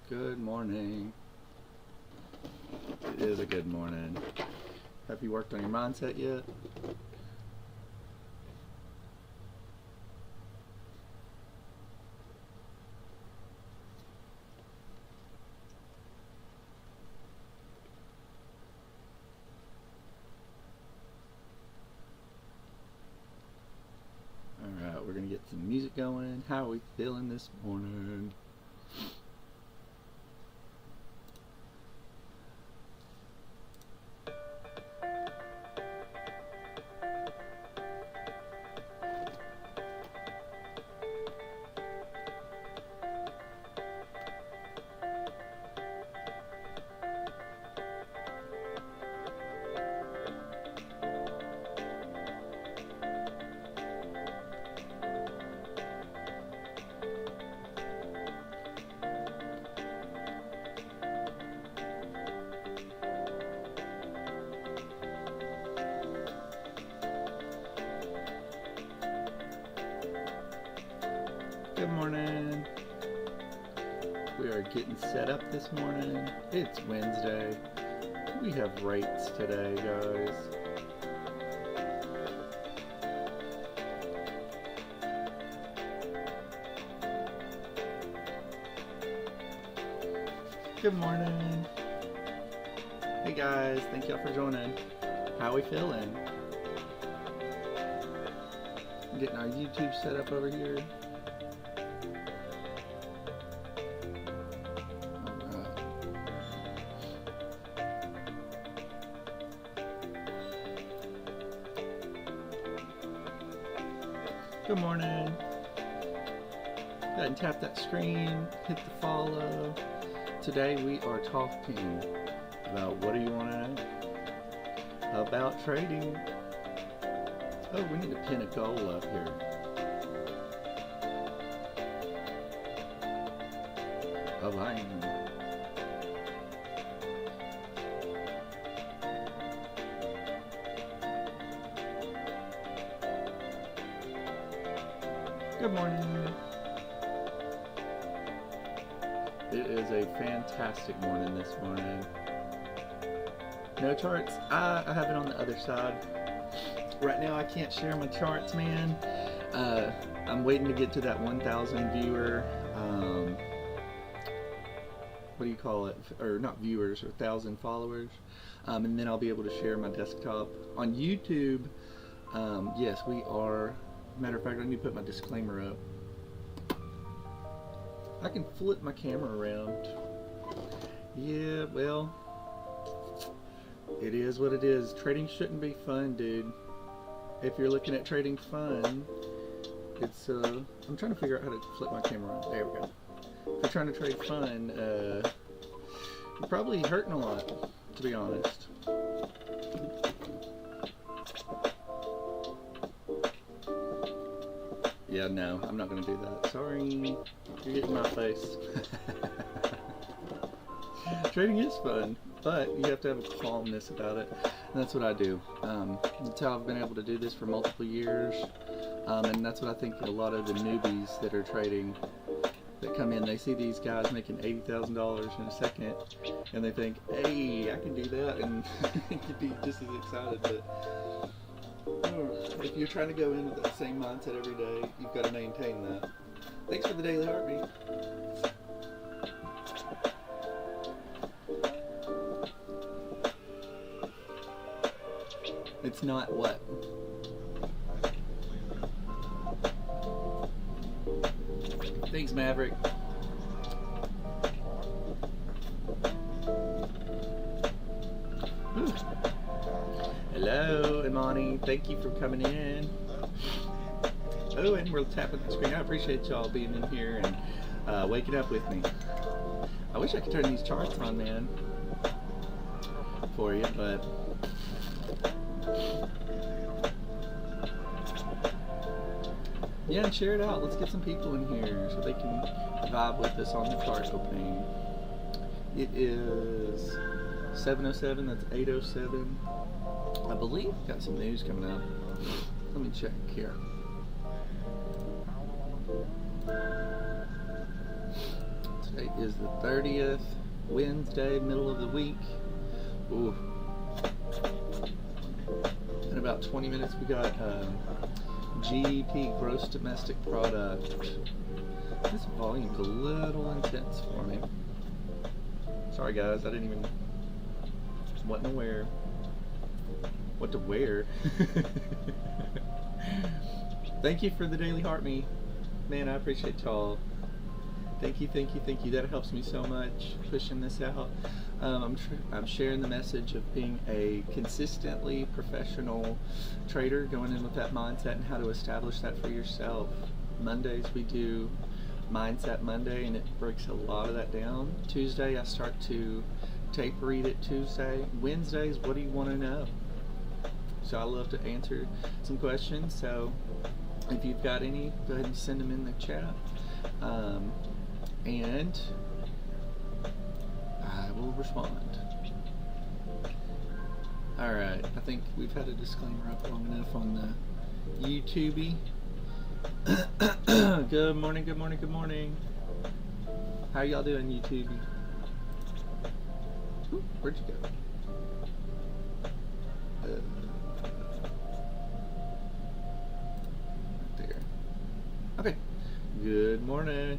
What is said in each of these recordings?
Good morning. It is a good morning. Have you worked on your mindset yet? Alright, we're going to get some music going. How are we feeling this morning? Good morning. We are getting set up this morning. It's Wednesday. We have rates today, guys. Good morning. Hey guys, thank y'all for joining. How we feeling? Getting our YouTube set up over here. Good morning. Go ahead and tap that screen, hit the follow. Today we are talking about what do you want to know about trading. Oh, we need to pin a goal up here. Align. Good morning. It is a fantastic morning this morning. No charts. I have it on the other side. Right now I can't share my charts, man. I'm waiting to get to that 1,000 viewer, what do you call it? Or not viewers, or 1,000 followers. And then I'll be able to share my desktop. On YouTube, yes, we are. Matter of fact, I need to put my disclaimer up. I can flip my camera around. Yeah, well, it is what it is. Trading shouldn't be fun, dude. If you're looking at trading fun, it's, I'm trying to figure out how to flip my camera around. There we go. If you're trying to trade fun, you're probably hurting a lot, to be honest. Yeah, no, I'm not going to do that. Sorry, you're getting my face. Trading is fun, but you have to have a calmness about it. And that's what I do. That's how I've been able to do this for multiple years. And that's what I think a lot of the newbies that are trading, that come in, they see these guys making $80,000 in a second, and they think, hey, I can do that, and you could be just as excited. But if you're trying to go in with that same mindset every day, you've got to maintain that. Thanks for the daily heartbeat. It's not what? Thanks, Maverick. Whew. Hello, Imani. Thank you for coming in. Oh, and we're tapping the screen. I appreciate y'all being in here and waking up with me. I wish I could turn these charts on, man, for you, but yeah, and share it out. Let's get some people in here so they can vibe with us on the chart opening. It is 7:07. That's 8:07. I believe got some news coming up. Let me check here. Today is the 30th, Wednesday, middle of the week. Ooh. In about 20 minutes, we got GDP, gross domestic product. This volume's a little intense for me. Sorry guys, I didn't even what to wear. What to wear? Thank you for the daily heart me. Man, I appreciate y'all. Thank you, thank you, thank you. That helps me so much pushing this out. I'm sharing the message of being a consistently professional trader, going in with that mindset and how to establish that for yourself. Mondays we do Mindset Monday, and it breaks a lot of that down. Tuesday I start to tape read it Tuesday. Wednesdays, what do you want to know? So I love to answer some questions, so if you've got any, go ahead and send them in the chat, and I will respond. Alright, I think we've had a disclaimer up long enough on the YouTube. Good morning, good morning, good morning. How y'all doing, YouTube? Ooh, where'd you go? Right there. Okay. Good morning.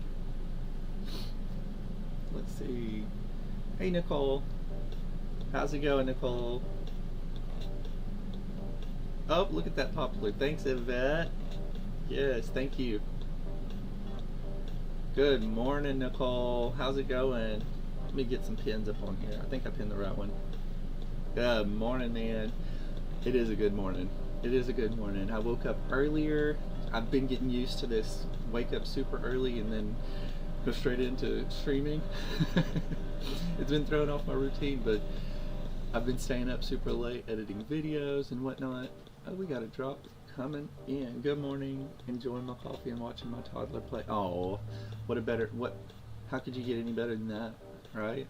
Let's see. Hey, Nicole. How's it going, Nicole? Oh, look at that popular. Thanks, Yvette. Yes, thank you. Good morning, Nicole. How's it going? Let me get some pins up on here. I think I pinned the right one. Good morning, man. It is a good morning. It is a good morning. I woke up earlier. I've been getting used to this. Wake up super early and then go straight into streaming. It's been throwing off my routine, but I've been staying up super late editing videos and whatnot. Oh, we got a drop coming in. Good morning. Enjoying my coffee and watching my toddler play. Oh, how could you get any better than that, right?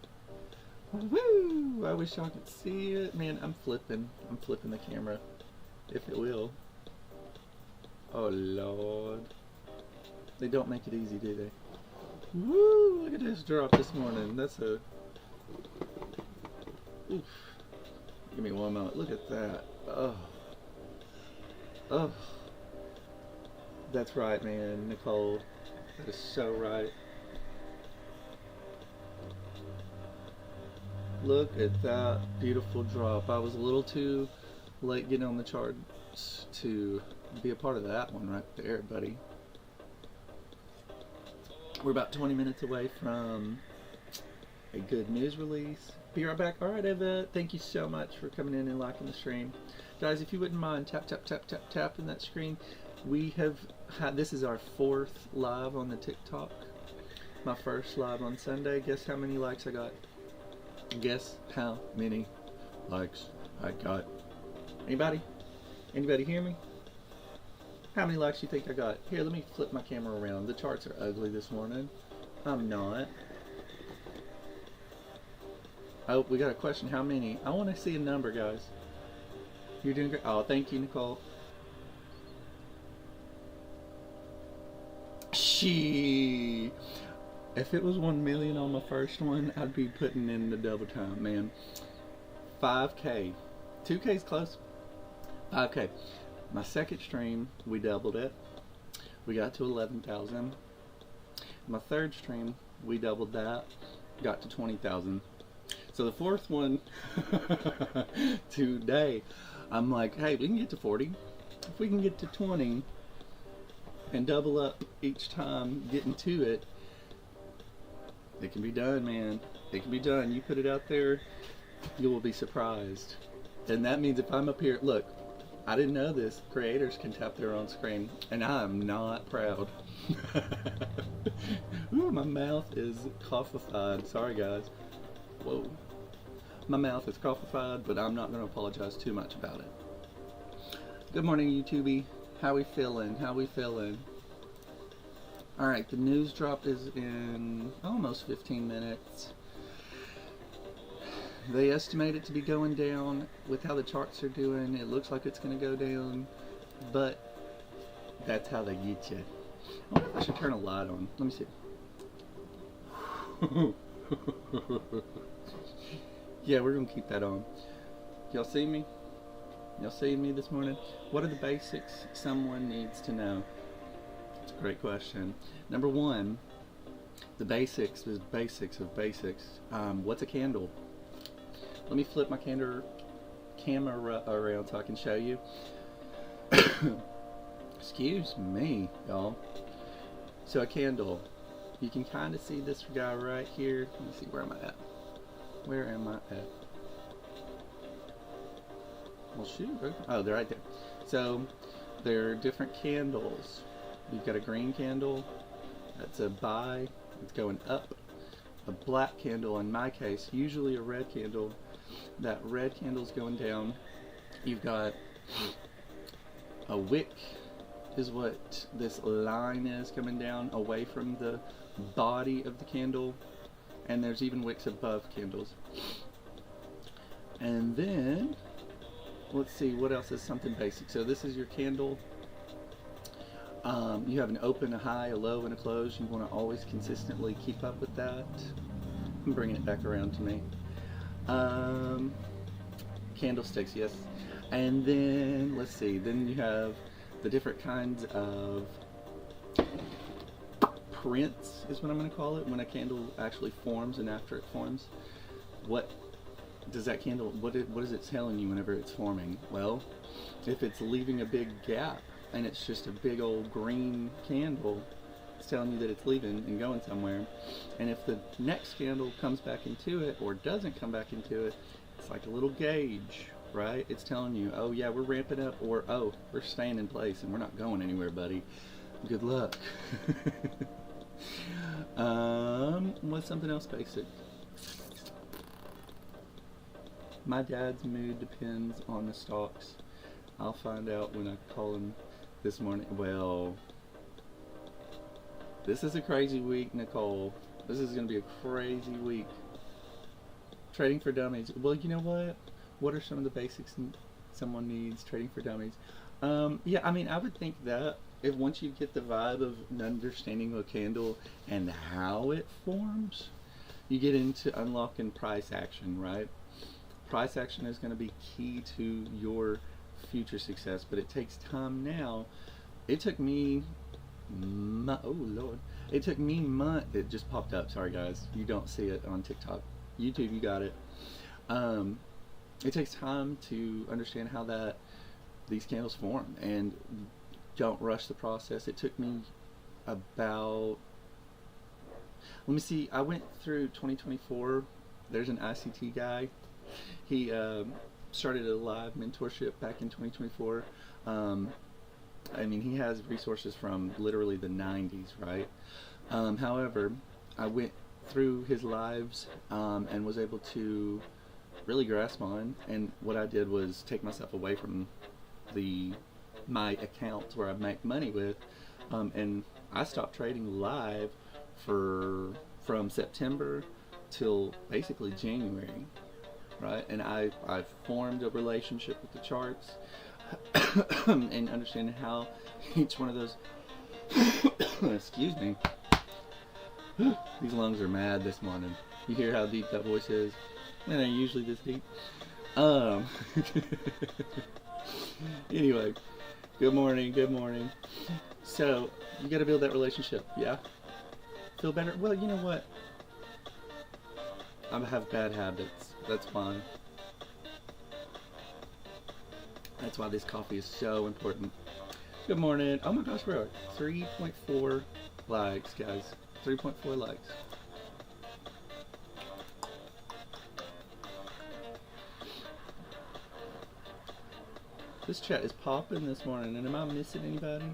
Woo! I wish y'all could see it. Man, I'm flipping the camera, if it will. Oh Lord. They don't make it easy, do they? Woo! Look at this drop this morning. That's a... Oof. Give me one moment. Look at that. Oh. Oh. That's right, man. Nicole. That is so right. Look at that beautiful drop. I was a little too late getting on the charts to be a part of that one right there, buddy. We're about 20 minutes away from a good news release. Be right back. All right, Eva, thank you so much for coming in and liking the stream. Guys, if you wouldn't mind, tapping that screen. We have had, this is our 4th live on the TikTok. My first live on Sunday. Guess how many likes I got? Guess how many likes I got? Anybody? Anybody hear me? How many likes do you think I got? Here, let me flip my camera around. The charts are ugly this morning. I'm not. Oh, we got a question. How many? I want to see a number, guys. You're doing great. Oh, thank you, Nicole. If it was 1 million on my first one, I'd be putting in the double time, man. 5K. 2K's close. 5K. My second stream, we doubled it. We got to 11,000. My third stream, we doubled that. Got to 20,000. So the fourth one today, I'm like, hey, we can get to 40. If we can get to 20 and double up each time getting to it, it can be done, man. It can be done. You put it out there, you will be surprised. And that means if I'm up here, look, I didn't know this. Creators can tap their own screen, and I'm not proud. Ooh, my mouth is coughified. Sorry, guys. Whoa. My mouth is coughified, but I'm not going to apologize too much about it. Good morning, YouTube. How we feeling? How we feeling? Alright, the news drop is in almost 15 minutes. They estimate it to be going down with how the charts are doing. It looks like it's going to go down, but that's how they get you. I wonder if I should turn a light on. Let me see. Yeah, we're gonna keep that on. Y'all see me? Y'all see me this morning? What are the basics someone needs to know? It's a great question. Number one, the basics is basics of basics. What's a candle? Let me flip my camera around so I can show you. Excuse me, y'all. So a candle, you can kind of see this guy right here. Let me see, where am I at? Where am I at? Well, shoot. Oh, they're right there. So there are different candles. You've got a green candle, that's a buy, it's going up. A black candle, in my case, usually a red candle. That red candle's going down. You've got a wick, is what this line is coming down away from the body of the candle, and there's even wicks above candles. And then let's see what else is something basic. So this is your candle. You have an open, a high, a low, and a close. You want to always consistently keep up with that. I'm bringing it back around to me. Candlesticks, yes. And then let's see, then you have the different kinds of prints, is what I'm going to call it, when a candle actually forms and after it forms. What does that candle, what is it telling you whenever it's forming? Well, if it's leaving a big gap and it's just a big old green candle, it's telling you that it's leaving and going somewhere. And if the next candle comes back into it or doesn't come back into it, it's like a little gauge, right? It's telling you, oh yeah, we're ramping up, or oh, we're staying in place and we're not going anywhere, buddy. Good luck. What's something else basic? My dad's mood depends on the stocks. I'll find out when I call him this morning. Well, this is a crazy week, Nicole. This is going to be a crazy week. Trading for dummies. Well, you know what? What are some of the basics someone needs trading for dummies? Yeah, I mean, I would think that if once you get the vibe of understanding a candle and how it forms, you get into unlocking price action, right? Price action is going to be key to your future success, but it takes time now. It took me, oh Lord, it took me months. It just popped up. Sorry guys, you don't see it on TikTok. YouTube, you got it. It takes time to understand how these candles form, and don't rush the process. It took me about, let me see, I went through 2024. There's an ICT guy. He started a live mentorship back in 2024. I mean, he has resources from literally the 90s, right? However, I went through his lives and was able to really grasp on, and what I did was take myself away from my accounts where I make money with, and I stopped trading live from September till basically January, right? And I formed a relationship with the charts and understanding how each one of those excuse me, these lungs are mad this morning. You hear how deep that voice is? And they're usually this deep. Anyway, good morning, good morning. So you got to build that relationship. Yeah, feel better. Well, you know what, I have bad habits, that's fine. That's why this coffee is so important. Good morning. Oh my gosh, we're at 3.4 likes, guys. 3.4 likes. This chat is popping this morning, and am I missing anybody?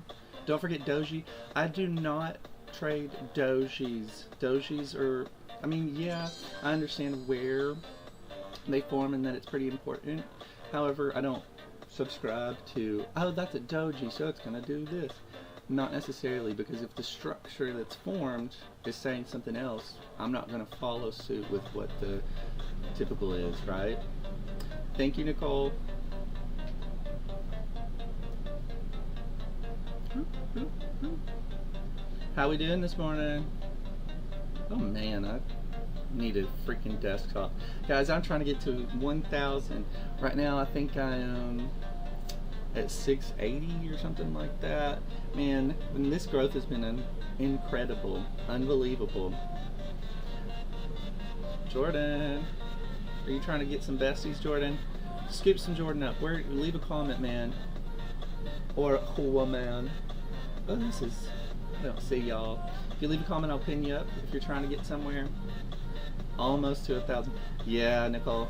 Don't forget Doji. I do not trade dojis. Dojis are, I mean, yeah, I understand where they form and that it's pretty important. However, I don't subscribe to, oh, that's a doji, so it's going to do this. Not necessarily, because if the structure that's formed is saying something else, I'm not going to follow suit with what the typical is, right? Thank you, Nicole. How we doing this morning? Oh man, I need a freaking desktop. Guys, I'm trying to get to 1,000. Right now I think I am at 680 or something like that. Man, and this growth has been incredible, unbelievable. Jordan, are you trying to get some besties, Jordan? Scoop some Jordan up. Leave a comment, man. Or woman. Oh, this is, I don't see y'all. If you leave a comment, I'll pin you up if you're trying to get somewhere. Almost to 1,000. Yeah, Nicole,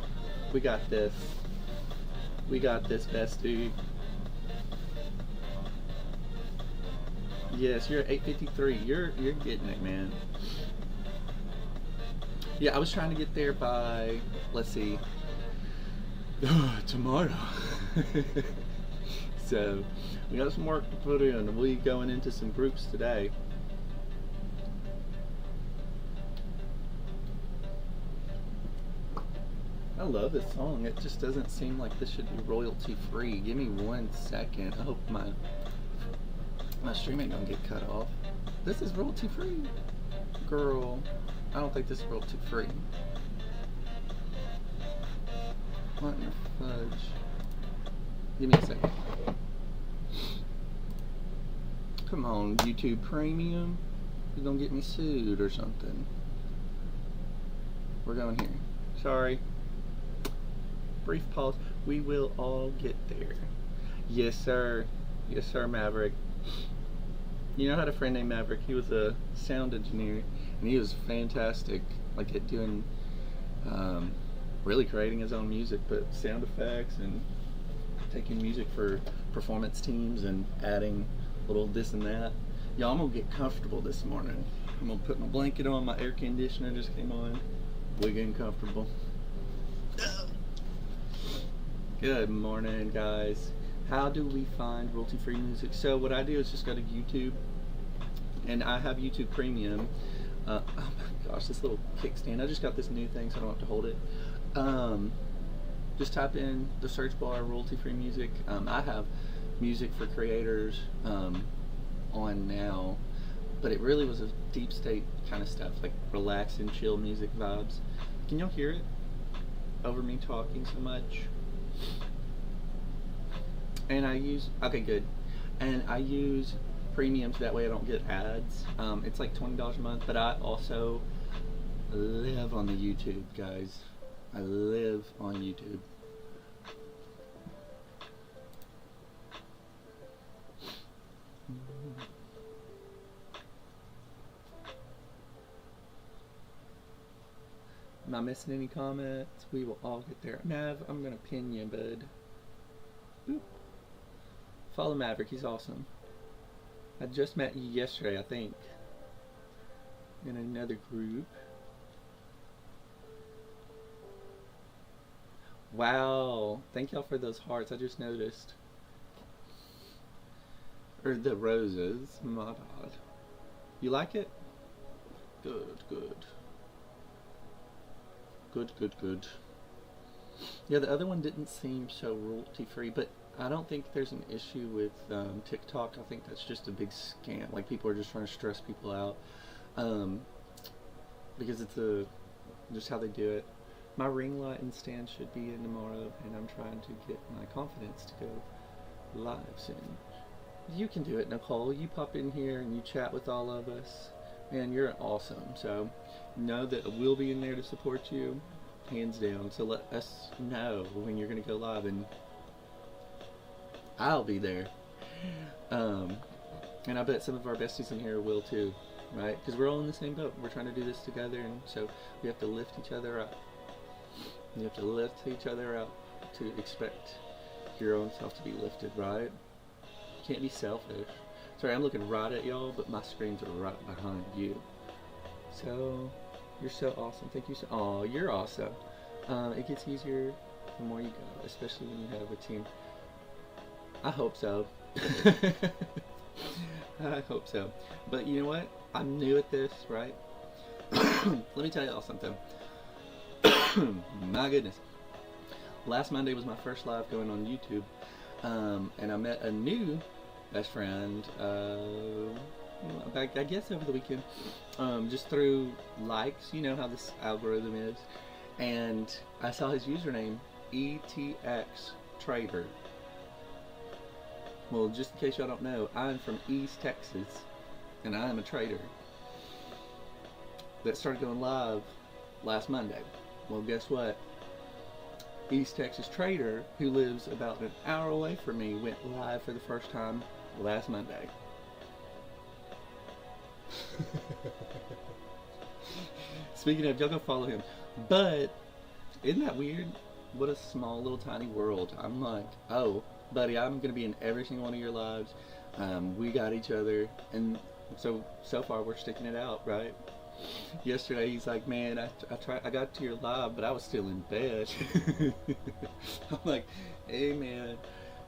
we got this. We got this, bestie. Yes, you're at 853. You're getting it, man. Yeah, I was trying to get there by, let's see, tomorrow. So we got some work to put in, and we'll be going into some groups today. I love this song. It just doesn't seem like this should be royalty free. Give me 1 second. I hope my stream ain't gonna get cut off. This is royalty free, girl. I don't think this is royalty free. What in the fudge? Give me a second. Come on, YouTube Premium. You're gonna get me sued or something. We're going here. Sorry. Brief pause. We will all get there. Yes, sir. Yes, sir, Maverick. You know, I had a friend named Maverick. He was a sound engineer, and he was fantastic, like at doing, really creating his own music, but sound effects and taking music for performance teams and adding little this and that. Y'all, I'm gonna get comfortable this morning. I'm gonna put my blanket on. My air conditioner just came on. We're getting comfortable. Good morning, guys. How do we find royalty-free music? So what I do is just go to YouTube, and I have YouTube Premium. Oh my gosh, this little kickstand. I just got this new thing, so I don't have to hold it. Just type in the search bar royalty-free music. I have music for creators on now, but it really was a deep state kind of stuff, like relax and chill music vibes. Can y'all hear it over me talking so much? And I use, okay, good. And I use premium so that way I don't get ads. It's like $20 a month, but I also live on the YouTube, guys. I live on YouTube. Am I missing any comments? We will all get there. Mav, I'm gonna pin you, bud. Boop. Follow Maverick, he's awesome. I just met you yesterday, I think, in another group. Wow, thank y'all for those hearts. I just noticed. Or the roses, my God. You like it? Good, good. Good, good, good. Yeah, the other one didn't seem so royalty free, but I don't think there's an issue with TikTok. I think that's just a big scam. Like, people are just trying to stress people out because it's just how they do it. My ring light and stand should be in tomorrow, and I'm trying to get my confidence to go live soon. You can do it, Nicole. You pop in here and you chat with all of us. Man, you're awesome. So know that we'll be in there to support you, hands down. So let us know when you're going to go live, and I'll be there. And I bet some of our besties in here will too, right? Because we're all in the same boat. We're trying to do this together, and so we have to lift each other up. You have to lift each other up to expect your own self to be lifted, right? You can't be selfish. Sorry, I'm looking right at y'all, but my screens are right behind you. So, you're so awesome. Thank you so. Oh, you're awesome. It gets easier the more you go, especially when you have a team. I hope so. I hope so. But you know what? I'm new at this, right? Let me tell y'all something. My goodness. Last Monday was my first live going on YouTube. And I met a new best friend I guess over the weekend, just through likes. You know how this algorithm is, and I saw his username, ETXTrader. Well, just in case y'all don't know, I'm from East Texas, and I am a trader that started going live last Monday. Well, guess what? East Texas Trader, who lives about an hour away from me, went live for the first time last Monday. Speaking of, y'all go follow him. But isn't that weird? What a small little tiny world. I'm like, oh, buddy, I'm gonna be in every single one of your lives. We got each other, and so far we're sticking it out, right? Yesterday he's like, man, I got to your live, but I was still in bed. I'm like, hey man,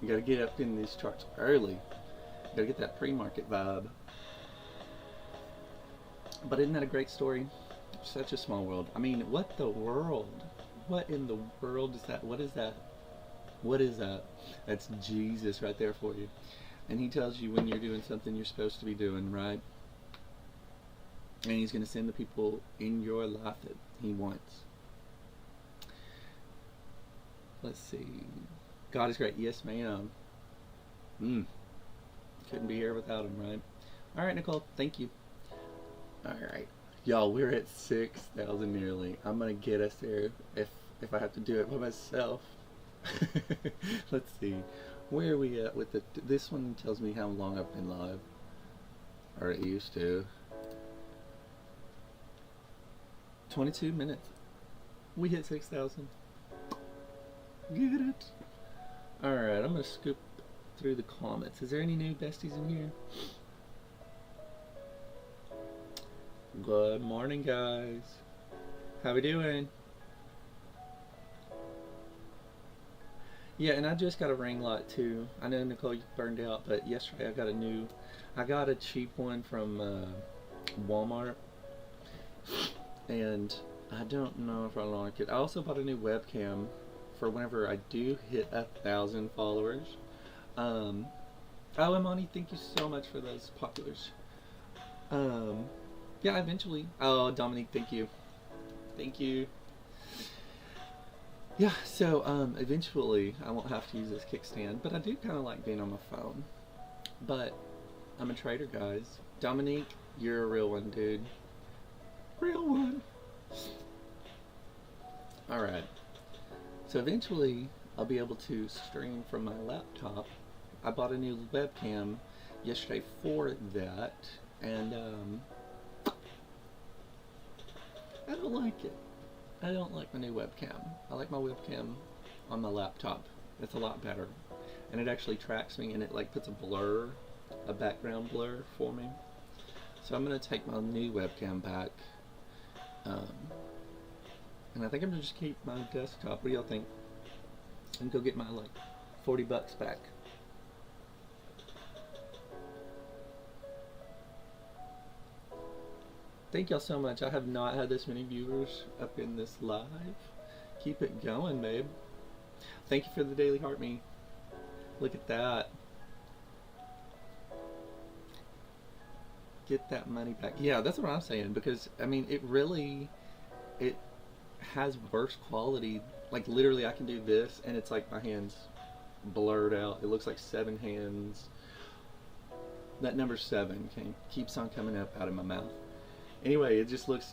you gotta get up in these charts early. You gotta get that pre-market vibe. But isn't that a great story? Such a small world. I mean, what the world? What in the world is that? What is that? What is that? That's Jesus right there for you. And he tells you when you're doing something you're supposed to be doing, right? And he's going to send the people in your life that he wants. Let's see. God is great. Yes, ma'am. Couldn't be here without him, right? All right, Nicole. Thank you. All right. Y'all, we're at 6,000 nearly. I'm going to get us there if I have to do it by myself. Let's see. Where are we at with this one tells me how long I've been live. Or it used to. 22 minutes. We hit 6,000. Get it. Alright, I'm going to scoop through the comments. Is there any new besties in here? Good morning, guys. How we doing? Yeah, and I just got a ring light too. I know, Nicole, you burned out, but yesterday I got a cheap one from Walmart, and I don't know if I like it. I also bought a new webcam for whenever I do hit 1,000 followers. Oh, Imani, thank you so much for those populars. Yeah, eventually. Oh, Dominique, thank you. Thank you. Yeah, so eventually I won't have to use this kickstand, but I do kind of like being on my phone. But I'm a trader, guys. Dominique, you're a real one, dude. Real one. Alright. So eventually I'll be able to stream from my laptop. I bought a new webcam yesterday for that, and I don't like it. I don't like my new webcam. I like my webcam on my laptop. It's a lot better. And it actually tracks me, and it like puts a background blur for me. So I'm going to take my new webcam back. And I think I'm going to just keep my desktop. What do y'all think? And go get my like $40 back. Thank y'all so much. I have not had this many viewers up in this live. Keep it going, babe. Thank you for the daily heart me. Look at that. Get that money back. Yeah, that's what I'm saying, because I mean it has worse quality. Like literally I can do this and it's like my hands blurred out. It looks like 7 hands. That number 7 keeps on coming up out of my mouth. Anyway, it just looks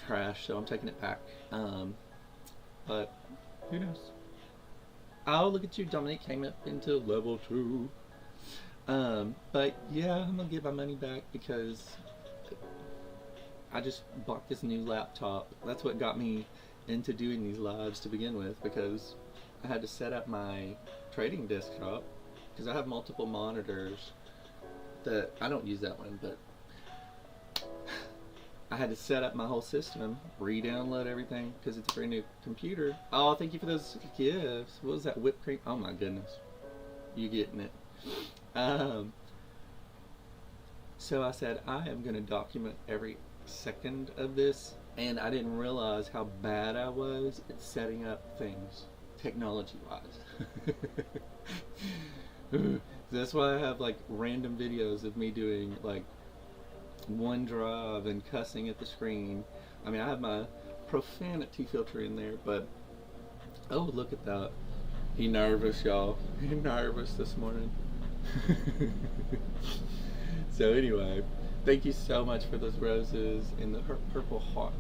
trash, so I'm taking it back. But who knows? Oh, look at you, Dominic came up into level 2. But yeah, I'm gonna get my money back because I just bought this new laptop. That's what got me into doing these lives to begin with, because I had to set up my trading desktop because I have multiple monitors that I don't use that one, but I had to set up my whole system, re-download everything because it's a brand new computer. Oh, thank you for those gifts. What was that, whipped cream? Oh my goodness, you getting it. So I said I am going to document every second of this, and I didn't realize how bad I was at setting up things technology-wise. That's why I have like random videos of me doing like OneDrive and cussing at the screen. I mean, I have my profanity filter in there, but oh, look at that. He nervous, y'all. He nervous this morning. So anyway, thank you so much for those roses and the purple heart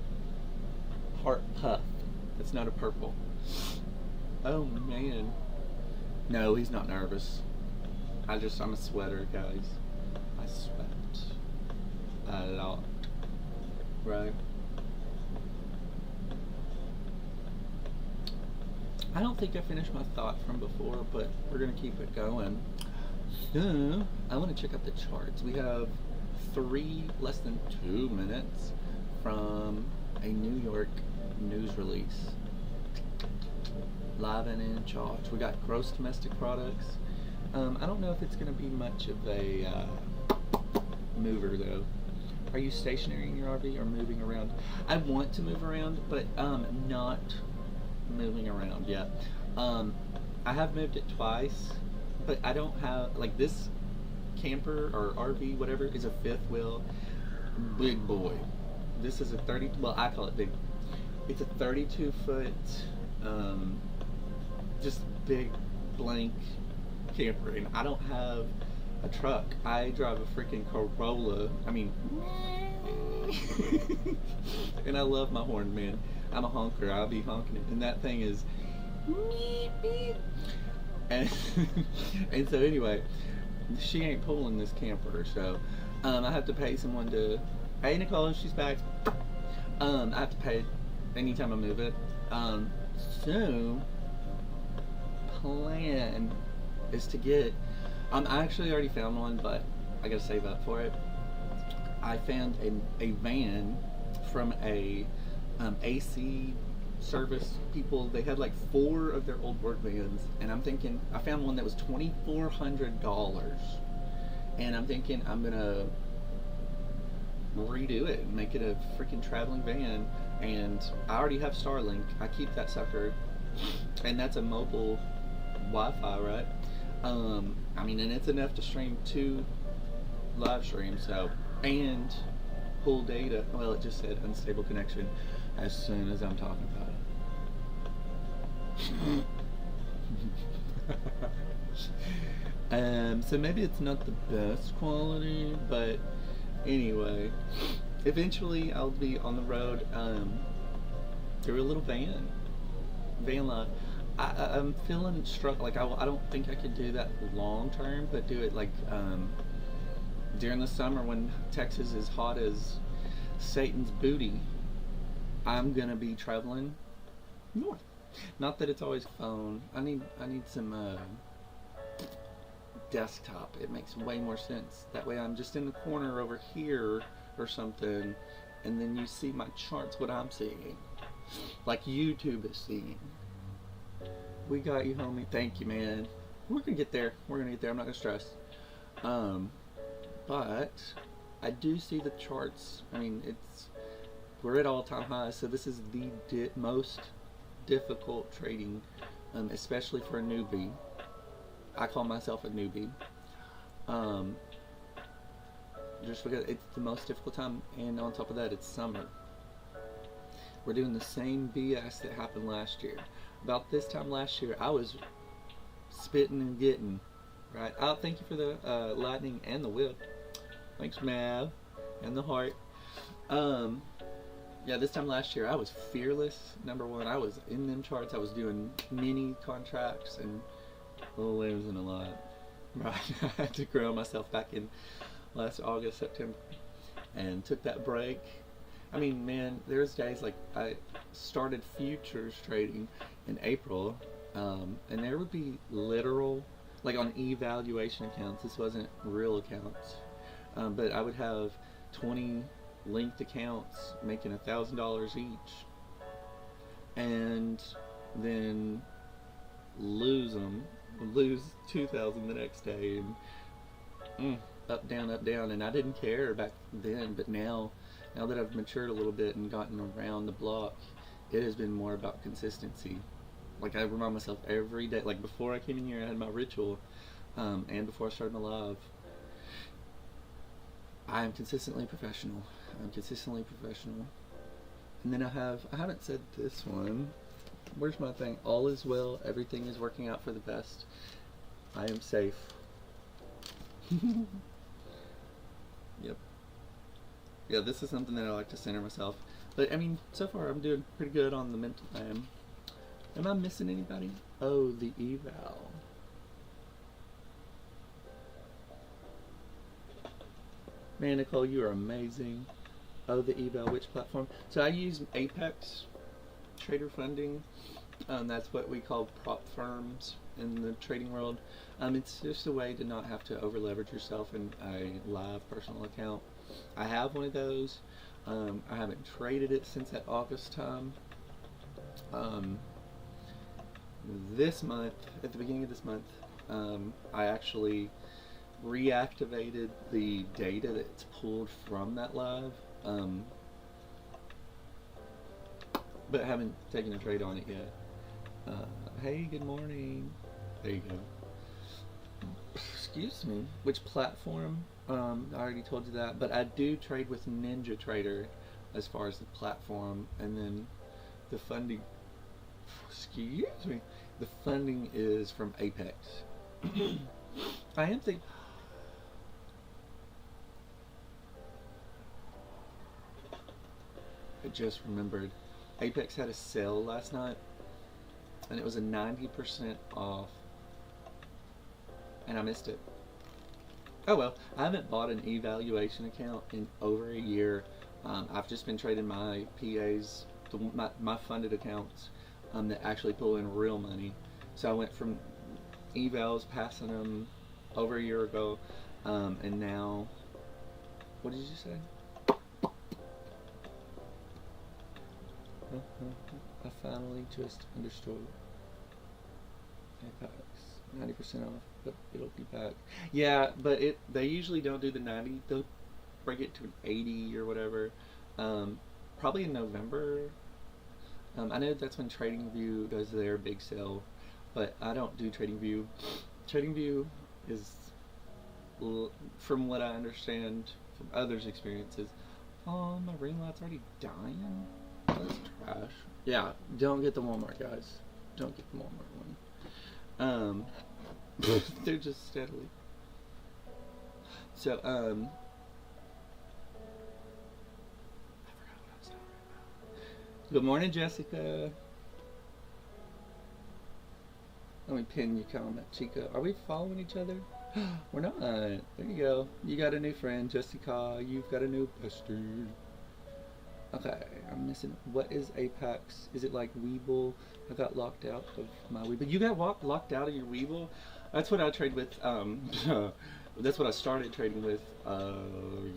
puff. It's not a purple. Oh man. No, he's not nervous. I'm a sweater, guys. I sweat a lot. Right? I don't think I finished my thought from before, but we're gonna keep it going. So, I want to check out the charts. We have less than 2 minutes from a New York news release. Live and in charge. We got gross domestic products. I don't know if it's going to be much of a mover though. Are you stationary in your RV or moving around? I want to move around, but not moving around yet. I have moved it twice, but I don't have, like, this camper or RV, whatever, is a 5th wheel big boy. This is a 30, well, I call it big. It's a 32 foot, just big blank camper, and I don't have a truck. I drive a freaking Corolla. I mean, and I love my horn, man. I'm a honker. I'll be honking it, and that thing is and and so anyway, she ain't pulling this camper, so I have to pay someone to, hey Nicole, she's back. I have to pay anytime I move it. So plan is to get, I actually already found one, but I gotta save up for it. I found a van from a AC service people. They had like 4 of their old work vans, and I'm thinking, I found one that was $2,400, and I'm thinking I'm gonna redo it and make it a freaking traveling van. And I already have Starlink. I keep that sucker, and that's a mobile Wi-Fi, right? I mean, and it's enough to stream 2 live streams, so, and pull data. Well, it just said unstable connection as soon as I'm talking about it. So maybe it's not the best quality, but anyway, eventually I'll be on the road through a little van life. I'm feeling struck, like I don't think I could do that long term, but do it like during the summer when Texas is hot as Satan's booty. I'm gonna be traveling north. Not that it's always phone. I need some desktop. It makes way more sense. That way I'm just in the corner over here or something, and then you see my charts, what I'm seeing, like YouTube is seeing. We got you, homie. Thank you, man. We're gonna get there. I'm not gonna stress. But I do see the charts. I mean, we're at all-time highs, so this is the most difficult trading, especially for a newbie. I call myself a newbie. Just because it's the most difficult time, and on top of that, it's summer. We're doing the same BS that happened last year. About this time last year, I was spitting and getting, right? Oh, thank you for the lightning and the whip. Thanks, Mav, and the heart. Yeah, this time last year, I was fearless. Number one, I was in them charts. I was doing mini contracts, and oh, it wasn't a lot. Right, I had to grow myself back in last August, September, and took that break. I mean, man, there's days like I started futures trading in April, and there would be literal, like on evaluation accounts, this wasn't real accounts, but I would have 20 linked accounts making $1,000 each, and then lose 2,000 the next day, and up down, and I didn't care back then, but now that I've matured a little bit and gotten around the block, it has been more about consistency. Like, I remind myself every day, like before I came in here, I had my ritual, and before I started my live. I am consistently professional. I'm consistently professional. And then I haven't said this one. Where's my thing? All is well. Everything is working out for the best. I am safe. Yep. Yeah, this is something that I like to center myself. But I mean, so far I'm doing pretty good on the mental game. Am I missing anybody? Oh, the eval. Man, Nicole, you are amazing. Oh, the eval, which platform? So I use Apex Trader Funding. That's what we call prop firms in the trading world. It's just a way to not have to over leverage yourself in a live personal account. I have one of those. I haven't traded it since that August time. This month, at the beginning of this month, I actually reactivated the data that's pulled from that live, but I haven't taken a trade on it yet. Hey, good morning. There you go. Excuse me. Which platform? I already told you that, but I do trade with NinjaTrader as far as the platform, and then the funding. Excuse me. The funding is from Apex. I am thinking. I just remembered. Apex had a sale last night, and it was a 90% off, and I missed it. Oh well, I haven't bought an evaluation account in over a year. I've just been trading my PAs, my funded accounts that actually pull in real money. So I went from evals, passing them over a year ago, and now, what did you say? I finally just understood. Apex, 90% off, but it'll be back. Yeah, but they usually don't do the 90. They'll bring it to an 80 or whatever. Probably in November. I know that's when TradingView does their big sale, but I don't do TradingView. TradingView is, from what I understand from others' experiences, oh, my ring light's already dying. That's trash. Yeah, don't get the Walmart, guys. Don't get the Walmart one. They're just steadily. So, I forgot what I was talking about. Good morning, Jessica. Let me pin your comment, Chica. Are we following each other? We're not. There you go. You got a new friend, Jessica. You've got a new bestie. Okay, I'm missing. What is Apex? Is it like Weeble? I got locked out of my Weeble. You got locked out of your Weeble? That's what I trade with. That's what I started trading with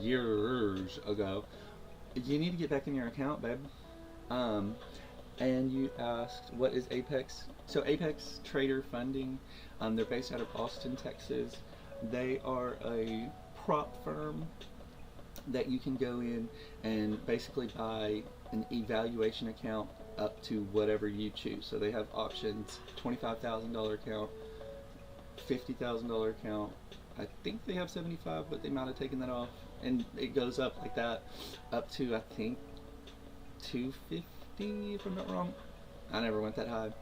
years ago. You need to get back in your account, babe. And you asked, what is Apex? So Apex Trader Funding. They're based out of Austin, Texas. They are a prop firm that you can go in and basically buy an evaluation account up to whatever you choose. So they have options: $25,000 account, $50,000 account. I think they have 75, but they might have taken that off, and it goes up like that up to, I think, 250 if I'm not wrong. I never went that high.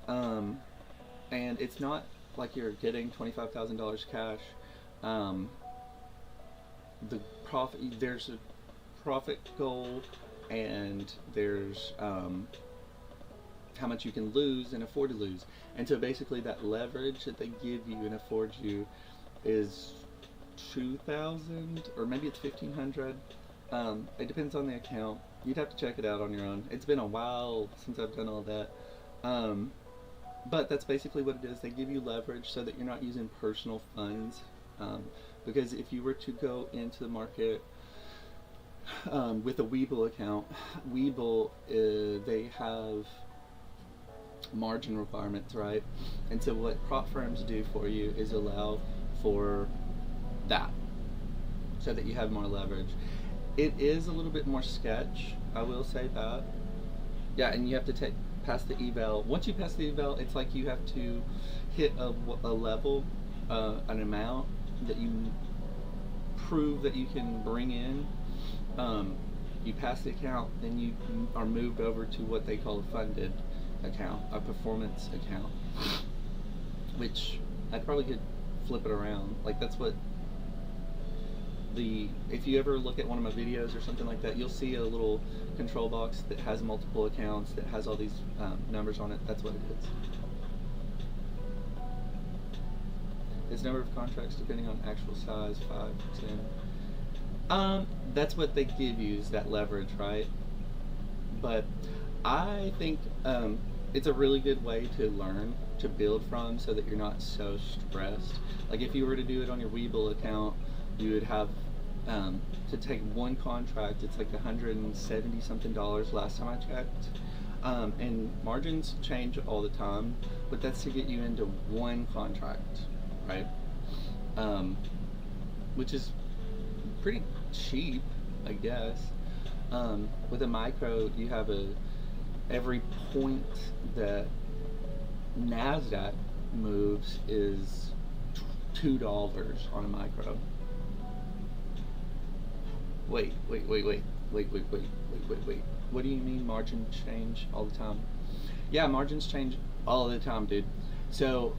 And it's not like you're getting $25,000 cash. The profit, there's a profit goal, and there's how much you can lose and afford to lose. And so basically that leverage that they give you and afford you is 2,000, or maybe it's 1,500. It depends on the account. You'd have to check it out on your own. It's been a while since I've done all that. But that's basically what it is. They give you leverage so that you're not using personal funds. Because if you were to go into the market with a Weeble account, Weeble, they have margin requirements, right? And so what prop firms do for you is allow for that, so that you have more leverage. It is a little bit more sketch, I will say that. Yeah, and you have to pass the eval. Once you pass the eval, it's like you have to hit a level, an amount that you prove that you can bring in, you pass the account, then you are moved over to what they call a funded account, a performance account, which I probably could flip it around. Like that's what if you ever look at one of my videos or something like that, you'll see a little control box that has multiple accounts, that has all these numbers on it. That's what it is. Its number of contracts depending on actual size, 5, 10. That's what they give you, is that leverage, right? But I think it's a really good way to learn, to build from, so that you're not so stressed. Like if you were to do it on your Webull account, you would have to take one contract. It's like $170 something last time I checked. And margins change all the time, but that's to get you into one contract, right? Which is pretty cheap, I guess. With a micro, you have every point that NASDAQ moves is $2 on a micro. Wait. What do you mean margins change all the time? Yeah, margins change all the time, dude. So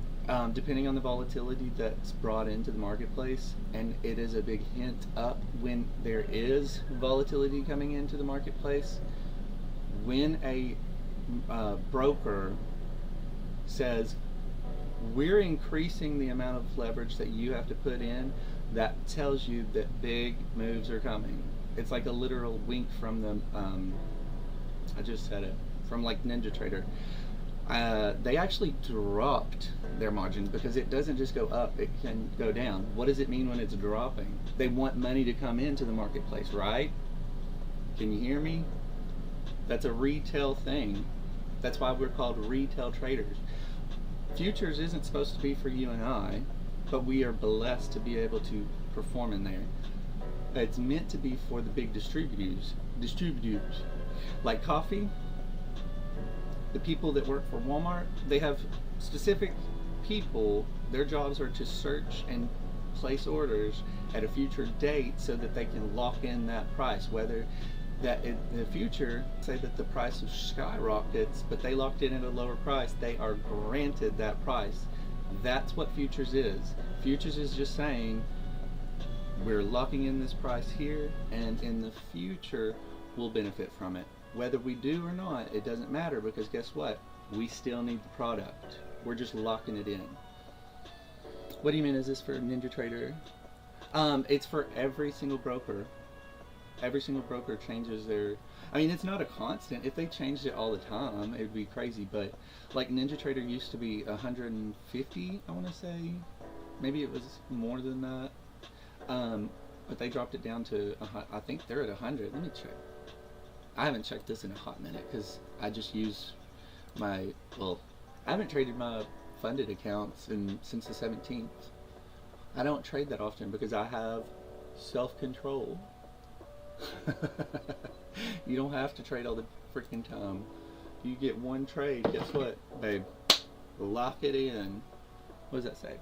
depending on the volatility that's brought into the marketplace, and it is a big hint up when there is volatility coming into the marketplace, when a broker says we're increasing the amount of leverage that you have to put in, that tells you that big moves are coming. It's like a literal wink from the I just said it, from like NinjaTrader. They actually dropped their margins because it doesn't just go up, it can go down. What does it mean when it's dropping? They want money to come into the marketplace, right? Can you hear me? That's a retail thing. That's why we're called retail traders. Futures isn't supposed to be for you and I, but we are blessed to be able to perform in there. It's meant to be for the big distributors. Like coffee, the people that work for Walmart, they have specific people. Their jobs are to search and place orders at a future date so that they can lock in that price. Whether that in the future, say that the price skyrockets, but they locked in at a lower price, they are granted that price. That's what futures is. Futures is just saying we're locking in this price here, and in the future we'll benefit from it. Whether we do or not, it doesn't matter, because guess what? We still need the product. We're just locking it in. What do you mean, is this for NinjaTrader? It's for every single broker. Every single broker changes their, I mean, it's not a constant. If they changed it all the time, it would be crazy. But like NinjaTrader used to be 150, I want to say. Maybe it was more than that. But they dropped it down to, I think they're at 100. Let me check. I haven't checked this in a hot minute because I just use my, well, I haven't traded my funded accounts since the 17th. I don't trade that often because I have self-control. You don't have to trade all the freaking time. You get one trade, guess what, babe? Lock it in. What does that say?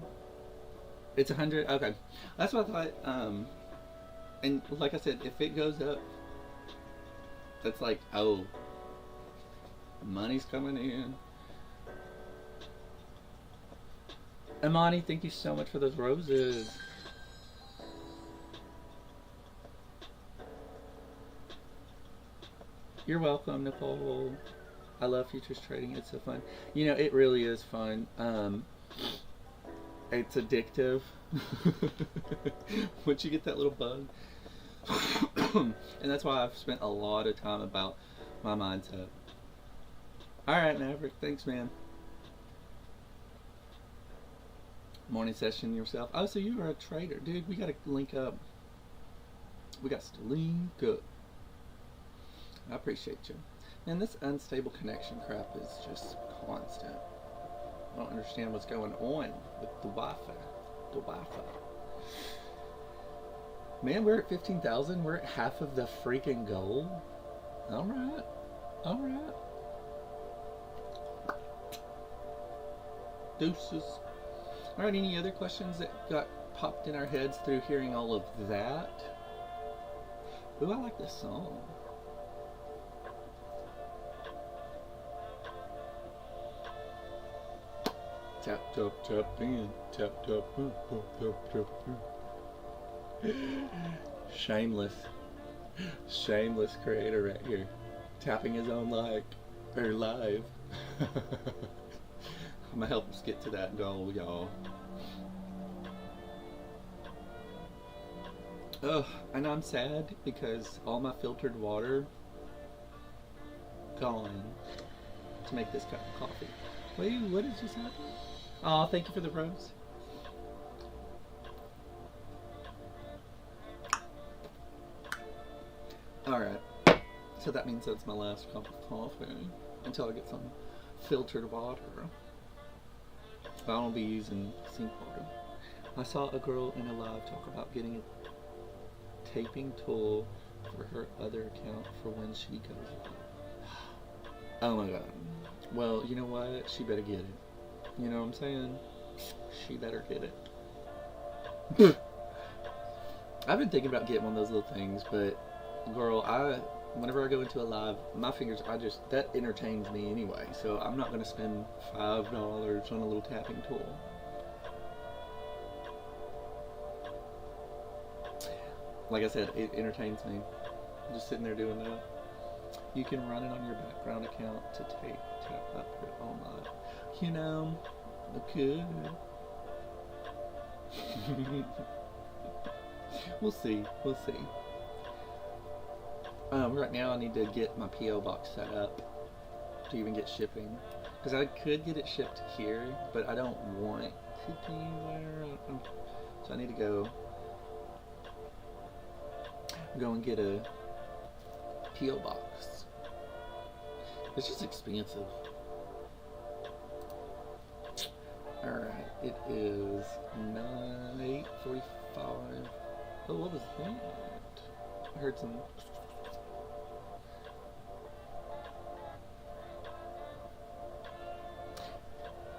It's 100. Okay, that's what I thought. And like I said, if it goes up, that's like, oh, money's coming in. Imani, thank you so much for those roses. You're welcome, Nicole. I love futures trading. It's so fun. You know, it really is fun. It's addictive. Once you get that little bug. And that's why I've spent a lot of time about my mindset. Alright, Maverick. Thanks, man. Morning session yourself. Oh, so you are a trader. Dude, we gotta link up. We got to link up. I appreciate you. And this unstable connection crap is just constant. I don't understand what's going on with the Wi-Fi. Man, we're at 15,000. We're at half of the freaking goal. Alright. Alright. Deuces. Alright, any other questions that got popped in our heads through hearing all of that. Ooh, I like this song. Tap, tap, tap, in. Tap, tap, tap, tap, tap. Shameless. Shameless creator right here. Tapping his own live. I'm gonna help us get to that goal, y'all. Ugh, and I'm sad because all my filtered water gone to make this cup of coffee. Wait, what is just happening? Oh, thank you for the rose. Alright, so that means that's my last cup of coffee until I get some filtered water. I won't be using sink water. I saw a girl in a live talk about getting a taping tool for her other account for when she goes live. Oh my god. Well, you know what? She better get it. You know what I'm saying? She better get it. I've been thinking about getting one of those little things, but girl, whenever I go into a live, my fingers, that entertains me anyway, so I'm not going to spend $5 on a little tapping tool. Like I said, it entertains me. I'm just sitting there doing that. You can run it on your background account to tap up it all night. You know, look good. We'll see. We'll see. Right now I need to get my P.O. box set up to even get shipping. Because I could get it shipped here, but I don't want it to be there. So I need to go and get a P.O. box. It's just expensive. Alright, it is 8:45. Oh, what was that? I heard some.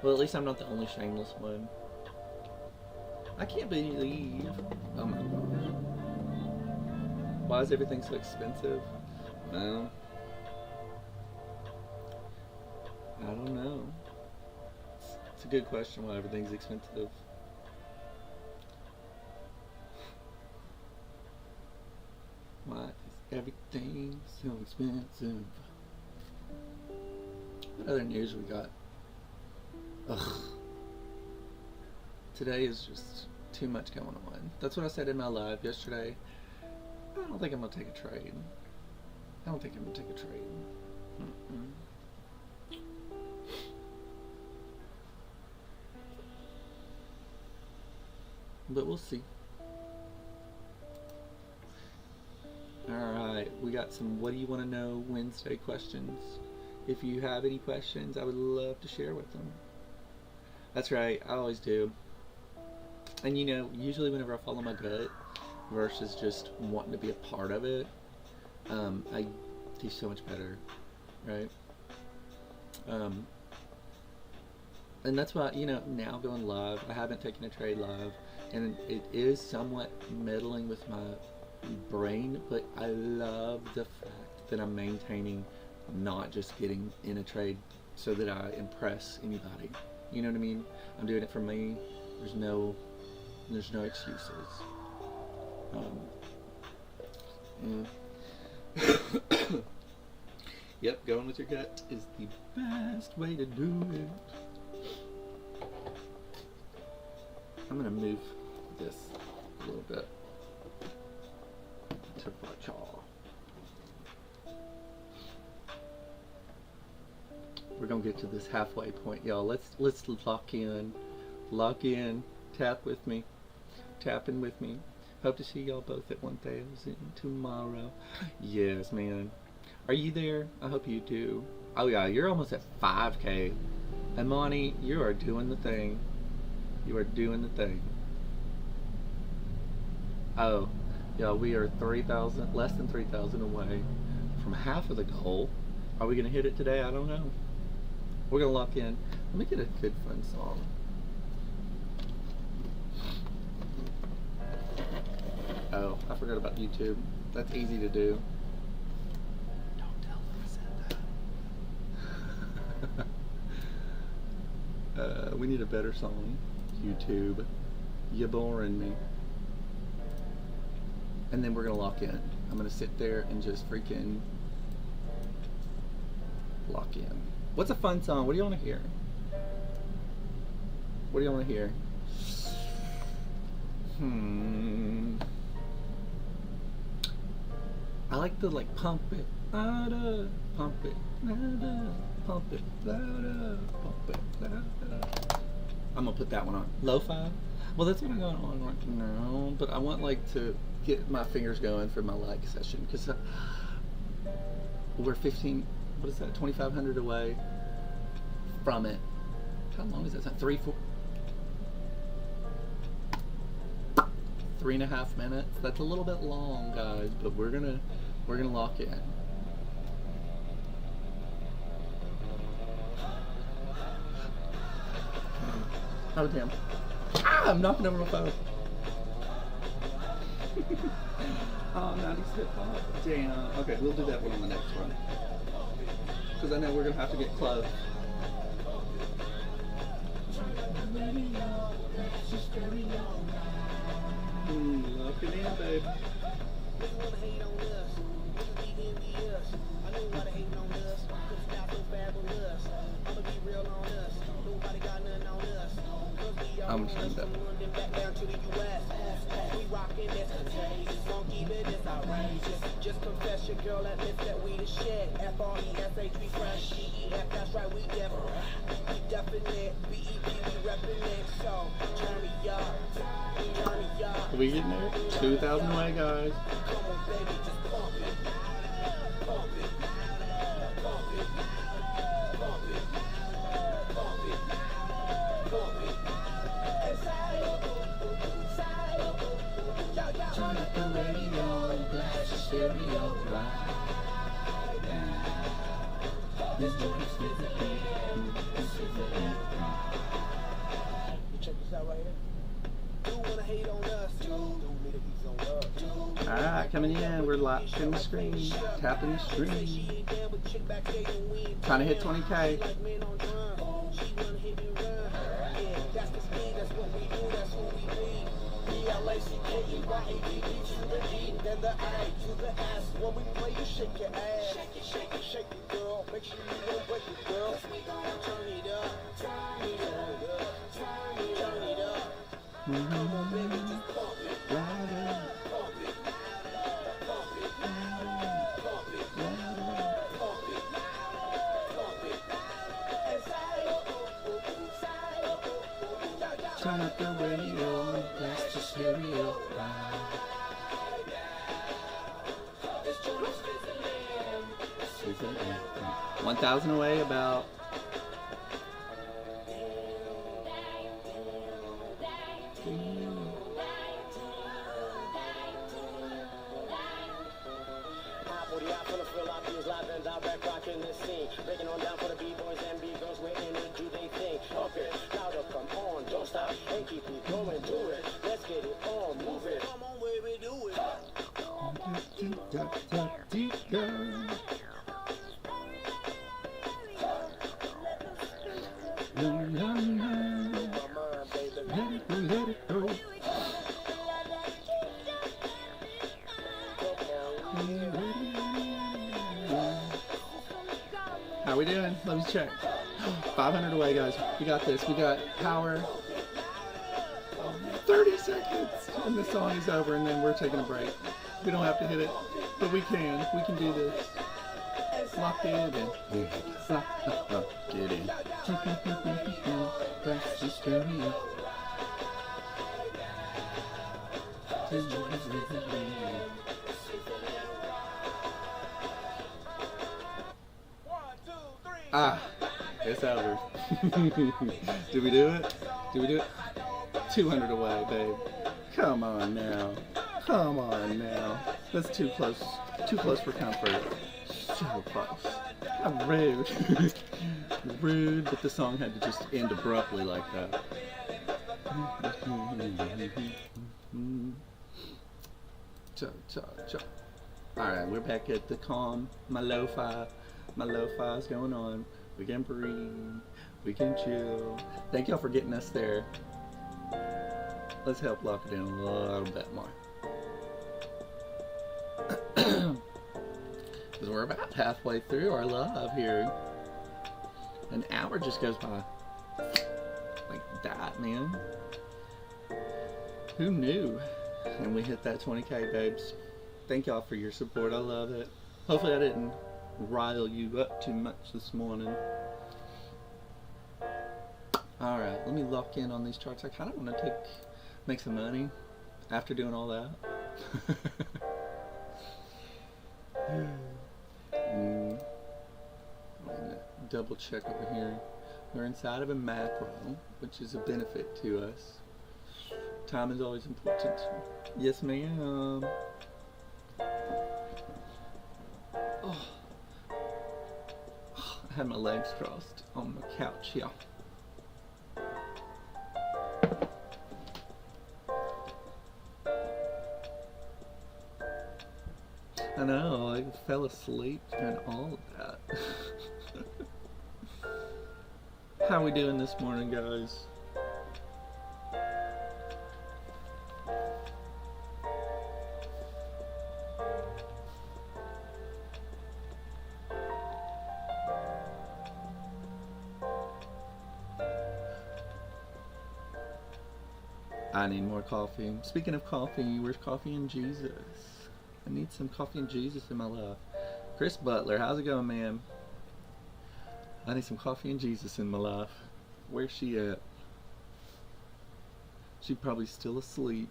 Well, at least I'm not the only shameless one. I can't believe. Oh my gosh. Why is everything so expensive? No. I don't know. It's a good question why everything's expensive. Why is everything so expensive? What other news we got? Ugh. Today is just too much going on. That's what I said in my live yesterday. I don't think I'm gonna take a trade. I don't think I'm gonna take a trade. But we'll see. Alright, we got some what do you want to know Wednesday questions. If you have any questions, I would love to share with them. That's right, I always do. And you know, usually whenever I follow my gut versus just wanting to be a part of it, I do so much better, right? And that's why, you know, now going live, I haven't taken a trade live, and it is somewhat meddling with my brain, but I love the fact that I'm maintaining not just getting in a trade so that I impress anybody. You know what I mean? I'm doing it for me. There's no excuses. Yep, going with your gut is the best way to do it. I'm gonna move this a little bit to watch y'all. We're gonna get to this halfway point, y'all. Let's lock in, tap with me, tapping with me. Hope to see y'all both at 1,000 tomorrow. Yes, man. Are you there? I hope you do. Oh yeah, you're almost at 5K. And Monty, you are doing the thing. You are doing the thing. Oh, yeah, we are 3,000, less than 3,000 away from half of the goal. Are we gonna hit it today? I don't know. We're gonna lock in. Let me get a good fun song. Oh, I forgot about YouTube. That's easy to do. Don't tell them I said that. We need a better song. YouTube. You're boring me. And then we're gonna lock in. I'm gonna sit there and just freaking lock in. What's a fun song? What do you want to hear? What do you want to hear? I like the pump it, louder, pump it, louder, pump it, louder, pump it, louder. I'm gonna put that one on. Lo-fi? Well, that's what I'm going on right now, but I want to get my fingers going for my like session, because we're 2,500 away from it. How long is that? 3.5 minutes. That's a little bit long, guys, but we're gonna lock in. Oh damn! I'm knocking over my phone. Oh, 90s hip hop. Damn. Okay, we'll do that one on the next one, because I know we're gonna have to get close. Lock it in, babe. I'm just gonna just confess your girl admits that we the shit. F-R-E-S-H, we fresh. D-E-F, that's right, we definite. B-E-P, we reppin' it. So, turn me up. Are we getting there? 2,000 away, guys. Come on, baby, just pump it. Pump it. Pump it. Pump it. Pump it. Pump it. Turn up the radio and blast the stereo right now. This joint is with the beat. Check this out right here. You wanna hate on us? Alright, coming in. We're locking the screen, tapping the screen. Trying to hit 20K. Then the I to the S. When we play, you shake your ass. Shake it, shake it, shake it, girl. Make sure you don't break it, girl. We gon' turn it up, turn it up, turn it up. Come on, baby, just pump it. Pump it. Pump it. Pump it. Pump it. Pump it. Turn up the radio, blast the stereo right. 1,000 away, about. Rocking the scene, breaking on down for the B-boys and B-girls, where energy they think. Okay, louder, come on, don't stop, and keep it going, do it. Let's get it on, move it. Come on, baby, do it. Let it go. How we doing? Let me check. 500 away, guys. We got this. We got power. 30 seconds, and the song is over, and then we're taking a break. We don't have to hit it, but we can. We can do this. Lock it in. Lock it in. Press the stereo. Ah, it's over. Did we do it? Did we do it? 200 away, babe. Come on now. Come on now. That's too close. Too close for comfort. So close. How rude. Rude, but the song had to just end abruptly like that. Alright, we're back at the calm. My lo-fi's going on. We can breathe. We can chill. Thank y'all for getting us there. Let's help lock it in a little bit more. Because we're about halfway through our live here. An hour just goes by. Like that, man. Who knew? And we hit that 20K, babes. Thank y'all for your support. I love it. Hopefully I didn't rile you up too much this morning. Alright, let me lock in on these charts. I kind of want to make some money after doing all that. I'm gonna double check over here. We're inside of a macro, which is a benefit to us. Time is always important. Yes, ma'am. Oh. I had my legs crossed on my couch here. I know, I fell asleep during all of that. How we doing this morning, guys? I need more coffee. Speaking of coffee, where's coffee and Jesus? I need some coffee and Jesus in my life. Chris Butler, how's it going, man? I need some coffee and Jesus in my life. Where's she at? She's probably still asleep.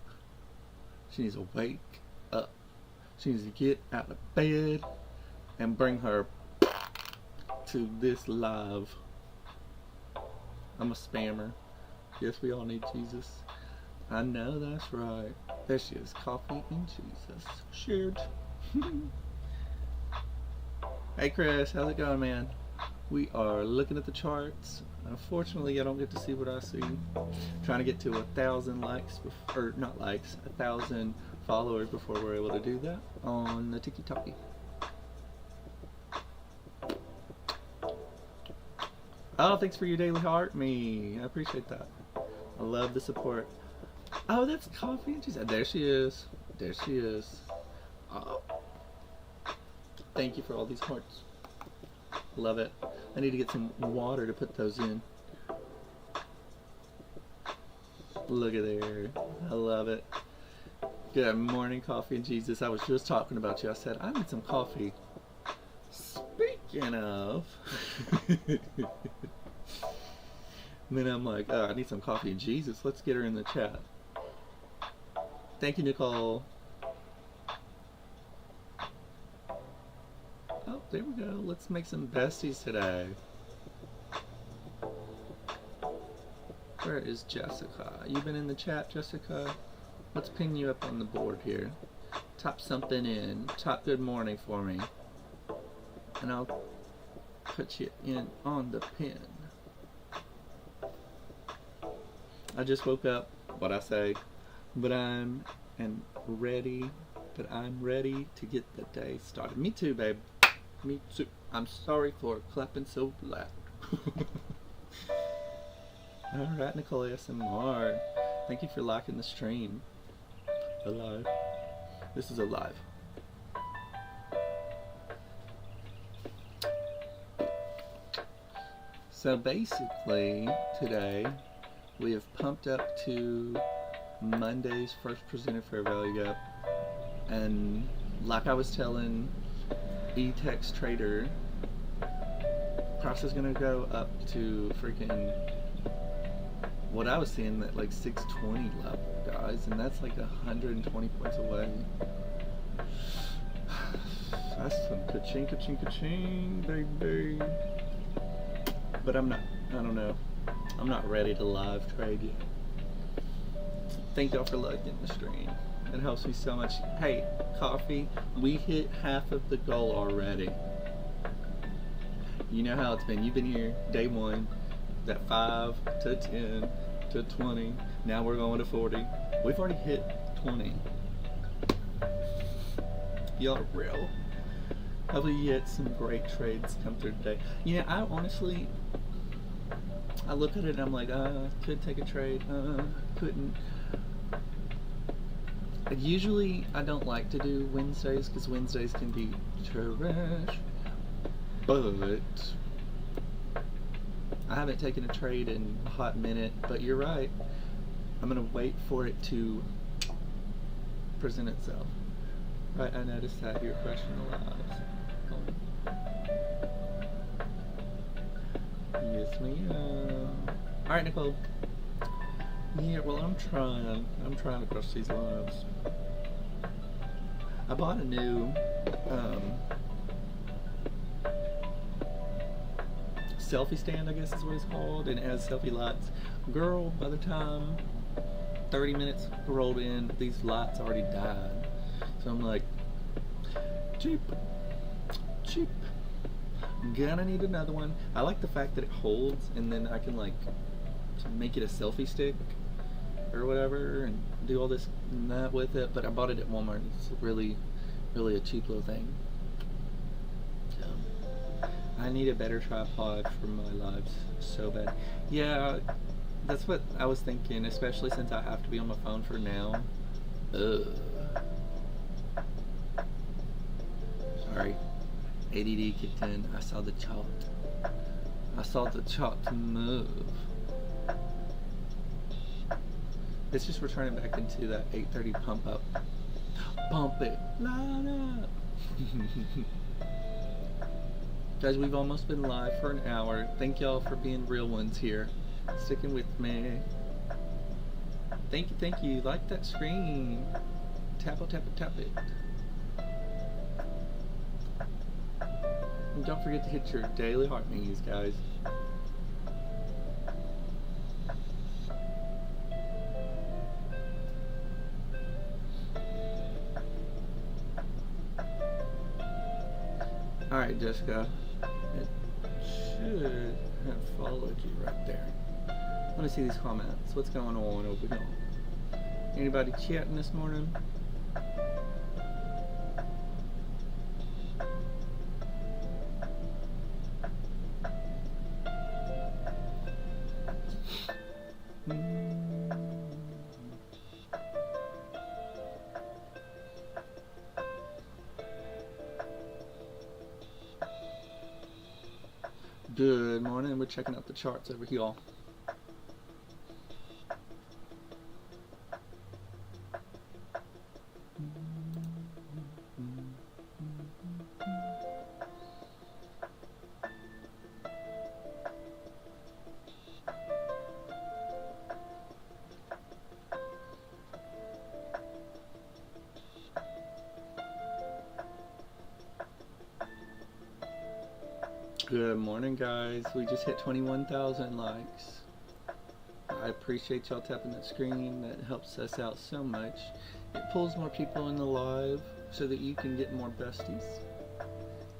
She needs to wake up. She needs to get out of bed and bring her to this live. I'm a spammer. Yes, we all need Jesus. I know that's right. There she is. Coffee and Jesus. Shared. Hey Chris, how's it going, man? We are looking at the charts. Unfortunately, I don't get to see what I see. Trying to get to 1,000 likes, or not likes, 1,000 followers before we're able to do that on the TikTok. Oh, thanks for your daily heart, me. I appreciate that. I love the support. Oh, that's coffee. She said, there she is. There she is. Oh. Thank you for all these hearts. Love it. I need to get some water to put those in. Look at there. I love it. Good morning, coffee and Jesus. I was just talking about you. I said, I need some coffee. Speaking of. And then I'm like, oh, I need some coffee and Jesus. Let's get her in the chat. Thank you, Nicole. Oh, there we go. Let's make some besties today. Where is Jessica? You been in the chat, Jessica? Let's pin you up on the board here. Type something in. Type good morning for me. And I'll put you in on the pin. I just woke up, what I say, but I'm ready to get the day started. Me too, babe. Me too. I'm sorry for clapping so loud. Alright, Nicole SMR. Thank you for liking the stream. Alive. This is alive. So basically, today, we have pumped up to Monday's first presented fair value gap, and like I was telling TradingTrader, price is gonna go up to freaking what I was seeing at like 620 level, guys, and that's like 120 points away. That's some ka-ching, ka-ching, ka-ching, baby. But I don't know. I'm not ready to live trade yet. Thank y'all for liking the stream. It helps me so much. Hey, coffee, we hit half of the goal already. You know how it's been. You've been here day one, that 5 to 10 to 20. Now we're going to 40. We've already hit 20. y'all are real. Hopefully you get some great trades come through today. Yeah, I honestly, I look at it and I'm like, could take a trade, couldn't. Usually I don't like to do Wednesdays because Wednesdays can be trash, but I haven't taken a trade in a hot minute. But you're right, I'm gonna wait for it to present itself. Right, I noticed that your question lives. Yes, ma'am. Alright, Nicole. Yeah, well, I'm trying to crush these lives. I bought a new selfie stand, I guess is what it's called, and it has selfie lights. Girl, by the time 30 minutes rolled in, these lights already died. So I'm like, cheap. Gonna need another one. I like the fact that it holds, and then I can like make it a selfie stick or whatever, and do all this and that with it. But I bought it at Walmart. It's really a cheap little thing. So I need a better tripod for my lives so bad. Yeah, that's what I was thinking, especially since I have to be on my phone for now. Sorry, ADD kicked in. I saw the chart. I saw the chart move. It's just returning back into that 8:30 pump up. Pump it, line up. Guys, we've almost been live for an hour. Thank y'all for being real ones here, sticking with me. Thank you. Like that screen. Tap it. And don't forget to hit your daily heart menus, guys. Alright, Jessica. It should have followed you right there. Let me see these comments. What's going on over here? Anybody chatting this morning? Good morning. We're checking out the charts over here. Good morning, guys. We just hit 21,000 likes. I appreciate y'all tapping that screen. That helps us out so much. It pulls more people in the live so that you can get more besties.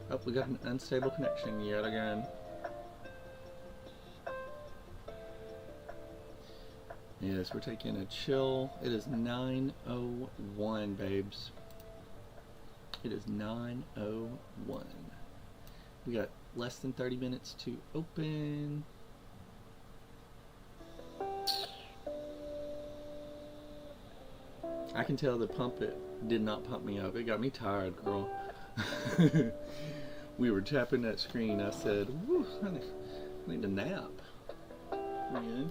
Oh, we got an unstable connection yet again. Yes, we're taking a chill. It is 9:01, babes. It is 9:01. We got less than 30 minutes to open. I can tell the pump it did not pump me up. It got me tired, girl. We were tapping that screen. I said, woo, I need a nap. Yeah.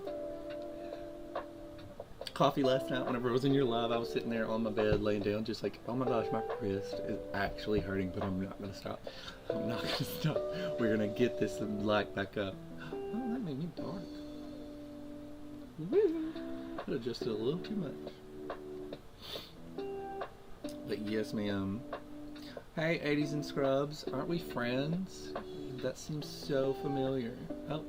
Coffee last night whenever I was in your live, I was sitting there on my bed laying down just like, oh my gosh, my wrist is actually hurting, but I'm not going to stop. I'm not going to stop. We're going to get this light back up. Oh, that made me dark. I adjusted a little too much. But yes, ma'am. Hey, 80s and Scrubs, aren't we friends? That seems so familiar. Oh,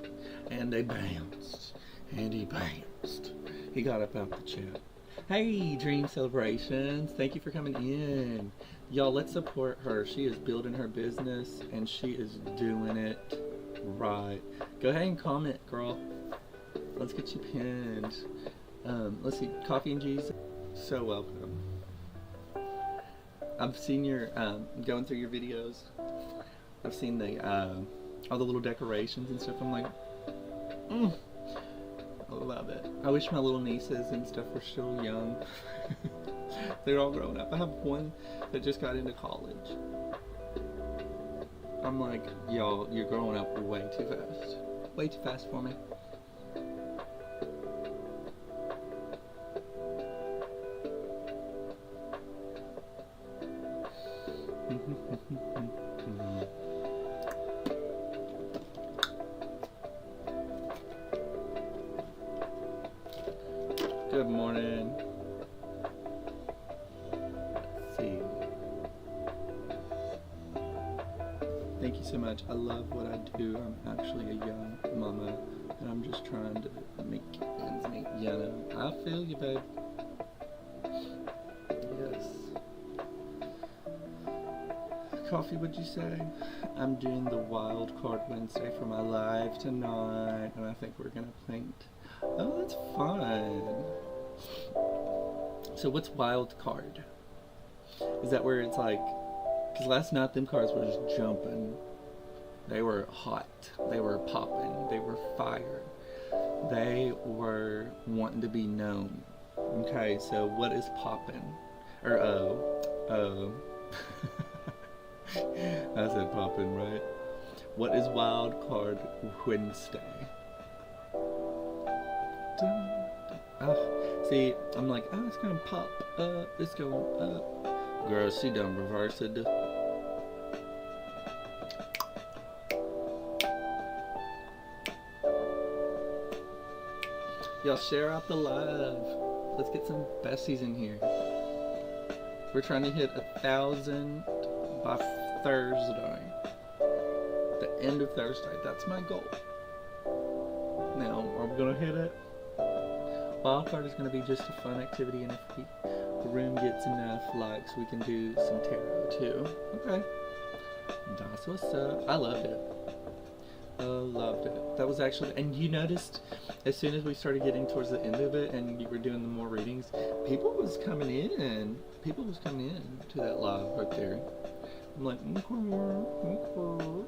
and they bounced. And he bounced. He got up out the chat. Hey, Dream Celebrations. Thank you for coming in. Y'all, let's support her. She is building her business, and she is doing it right. Go ahead and comment, girl. Let's get you pinned. Let's see. Coffee and G's. So welcome. I've seen your going through your videos. I've seen the all the little decorations and stuff. I'm like, I love it. I wish my little nieces and stuff were still young. They're all grown up. I have one that just got into college. I'm like, y'all, you're growing up way too fast. Way too fast for me. Good morning. Let's see. Thank you so much. I love what I do. I'm actually a young mama, and I'm just trying to make ends meet. Yeah, I feel you, babe. Yes. Coffee, would you say? I'm doing the wild card Wednesday for my live tonight, and I think we're gonna paint. Oh, that's fun. So what's wild card? Is that where it's like, because last night them cards were just jumping. They were hot. They were popping. They were fire. They were wanting to be known. Okay, so what is popping? Or I said popping, right? What is wild card Wednesday? See, I'm like, oh, it's gonna pop up, it's going up. Girl, she done reversed it. Y'all share out the live. Let's get some besties in here. We're trying to hit 1,000 by Thursday. The end of Thursday, that's my goal. Now, are we gonna hit it? Wildcard is going to be just a fun activity, and if the room gets enough likes, we can do some tarot too. Okay. That's what's up. I loved it. I loved it. That was actually, and you noticed as soon as we started getting towards the end of it and you were doing the more readings, people was coming in. People was coming in to that live right there. I'm like, okay.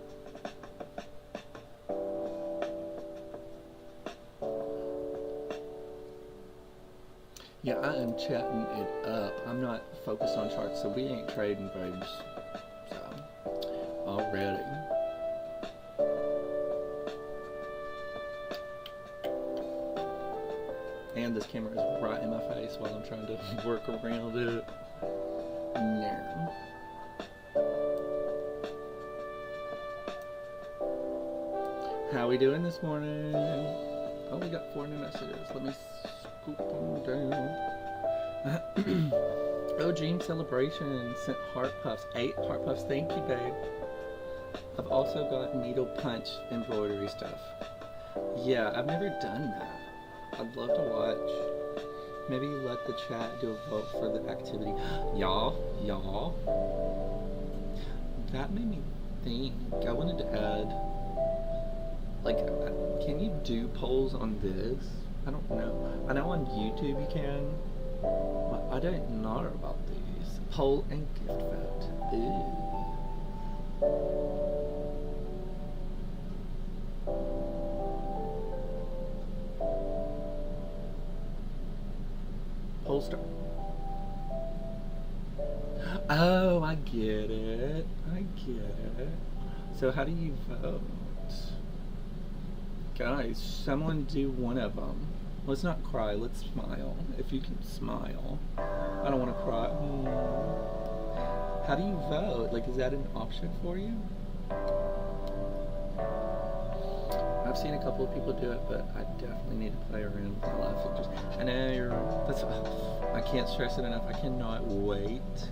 Yeah, I am chatting it up. I'm not focused on charts, so we ain't trading, babes. So, already. And this camera is right in my face while I'm trying to work around it. No. How we doing this morning? Oh, we got 4 new messages. Let me scoop them down. Oh, Dream Celebration sent heart puffs. 8 heart puffs. Thank you, babe. I've also got needle punch embroidery stuff. Yeah, I've never done that. I'd love to watch. Maybe let the chat do a vote for the activity. Y'all. That made me think. I wanted to add, like, can you do polls on this? I don't know. I know on YouTube you can, but I don't know about these. Poll and gift vote. Ooh. Poll start. Oh, I get it. So how do you vote? Guys, someone do one of them. Let's not cry, let's smile. If you can smile. I don't want to cry. How do you vote? Like, is that an option for you? I've seen a couple of people do it, but I definitely need to play around with my live filters. I know I can't stress it enough. I cannot wait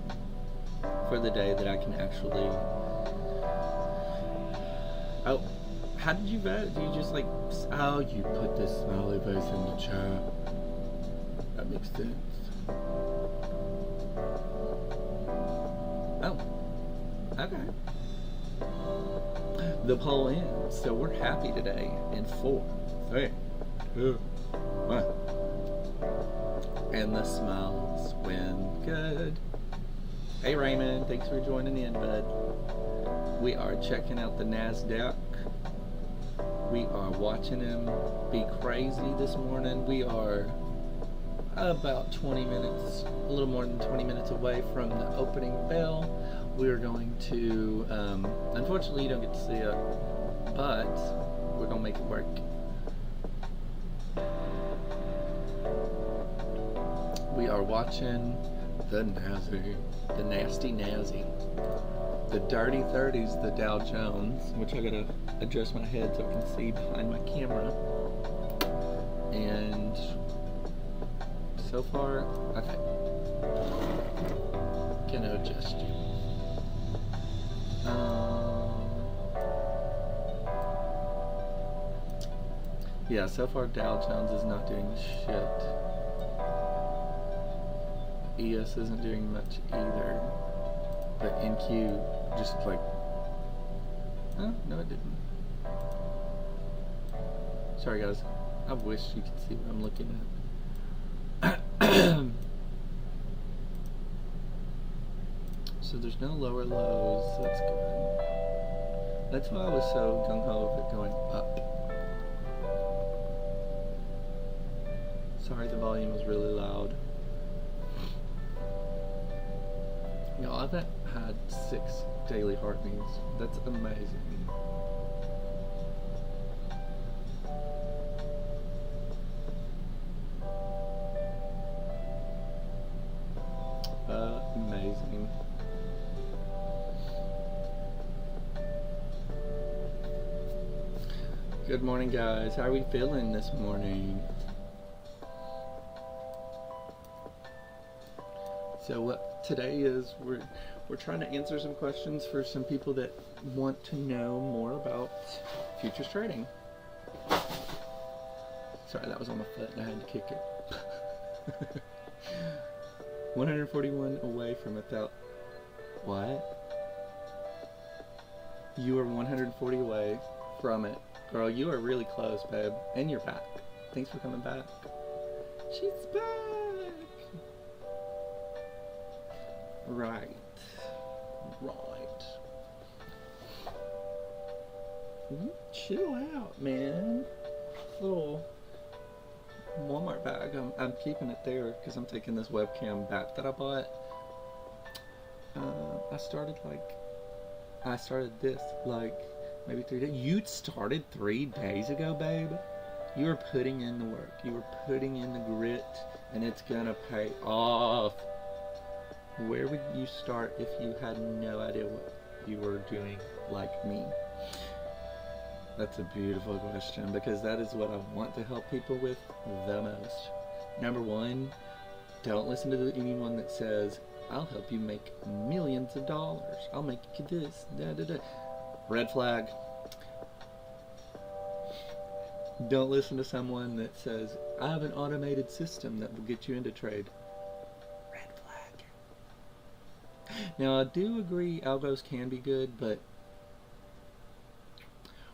for the day that I can actually. Oh, how did you vote? Do you just like? Oh, you put this smiley face in the chat. That makes sense. Oh, okay. The poll ends, so we're happy today. In 4, 3, 2, 1. And the smiles win good. Hey Raymond, thanks for joining in, bud. We are checking out the NASDAQ. We are watching him be crazy this morning. We are about 20 minutes, a little more than 20 minutes away from the opening bell. We are going to, unfortunately you don't get to see it, but we're going to make it work. We are watching the Nasdaq, the nasty Nasty, the dirty 30s, the Dow Jones, which I gotta adjust my head so I can see behind my camera. And so far, okay, gonna adjust you. Yeah, so far Dow Jones is not doing shit. ES isn't doing much either, but NQ just like, oh, no it didn't. Sorry guys, I wish you could see what I'm looking at. So there's no lower lows, so that's good. That's why I was so gung-ho of it going up. Sorry the volume was really loud. Y'all, I've had 6 daily heartbeats. That's amazing. Amazing. Good morning, guys. How are we feeling this morning? So what today is, we're trying to answer some questions for some people that want to know more about futures trading. Sorry, that was on my foot and I had to kick it. 141 away from 1,000. What? You are 140 away from it. Girl, you are really close, babe. And you're back. Thanks for coming back. She's back! Right. Chill out, man. Little Walmart bag. I'm keeping it there because I'm taking this webcam back that I bought. I started this like maybe 3 days. You started 3 days ago, babe. You were putting in the work. You were putting in the grit, and it's gonna pay off. Where would you start if you had no idea what you were doing like me? That's a beautiful question, because that is what I want to help people with the most. Number one, don't listen to anyone that says, I'll help you make millions of dollars. I'll make you this, da da da. Red flag. Don't listen to someone that says, I have an automated system that will get you into trade. Now, I do agree algos can be good, but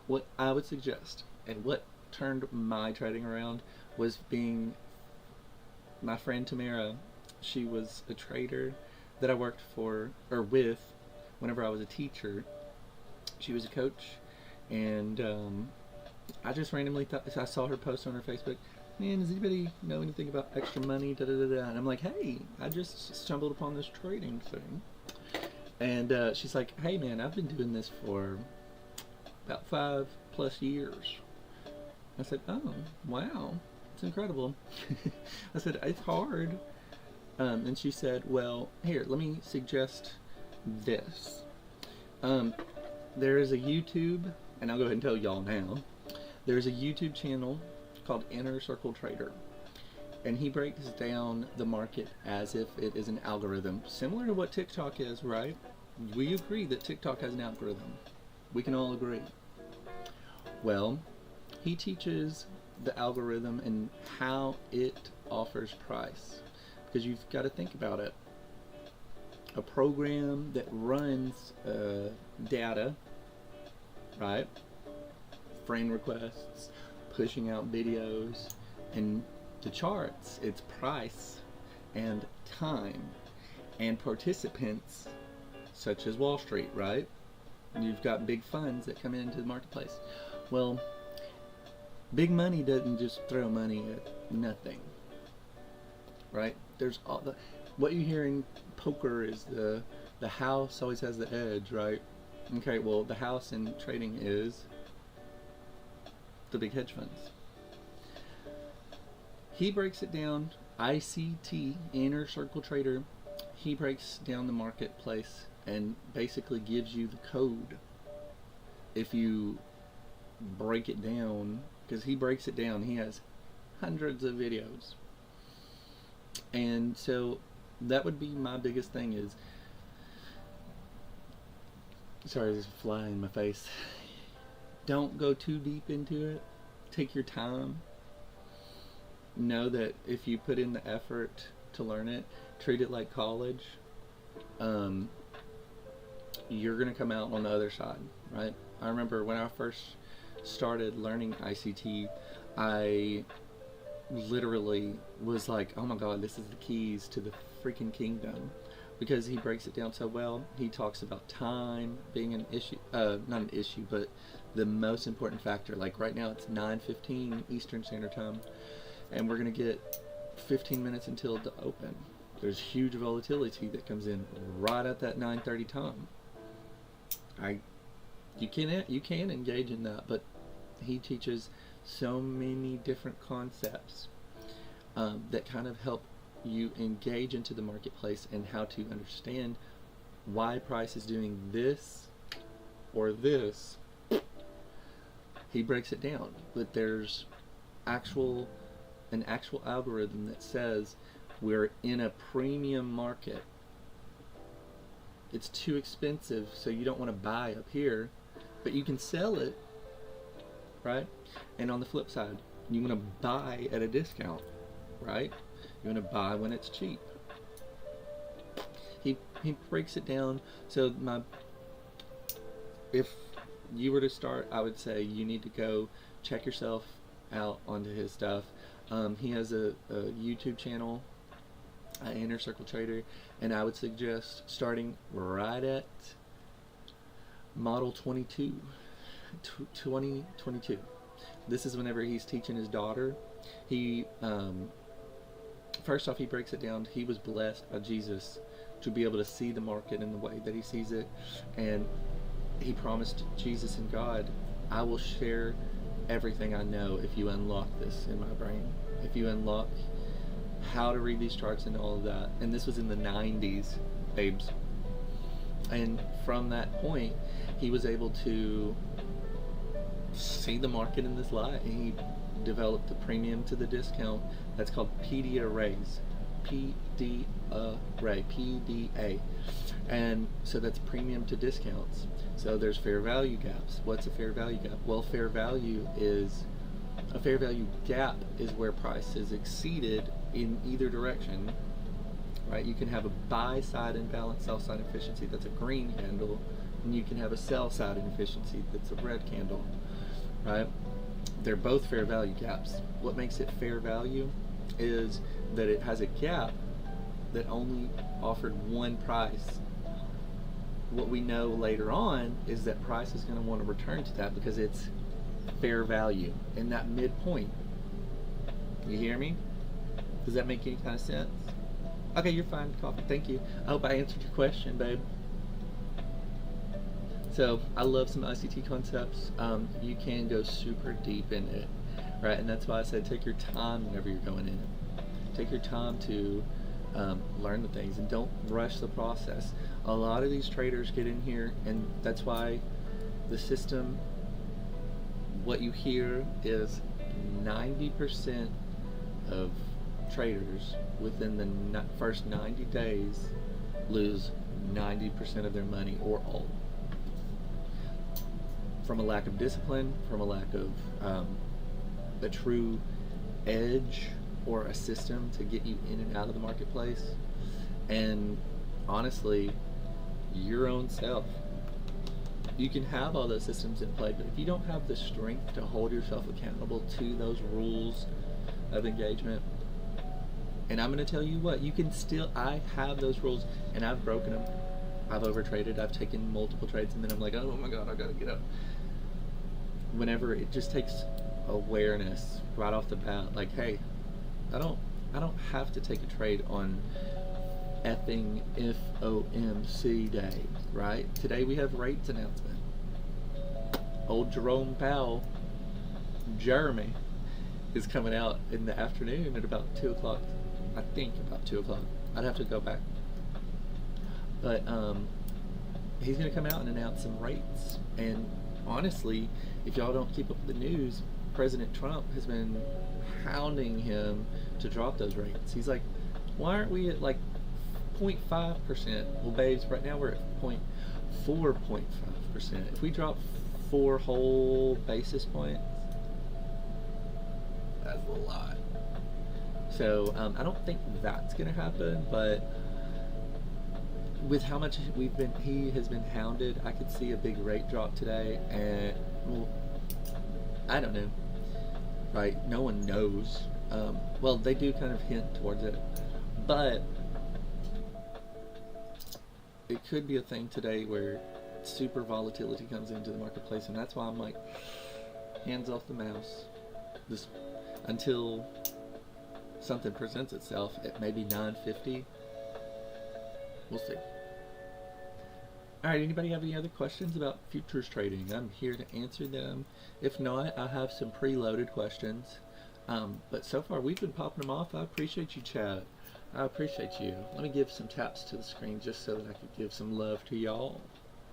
what I would suggest, and what turned my trading around, was being my friend Tamara. She was a trader that I worked for, or with, whenever I was a teacher. She was a coach, and I just randomly thought, I saw her post on her Facebook, man, does anybody know anything about extra money, da da da da, and I'm like, hey, I just stumbled upon this trading thing. And she's like, hey man, I've been doing this for about 5+ years. I said, oh, wow, it's incredible. I said, it's hard. And she said, well, here, let me suggest this. There is a YouTube, and I'll go ahead and tell y'all now. There's a YouTube channel called Inner Circle Trader. And he breaks down the market as if it is an algorithm, similar to what TikTok is, right? We agree that TikTok has an algorithm. We can all agree. Well, he teaches the algorithm and how it offers price. Because you've got to think about it. A program that runs data, right? Friend requests, pushing out videos, and the charts, it's price and time. and participants such as Wall Street, right? You've got big funds that come into the marketplace. Well, big money doesn't just throw money at nothing, right? There's all the, what you hear in poker is the house always has the edge, right? Okay, well, the house in trading is the big hedge funds. He breaks it down, ICT, Inner Circle Trader, he breaks down the marketplace and basically gives you the code. If you break it down, because he breaks it down, he has hundreds of videos. And so that would be my biggest thing is, sorry, there's a fly in my face. Don't go too deep into it. Take your time. Know that if you put in the effort to learn it, treat it like college, you're going to come out on the other side, right? I remember when I first started learning ICT, I literally was like, oh my god, this is the keys to the freaking kingdom, because he breaks it down so well. He talks about time being an issue, not an issue, but the most important factor. Like right now it's 9:15 Eastern Standard Time, and we're going to get 15 minutes until the open. There's huge volatility that comes in right at that 9:30 time. You can engage in that, but he teaches so many different concepts that kind of help you engage into the marketplace and how to understand why price is doing this or this. He breaks it down, but there's an actual algorithm that says we're in a premium market. It's too expensive, so you don't want to buy up here, but you can sell it, right? And on the flip side, you want to buy at a discount, right? You want to buy when it's cheap. He breaks it down. So if you were to start, I would say you need to go check yourself out onto his stuff. He has a YouTube channel, Inner Circle Trader, and I would suggest starting right at model 2022. This is whenever he's teaching his daughter. He first off, he breaks it down. He was blessed by Jesus to be able to see the market in the way that he sees it, and he promised Jesus and God, I will share everything I know if you unlock this in my brain, if you unlock how to read these charts and all of that. And this was in the 90s, babes. And from that point, he was able to see the market in this light. He developed the premium to the discount. That's called PDA arrays. PDA, PDA. And so that's premium to discounts. So there's fair value gaps. What's a fair value gap? Well, a fair value gap is where price is exceeded in either direction, right? You can have a buy side imbalance, sell side efficiency, that's a green candle, and you can have a sell side inefficiency, that's a red candle, right? They're both fair value gaps. What makes it fair value is that it has a gap that only offered one price. What we know later on is that price is going to want to return to that because it's fair value in that midpoint. You hear me? Does that make any kind of sense? Okay, you're fine, coffee. Thank you. I hope I answered your question, babe. So I love some ICT concepts. You can go super deep in it, right? And that's why I said take your time whenever you're going in it. Take your time to learn the things and don't rush the process. A lot of these traders get in here, and that's why the system, what you hear is 90% of traders within the first 90 days lose 90% of their money or all. From a lack of discipline, from a lack of a true edge or a system to get you in and out of the marketplace, and honestly, your own self. You can have all those systems in play, but if you don't have the strength to hold yourself accountable to those rules of engagement, And I'm going to tell you what, you can still, I have those rules and I've broken them. I've overtraded, I've taken multiple trades, and then I'm like, oh my God, I got to get up. Whenever it just takes awareness right off the bat, like, hey, I don't have to take a trade on effing FOMC day, right? Today we have rates announcement. Old Jerome Powell, Jeremy, is coming out in the afternoon at about 2 o'clock. I think about 2 o'clock. I'd have to go back. But he's going to come out and announce some rates. And honestly, if y'all don't keep up with the news, President Trump has been hounding him to drop those rates. He's like, why aren't we at like 0.5%? Well, babes, right now we're at 4.5%. If we drop 4 whole basis points, that's a lot. So I don't think that's going to happen, but with how much he has been hounded, I could see a big rate drop today, and well, I don't know, right? No one knows. Well, they do kind of hint towards it, but it could be a thing today where super volatility comes into the marketplace, and that's why I'm like, hands off the mouse, just until something presents itself at maybe 9:50. We'll see. Alright, anybody have any other questions about futures trading? I'm here to answer them. If not, I have some preloaded questions. But so far we've been popping them off. I appreciate you, chat. I appreciate you. Let me give some taps to the screen just so that I can give some love to y'all.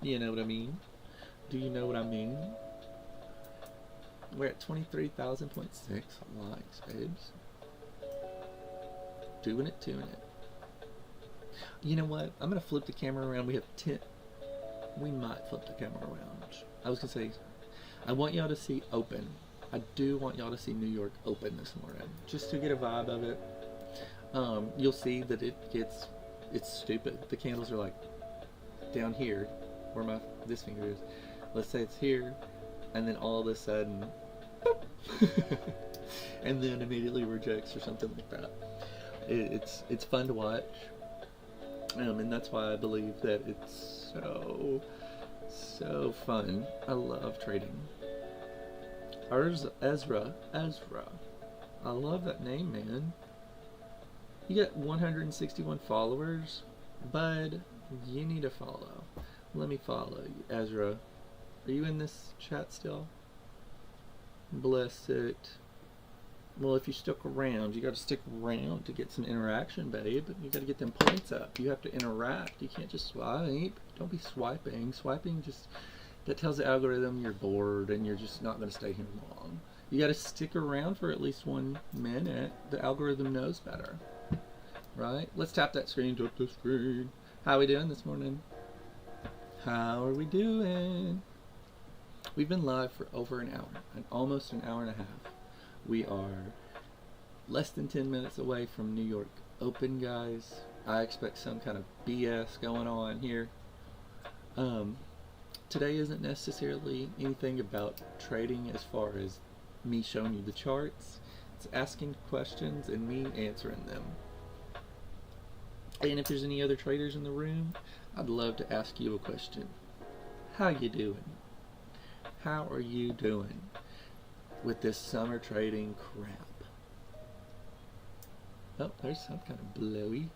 You know what I mean? Do you know what I mean? We're at 23,000.6 likes, babes. Doing it. You know what? I'm going to flip the camera around. We have 10. We might flip the camera around. I was going to say, I want y'all to see open. I do want y'all to see New York open this morning, just to get a vibe of it. You'll see that it's stupid. The candles are like down here, where this finger is. Let's say it's here, and then all of a sudden, boop, and then immediately rejects or something like that. It's fun to watch. And that's why I believe that it's so fun. I love trading. Ezra. I love that name, man. You got 161 followers, bud. You need to follow. Let me follow you, Ezra. Are you in this chat still? Bless it. Well, if you stuck around, you got to stick around to get some interaction, babe. You got to get them points up. You have to interact. You can't just swipe. Don't be swiping. Swiping just, that tells the algorithm you're bored and you're just not going to stay here long. You got to stick around for at least 1 minute. The algorithm knows better, right? Let's tap that screen. Tap the screen. How are we doing this morning? How are we doing? We've been live for over an hour, almost an hour and a half. We are less than 10 minutes away from New York Open, guys. I expect some kind of BS going on here. Today isn't necessarily anything about trading as far as me showing you the charts. It's asking questions and me answering them. And if there's any other traders in the room, I'd love to ask you a question. How you doing? How are you doing with this summer trading crap? Oh, there's some kind of blowy.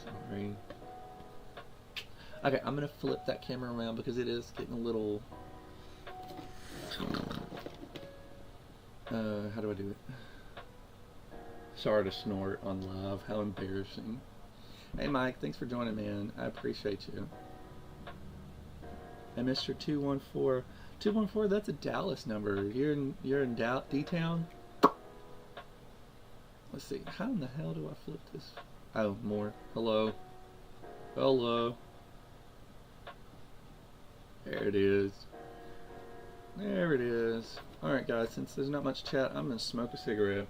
Sorry. Okay, I'm gonna flip that camera around because it is getting a little how do I do it? Sorry to snort on live. How embarrassing. Hey Mike, thanks for joining, man. I appreciate you. And Mr. 214. 214, that's a Dallas number. You're in D-Town? Let's see. How in the hell do I flip this? Oh, more. Hello. Hello. There it is. There it is. Alright guys, since there's not much chat, I'm going to smoke a cigarette.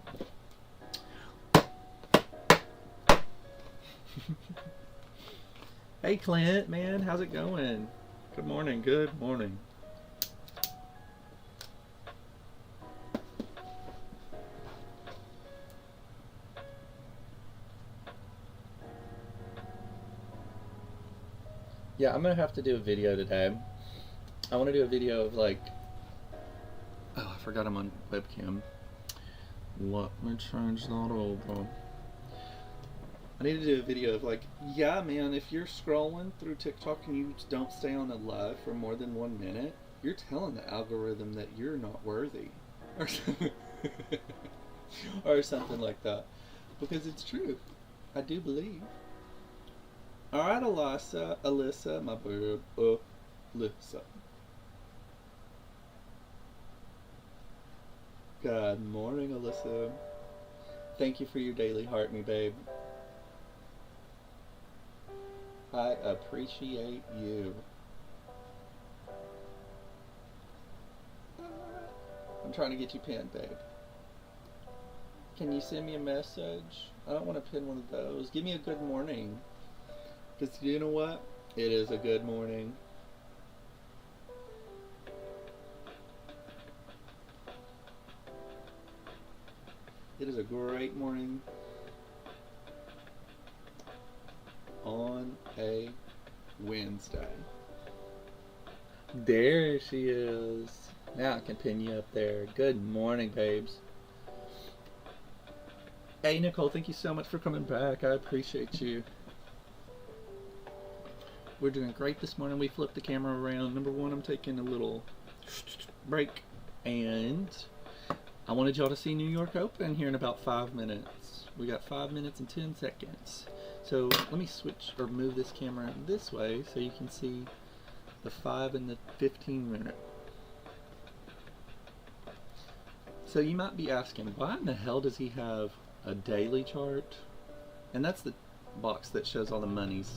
Hey Clint, man, how's it going? Good morning, good morning. Yeah, I'm gonna have to do a video today. I want to do a video of like, oh, I forgot I'm on webcam. Let me change that over. I need to do a video of like, yeah, man, if you're scrolling through TikTok and you don't stay on a live for more than 1 minute, you're telling the algorithm that you're not worthy, or something, or something like that, because it's true. I do believe. All right, Alyssa, my boob, Alyssa. Good morning, Alyssa. Thank you for your daily heart me, babe. I appreciate you. I'm trying to get you pinned, babe. Can you send me a message? I don't want to pin one of those. Give me a good morning. Because you know what? It is a good morning. It is a great morning on a Wednesday. There she is. Now I can pin you up there. Good morning, babes. Hey, Nicole, thank you so much for coming back. I appreciate you. We're doing great this morning. We flipped the camera around. Number one, I'm taking a little break, and I wanted y'all to see New York Open here in about 5 minutes. We got 5 minutes and 10 seconds. So let me switch or move this camera this way so you can see the 5 and the 15 minute. So you might be asking, why in the hell does he have a daily chart? And that's the box that shows all the monies.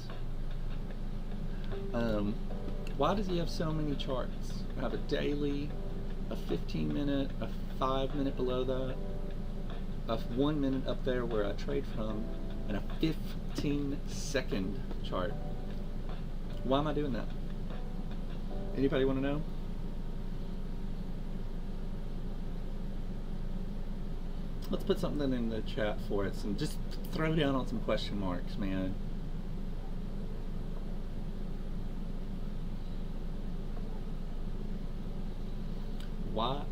Why does he have so many charts? I have a daily, a 15 minute, a 5 minute below that, a 1 minute up there where I trade from, and a 15-second chart. Why am I doing that? Anybody want to know? Let's put something in the chat for us and just throw down on some question marks, man. Why?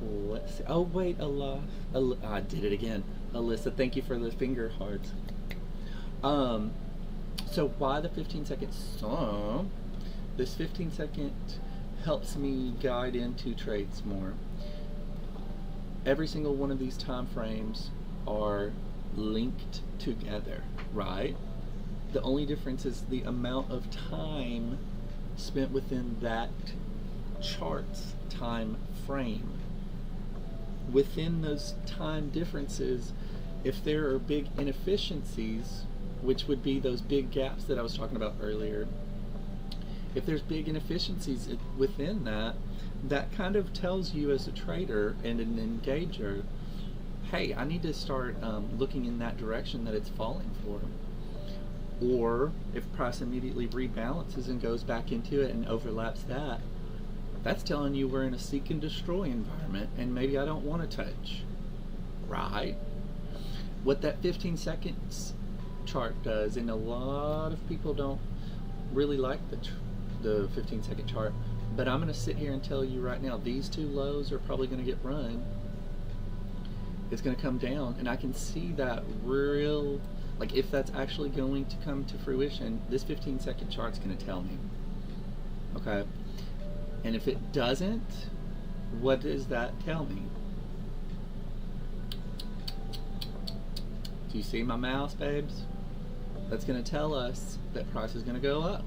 Let's see. Oh wait, I did it again. Alyssa, thank you for the finger hearts. So why the 15-second song? This 15-second helps me guide into trades more. Every single one of these time frames are linked together, right? The only difference is the amount of time spent within that chart's time frame. Within those time differences, if there are big inefficiencies, which would be those big gaps that I was talking about earlier, if there's big inefficiencies within that, that kind of tells you as a trader and an engager, hey, I need to start looking in that direction that it's falling for. Or if price immediately rebalances and goes back into it and overlaps that, that's telling you we're in a seek and destroy environment and maybe I don't want to touch, right? What that 15 seconds chart does, and a lot of people don't really like the 15-second chart, but I'm going to sit here and tell you right now, these two lows are probably going to get run. It's going to come down, and I can see that real, like if that's actually going to come to fruition, this 15-second chart's going to tell me. Okay? And if it doesn't, what does that tell me? Do you see my mouse, babes? That's going to tell us that price is going to go up.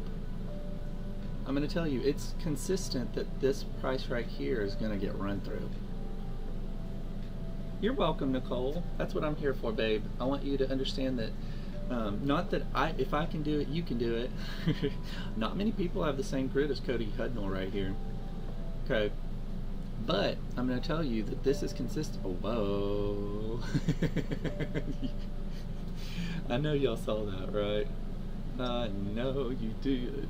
I'm going to tell you, it's consistent that this price right here is going to get run through. You're welcome, Nicole. That's what I'm here for, babe. I want you to understand that, not that if I can do it, you can do it. Not many people have the same grit as Cody Hudnall right here. Okay. But I'm going to tell you that this is consistent. Oh, whoa. I know y'all saw that, right? I know you did.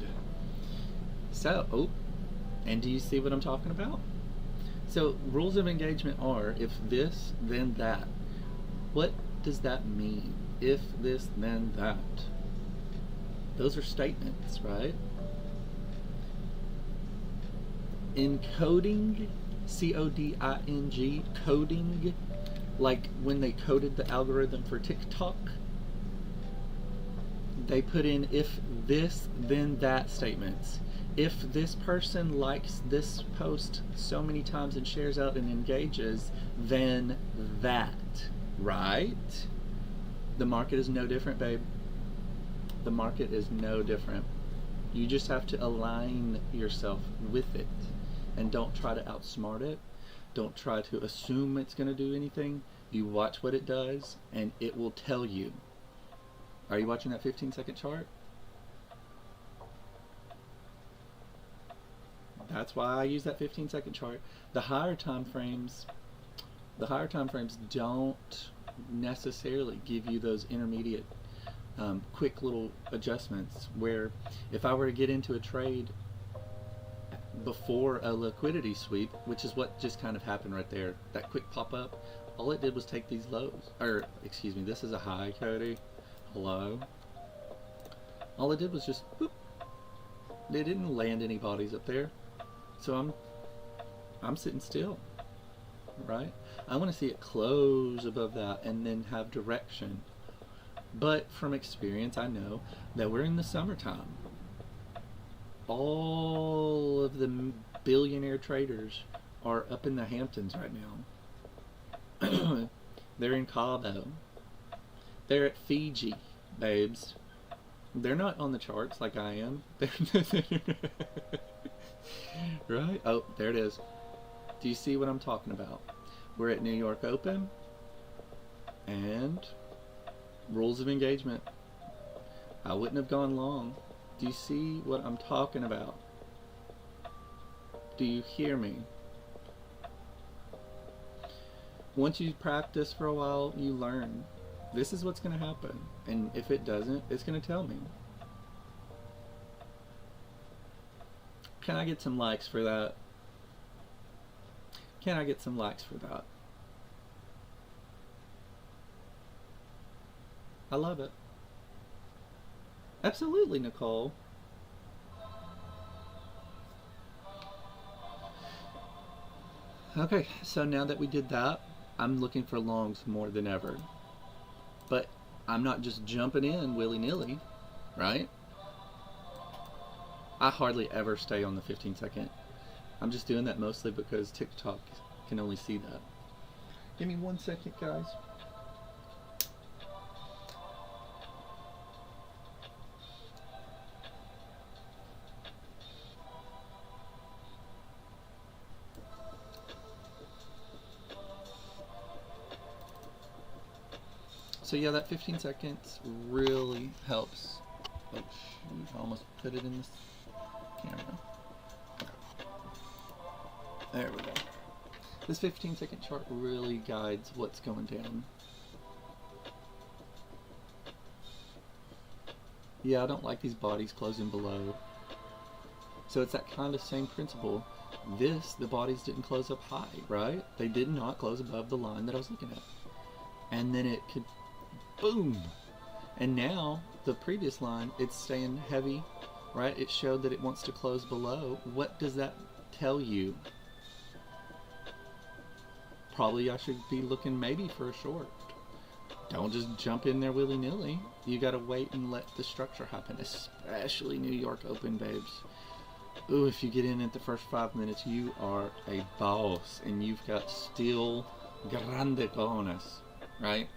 So, oh, and do you see what I'm talking about? So, rules of engagement are, if this, then that. What does that mean? If this, then that. Those are statements, right? Encoding, C-O-D-I-N-G, coding, like when they coded the algorithm for TikTok, they put in if this, then that statements. If this person likes this post so many times and shares out and engages, then that, right? The market is no different, babe. The market is no different. You just have to align yourself with it, and don't try to outsmart it. Don't try to assume it's going to do anything. You watch what it does, and it will tell you. Are you watching that 15-second chart? That's why I use that 15-second chart. The higher time frames don't necessarily give you those intermediate quick little adjustments, where if I were to get into a trade before a liquidity sweep, which is what just kind of happened right there, that quick pop-up, all it did was take these lows, or excuse me, this is a high, Cody. Hello? All it did was just whoop. They didn't land any bodies up there, so I'm sitting still, right? I want to see it close above that and then have direction. But from experience, I know that we're in the summertime. All of the billionaire traders are up in the Hamptons right now. They're in Cabo. They're at Fiji, babes. They're not on the charts like I am. Right? Oh, there it is. Do you see what I'm talking about? We're at New York Open, and rules of engagement. I wouldn't have gone long. Do you see what I'm talking about? Do you hear me? Once you practice for a while, you learn. This is what's going to happen. And if it doesn't, it's going to tell me. Can I get some likes for that? Can I get some likes for that? I love it. Absolutely, Nicole. Okay, so now that we did that, I'm looking for longs more than ever. But I'm not just jumping in willy-nilly, right? I hardly ever stay on the 15-second. I'm just doing that mostly because TikTok can only see that. Give me 1 second, guys. So yeah, that 15 seconds really helps. Oh shoot, I almost put it in this camera. There we go. This 15-second chart really guides what's going down. Yeah, I don't like these bodies closing below. So it's that kind of same principle. The bodies didn't close up high, right? They did not close above the line that I was looking at. And then it could, boom! And now, the previous line, it's staying heavy, right? It showed that it wants to close below. What does that tell you? Probably I should be looking maybe for a short. Don't just jump in there willy-nilly. You gotta wait and let the structure happen, especially New York Open, babes. Ooh, if you get in at the first 5 minutes, you are a boss, and you've got still grande bonus, right?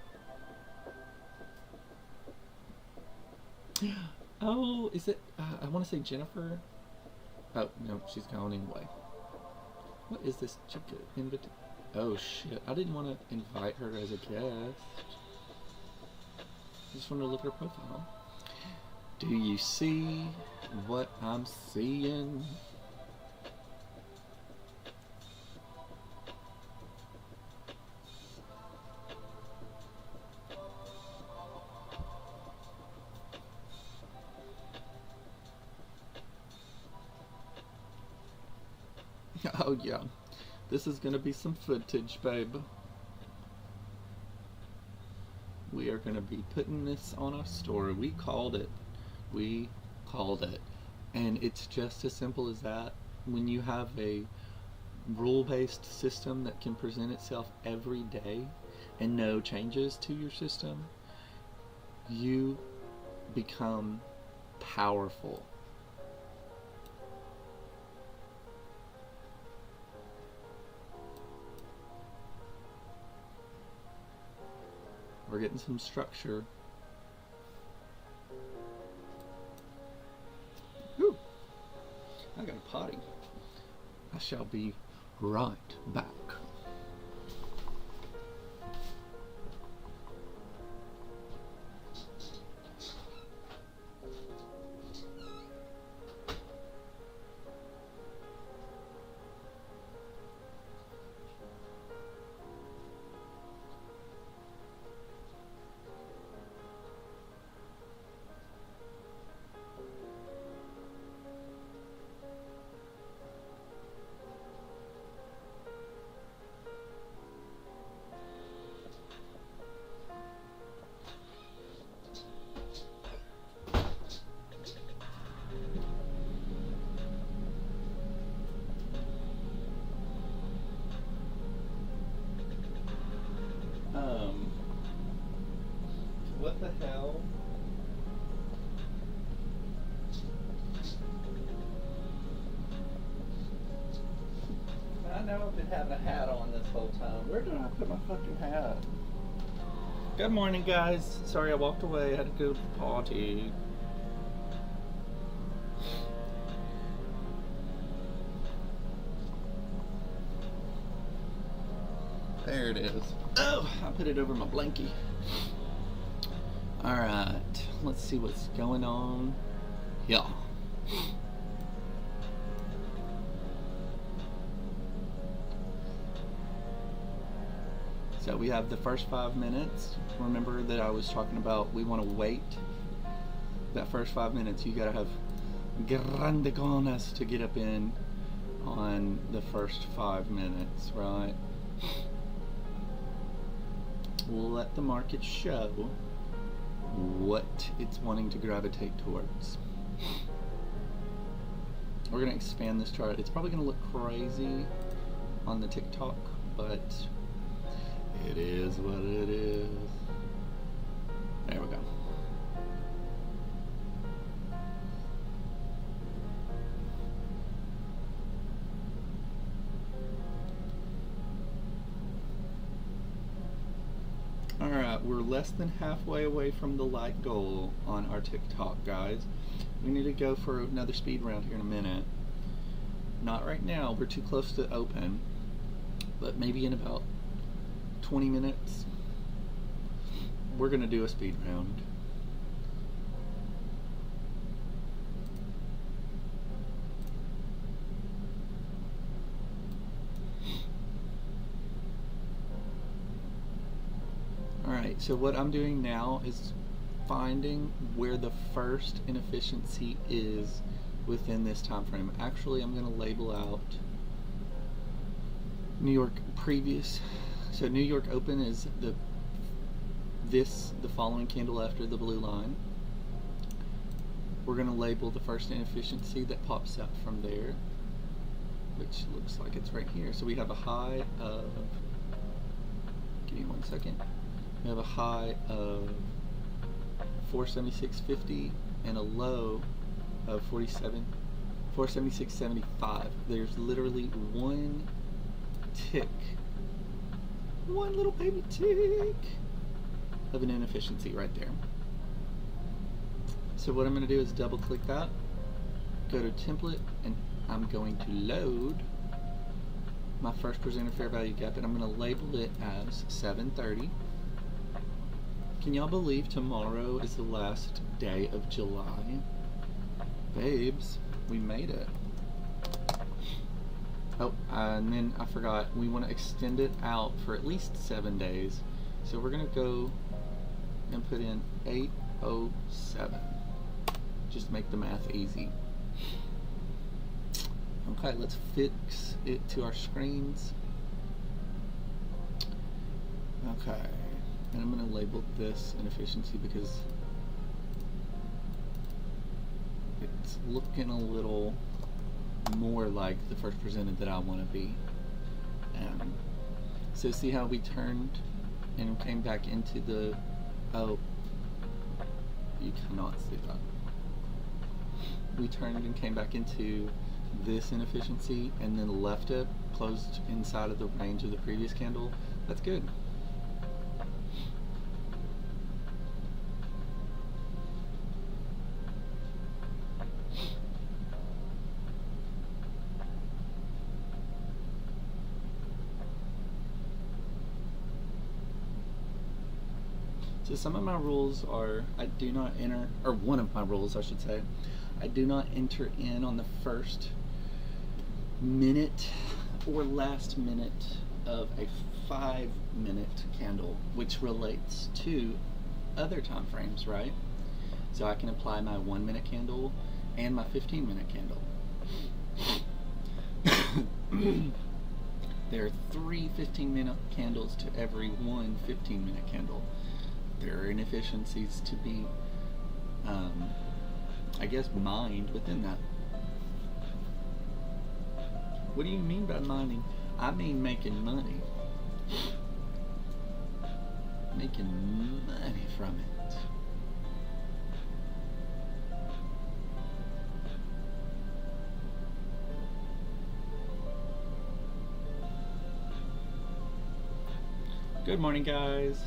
Oh, is it, I want to say Jennifer. Oh, no, she's gone anyway. What is this chicken invitation? Oh shit, I didn't want to invite her as a guest. I just want to look at her profile. Do you see what I'm seeing? Oh yeah, this is gonna be some footage, babe. We are gonna be putting this on our story. We called it. We called it. And it's just as simple as that. When you have a rule-based system that can present itself every day and no changes to your system, you become powerful. We're getting some structure. Whew. I got a potty. I shall be right back. What the hell? I know I've been having a hat on this whole time. Where did I put my fucking hat? Good morning, guys. Sorry I walked away. I had to go to the party. There it is. Oh, I put it over my blankie. Alright, let's see what's going on. Yeah. So we have the first 5 minutes. Remember that I was talking about we want to wait. That first 5 minutes, you gotta have grande ganas to get up in on the first 5 minutes, right? We'll let the market show what it's wanting to gravitate towards. We're going to expand this chart. It's probably going to look crazy on the TikTok, but it is what it is. There we go. Alright, we're less than halfway away from the light goal on our TikTok, guys. We need to go for another speed round here in a minute. Not right now, we're too close to open, but maybe in about 20 minutes, we're going to do a speed round. Alright, so what I'm doing now is finding where the first inefficiency is within this time frame. Actually, I'm going to label out New York previous. So New York open is the following candle after the blue line. We're going to label the first inefficiency that pops out from there, which looks like it's right here. So we have a high of, give me 1 second. We have a high of 476.50 and a low of 476.75. There's literally one tick, one little baby tick of an inefficiency right there. So what I'm going to do is double click that, go to template, and I'm going to load my first presented fair value gap, and I'm going to label it as 730. Can y'all believe tomorrow is the last day of July? Babes, we made it. Oh, and then I forgot, we want to extend it out for at least 7 days. So we're going to go and put in 807. Just make the math easy. Okay, let's fix it to our screens. Okay. And I'm going to label this inefficiency because it's looking a little more like the first presented that I want to be. So see how we turned and came back into the, oh, you cannot see that. We turned and came back into this inefficiency and then left it closed inside of the range of the previous candle. That's good. So some of my rules are I do not enter, or one of my rules I should say, I do not enter in on the first minute or last minute of a 5-minute candle, which relates to other time frames, right? So I can apply my 1-minute candle and my 15-minute candle. There are 3 15-minute candles to every 1 15-minute candle. There are inefficiencies to be, I guess, mined within that. What do you mean by mining? I mean making money. Making money from it. Good morning, guys.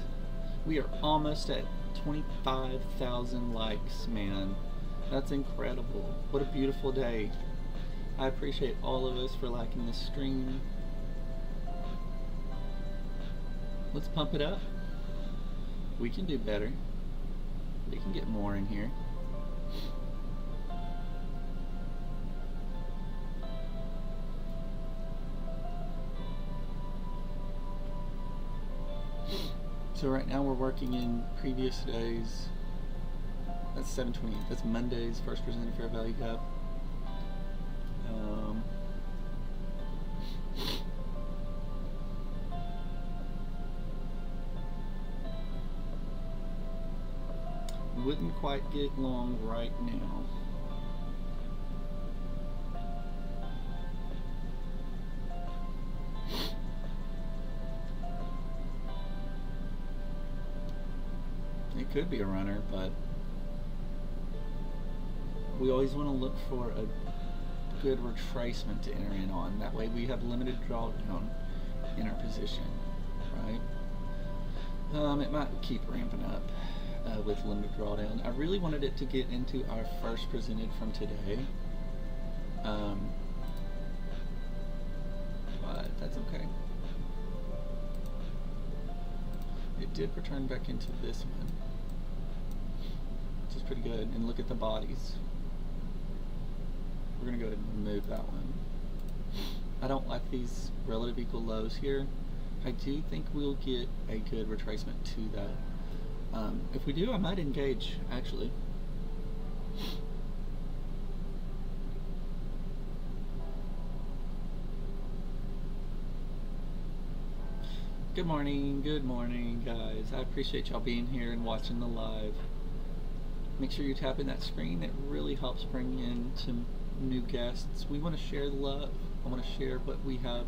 We are almost at 25,000 likes, man. That's incredible. What a beautiful day. I appreciate all of us for liking this stream. Let's pump it up. We can do better. We can get more in here. So right now we're working in previous days. That's 7:20. That's Monday's first presented fair value gap. Wouldn't quite get long right now. It could be a runner, but we always want to look for a good retracement to enter in on. That way we have limited drawdown in our position, right? It might keep ramping up with limited drawdown. I really wanted it to get into our first presented from today, but that's okay. It did return back into this one, which is pretty good. And look at the bodies. We're going to go ahead and remove that one. I don't like these relative equal lows here. I do think we'll get a good retracement to that. If we do, I might engage, actually. Good morning, guys. I appreciate y'all being here and watching the live. Make sure you're tapping that screen. It really helps bring in some new guests. We want to share the love. I want to share what we have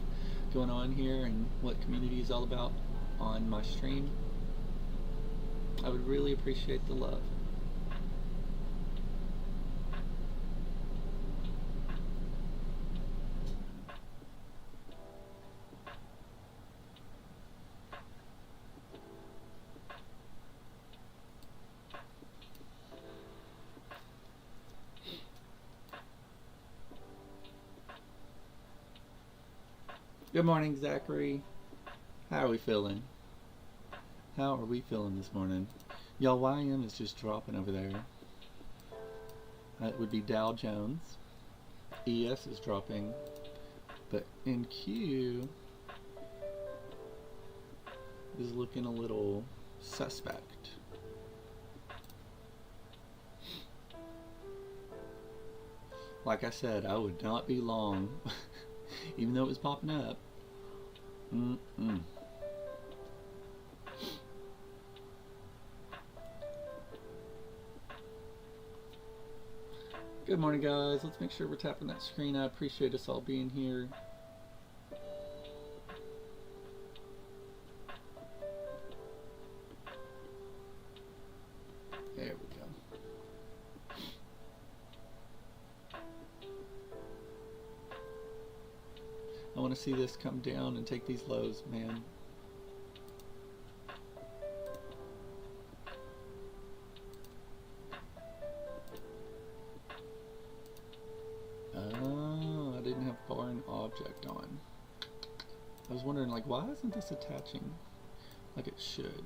going on here and what community is all about on my stream. I would really appreciate the love. Good morning, Zachary. How are we feeling? How are we feeling this morning? Y'all, YM is just dropping over there. That would be Dow Jones. ES is dropping. But NQ is looking a little suspect. Like I said, I would not be long, even though it was popping up. Good morning, guys. Let's make sure we're tapping that screen. I appreciate us all being here. There we go. I want to see this come down and take these lows, man. Oh, I didn't have foreign object on. I was wondering, like, why isn't this attaching like it should?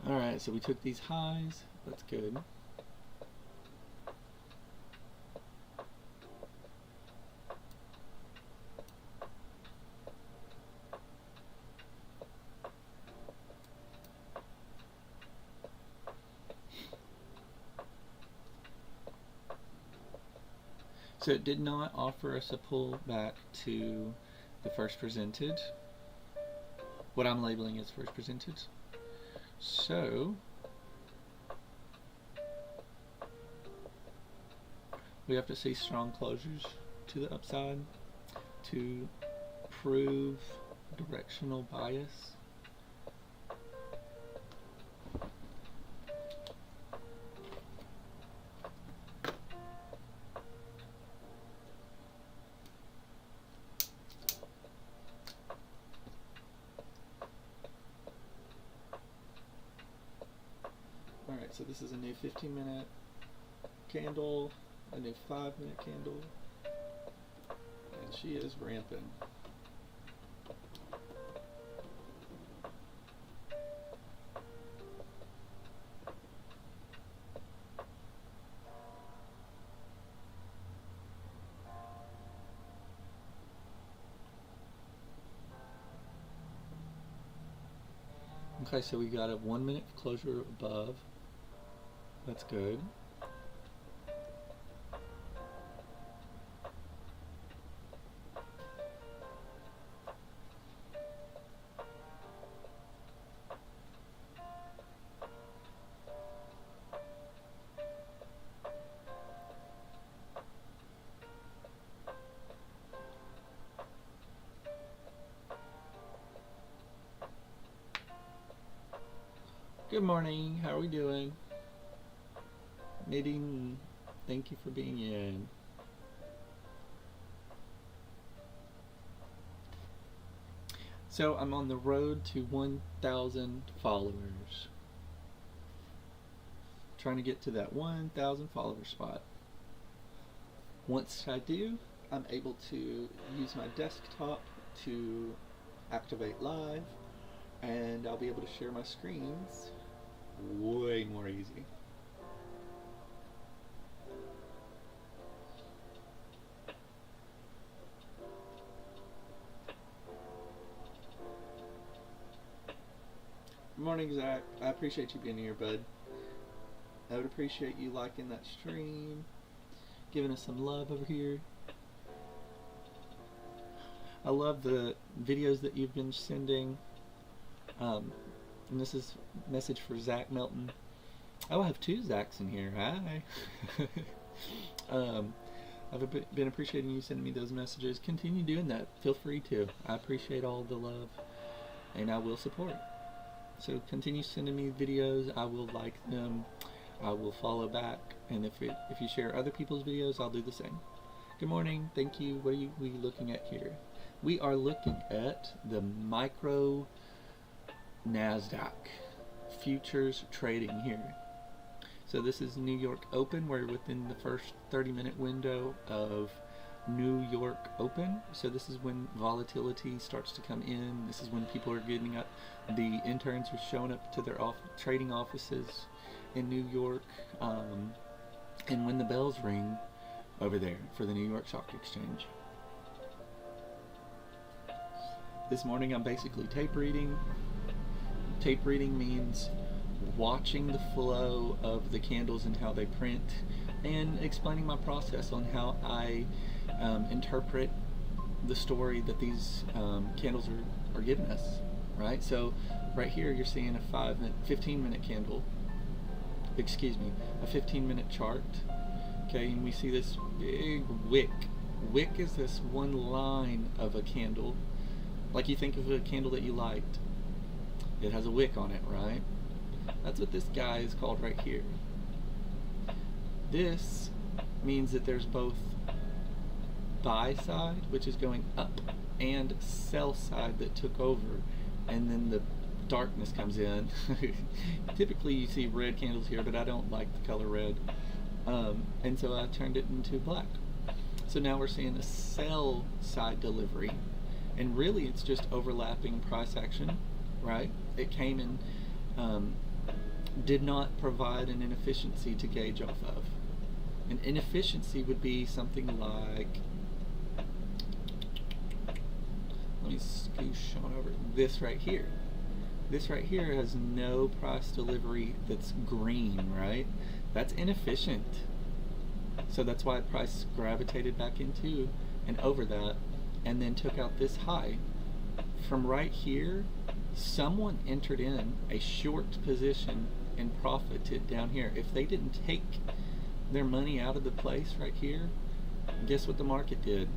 Alright, so we took these highs. That's good. So it did not offer us a pull back to the first percentage, what I'm labeling as first percentage. So we have to see strong closures to the upside to prove directional bias. Alright, so this is a new 15-minute candle, a new 5-minute candle, and she is ramping. Okay, so we got a 1-minute closure above. That's good. Good morning, how are we doing? Nadine, thank you for being in. So I'm on the road to 1,000 followers. Trying to get to that 1,000 follower spot. Once I do, I'm able to use my desktop to activate live, and I'll be able to share my screens way more easy. Good morning, Zach. I appreciate you being here, bud. I would appreciate you liking that stream, giving us some love over here. I love the videos that you've been sending. And this is a message for Zach Melton. Oh, I have 2 Zachs in here. Hi. I've been appreciating you sending me those messages. Continue doing that. Feel free to. I appreciate all the love, and I will support. So continue sending me videos. I will like them. I will follow back. And if you share other people's videos, I'll do the same. Good morning. Thank you. What are we looking at here? We are looking at the micro NASDAQ futures trading here. So this is New York Open. We're within the first 30-minute window of New York Open. So this is when volatility starts to come in. This is when people are getting up. The interns are showing up to their trading offices in New York. And when the bells ring over there for the New York Stock Exchange. This morning I'm basically tape reading. Tape reading means watching the flow of the candles and how they print, and explaining my process on how I interpret the story that these candles are giving us, right? So right here you're seeing a 15-minute candle, a 15-minute chart, okay, and we see this big wick. Wick is this one line of a candle, like you think of a candle that you light. It has a wick on it, right? That's what this guy is called right here. This means that there's both buy side, which is going up, and sell side that took over, and then the darkness comes in. Typically you see red candles here, but I don't like the color red, and so I turned it into black. So now we're seeing a sell side delivery, and really it's just overlapping price action, right? It came in, did not provide an inefficiency to gauge off of. An inefficiency would be something like, let me scoosh on over, this right here. This right here has no price delivery that's green, right? That's inefficient. So that's why price gravitated back into and over that, and then took out this high. From right here, someone entered in a short position and profited down here. If they didn't take their money out of the place right here, guess what the market did?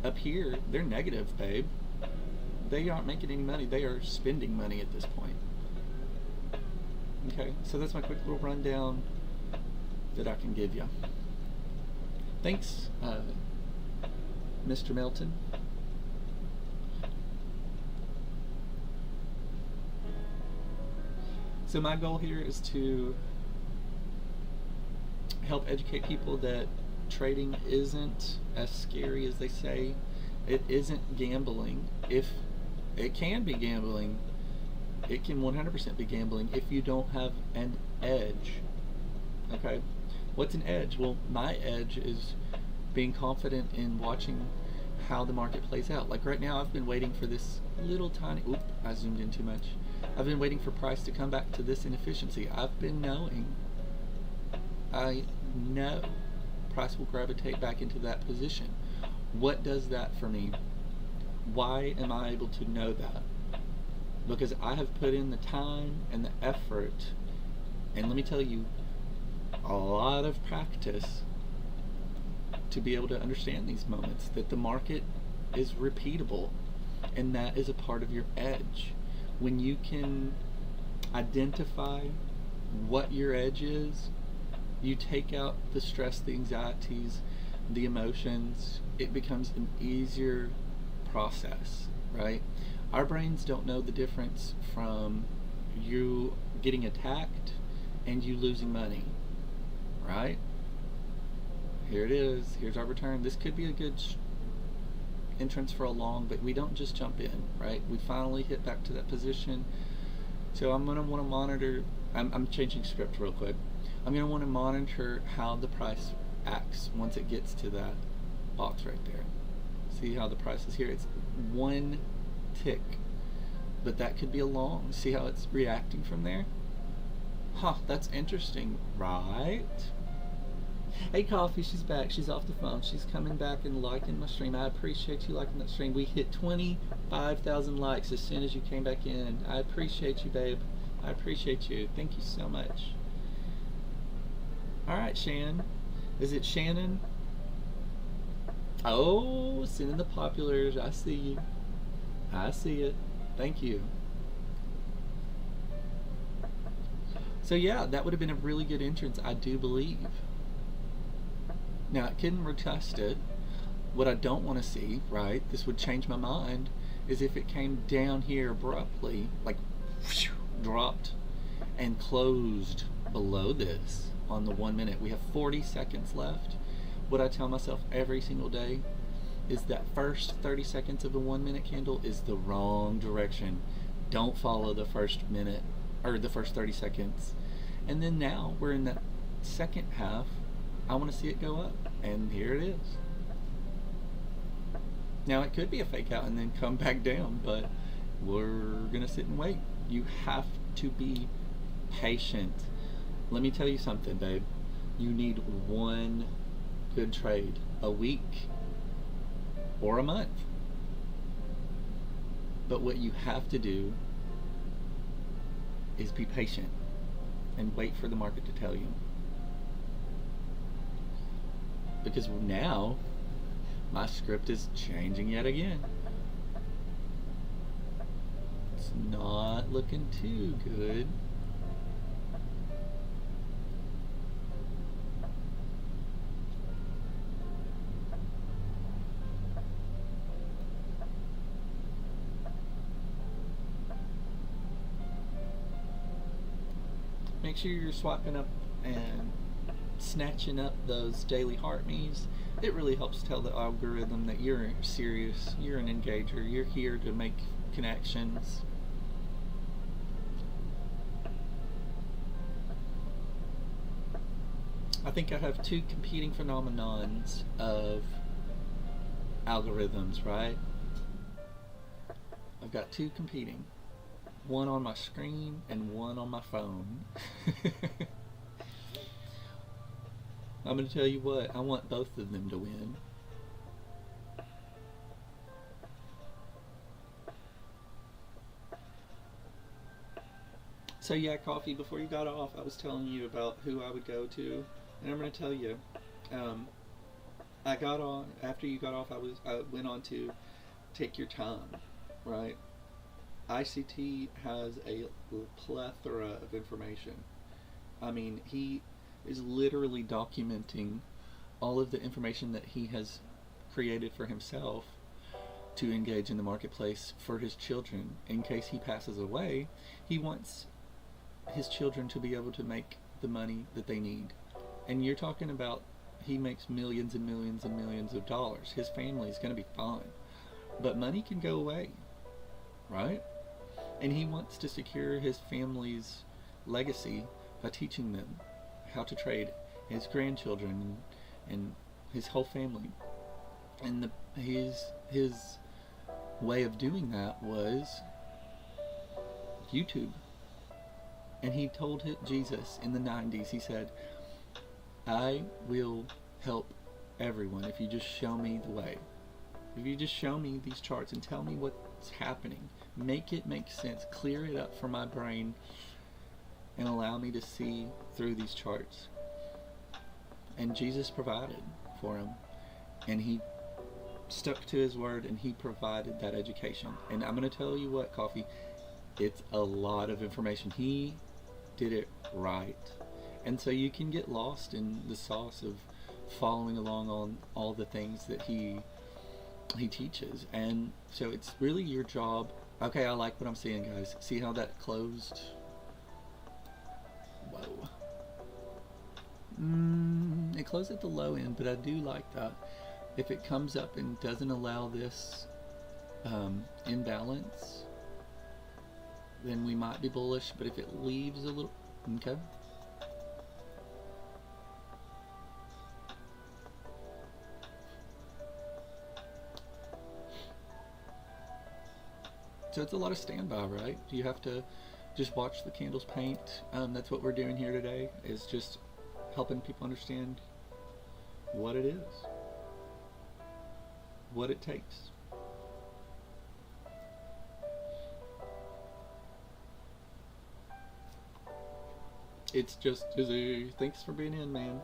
Up here, they're negative, babe. They aren't making any money. They are spending money at this point. Okay, so that's my quick little rundown that I can give you. Thanks, Mr. Melton. So my goal here is to help educate people that trading isn't as scary as they say. It isn't gambling. If it can be gambling, it can 100% be gambling if you don't have an edge. Okay, what's an edge? Well, my edge is being confident in watching how the market plays out. Like right now, I've been waiting for this little tiny, oop, I zoomed in too much. I've been waiting for price to come back to this inefficiency. I've been knowing, I know price will gravitate back into that position. What does that for me? Why am I able to know that? Because I have put in the time and the effort, and let me tell you, a lot of practice to be able to understand these moments, that the market is repeatable, and that is a part of your edge. When you can identify what your edge is, you take out the stress, the anxieties, the emotions. It becomes an easier process, right? Our brains don't know the difference from you getting attacked and you losing money, right? Here it is. Here's our return. This could be a good entrance for a long, but we don't just jump in, right? We finally hit back to that position. So I'm going to want to monitor, I'm changing script real quick. I'm going to want to monitor how the price acts once it gets to that box right there. See how the price is here? It's one tick, but that could be a long. See how it's reacting from there? Huh, that's interesting, right? Hey Coffee, she's back. She's off the phone. She's coming back and liking my stream. I appreciate you liking that stream. We hit 25,000 likes as soon as you came back in. I appreciate you, babe. I appreciate you. Thank you so much. All right, Shan. Is it Shannon? Oh, sending the populars. I see you. I see it. Thank you. So yeah, that would have been a really good entrance, I do believe. Now, it couldn't retest it. What I don't want to see, right, this would change my mind, is if it came down here abruptly, like whew, dropped and closed below this on the 1 minute. We have 40 seconds left. What I tell myself every single day is that first 30 seconds of the 1 minute candle is the wrong direction. Don't follow the first minute or the first 30 seconds. And then now we're in that second half. I want to see it go up, and here it is. Now it could be a fake out and then come back down, but we're gonna sit and wait. You have to be patient. Let me tell you something, babe. You need one good trade a week or a month. But what you have to do is be patient and wait for the market to tell you. Because now my script is changing yet again. It's not looking too good. Make sure you're swapping up and snatching up those daily heart me's. It really helps tell the algorithm that you're serious, you're an engager, you're here to make connections. I think I have two competing phenomenons of algorithms, right? I've got two competing. One on my screen and one on my phone. I'm going to tell you what, I want both of them to win. So yeah, Coffee, before you got off, I was telling you about who I would go to, and I'm going to tell you, I got on, after you got off, I went on to Take Your Time, right? ICT has a plethora of information. I mean, he is literally documenting all of the information that he has created for himself to engage in the marketplace for his children. In case he passes away, he wants his children to be able to make the money that they need. And you're talking about, he makes millions and millions and millions of dollars. His family is going to be fine. But money can go away, right? And he wants to secure his family's legacy by teaching them how to trade, his grandchildren and his whole family. And his way of doing that was YouTube. And he told Jesus in the 90s, he said, I will help everyone if you just show me the way. If you just show me these charts and tell me what's happening, make it make sense, clear it up for my brain, and allow me to see through these charts. And Jesus provided for him, and he stuck to his word, and he provided that education. And I'm going to tell you what, Coffee, it's a lot of information. He did it right. And so you can get lost in the sauce of following along on all the things that he teaches. And so it's really your job. Okay, I like what I'm seeing, guys. See how that closed? Whoa. It closed at the low end, but I do like that. If it comes up and doesn't allow this imbalance, then we might be bullish. But if it leaves a little, okay. So it's a lot of standby, right? You have to just watch the candles paint. That's what we're doing here today, is just helping people understand what it is, what it takes. It's just Izzy. Thanks for being in, man.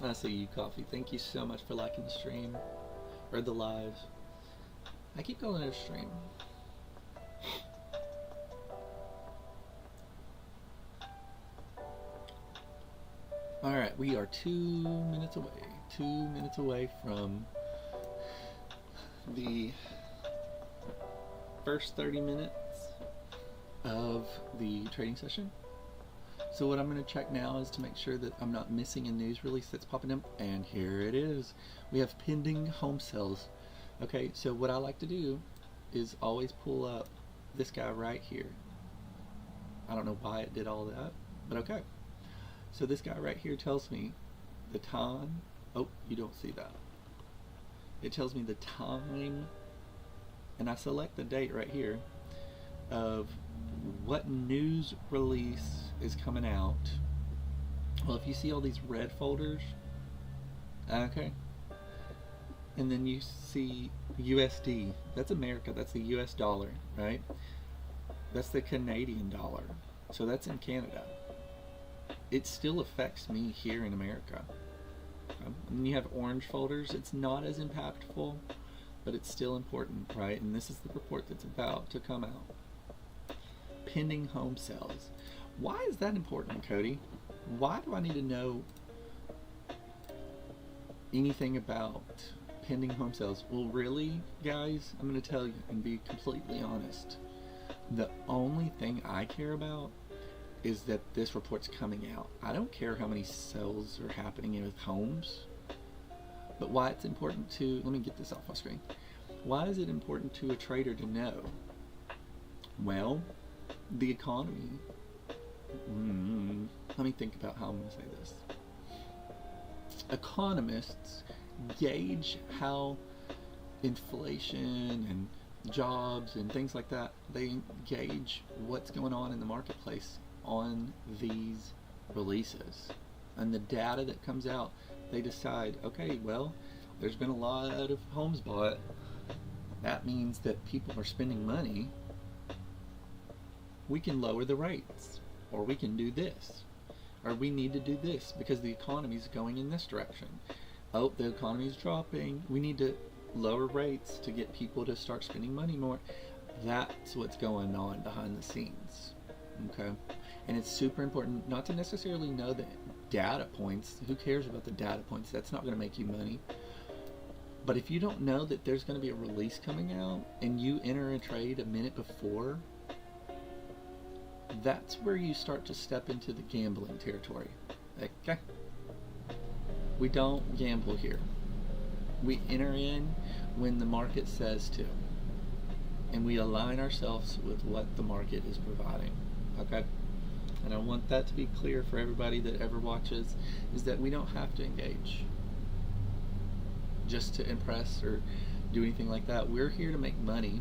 I see you, Coffee. Thank you so much for liking the stream, or the live. I keep calling it a stream. Alright, we are 2 minutes away. 2 minutes away from the first 30 minutes of the trading session. So what I'm going to check now is to make sure that I'm not missing a news release that's popping up, and here it is. We have pending home sales. Okay, so what I like to do is always pull up this guy right here. I don't know why it did all that, but okay. So this guy right here tells me the time. Oh, you don't see that. It tells me the time, and I select the date right here of what news release is coming out. Well, if you see all these red folders, okay, and then you see USD, that's America, that's the US dollar, right? That's the Canadian dollar, so that's in Canada. It still affects me here in America. And you have orange folders, it's not as impactful, but it's still important, right? And this is the report that's about to come out. Pending home sales. Why is that important, Cody? Why do I need to know anything about pending home sales? Well, really, guys, I'm going to tell you and be completely honest. The only thing I care about is that this report's coming out. I don't care how many sales are happening with homes, but why it's important to, let me get this off my screen. Why is it important to a trader to know? Well, the economy, let me think about how I'm going to say this. Economists gauge how inflation and jobs and things like that, they gauge what's going on in the marketplace on these releases. And the data that comes out, they decide, okay, well, there's been a lot of homes bought. That means that people are spending money. We can lower the rates, or we can do this, or we need to do this because the economy is going in this direction. Oh, the economy is dropping. We need to lower rates to get people to start spending money more. That's what's going on behind the scenes. Okay, and it's super important not to necessarily know the data points. Who cares about the data points? That's not going to make you money. But if you don't know that there's going to be a release coming out and you enter a trade a minute before, that's where you start to step into the gambling territory. Okay, we don't gamble here. We enter in when the market says to, and we align ourselves with what the market is providing. Okay, and I want that to be clear for everybody that ever watches, is that we don't have to engage just to impress or do anything like that. We're here to make money.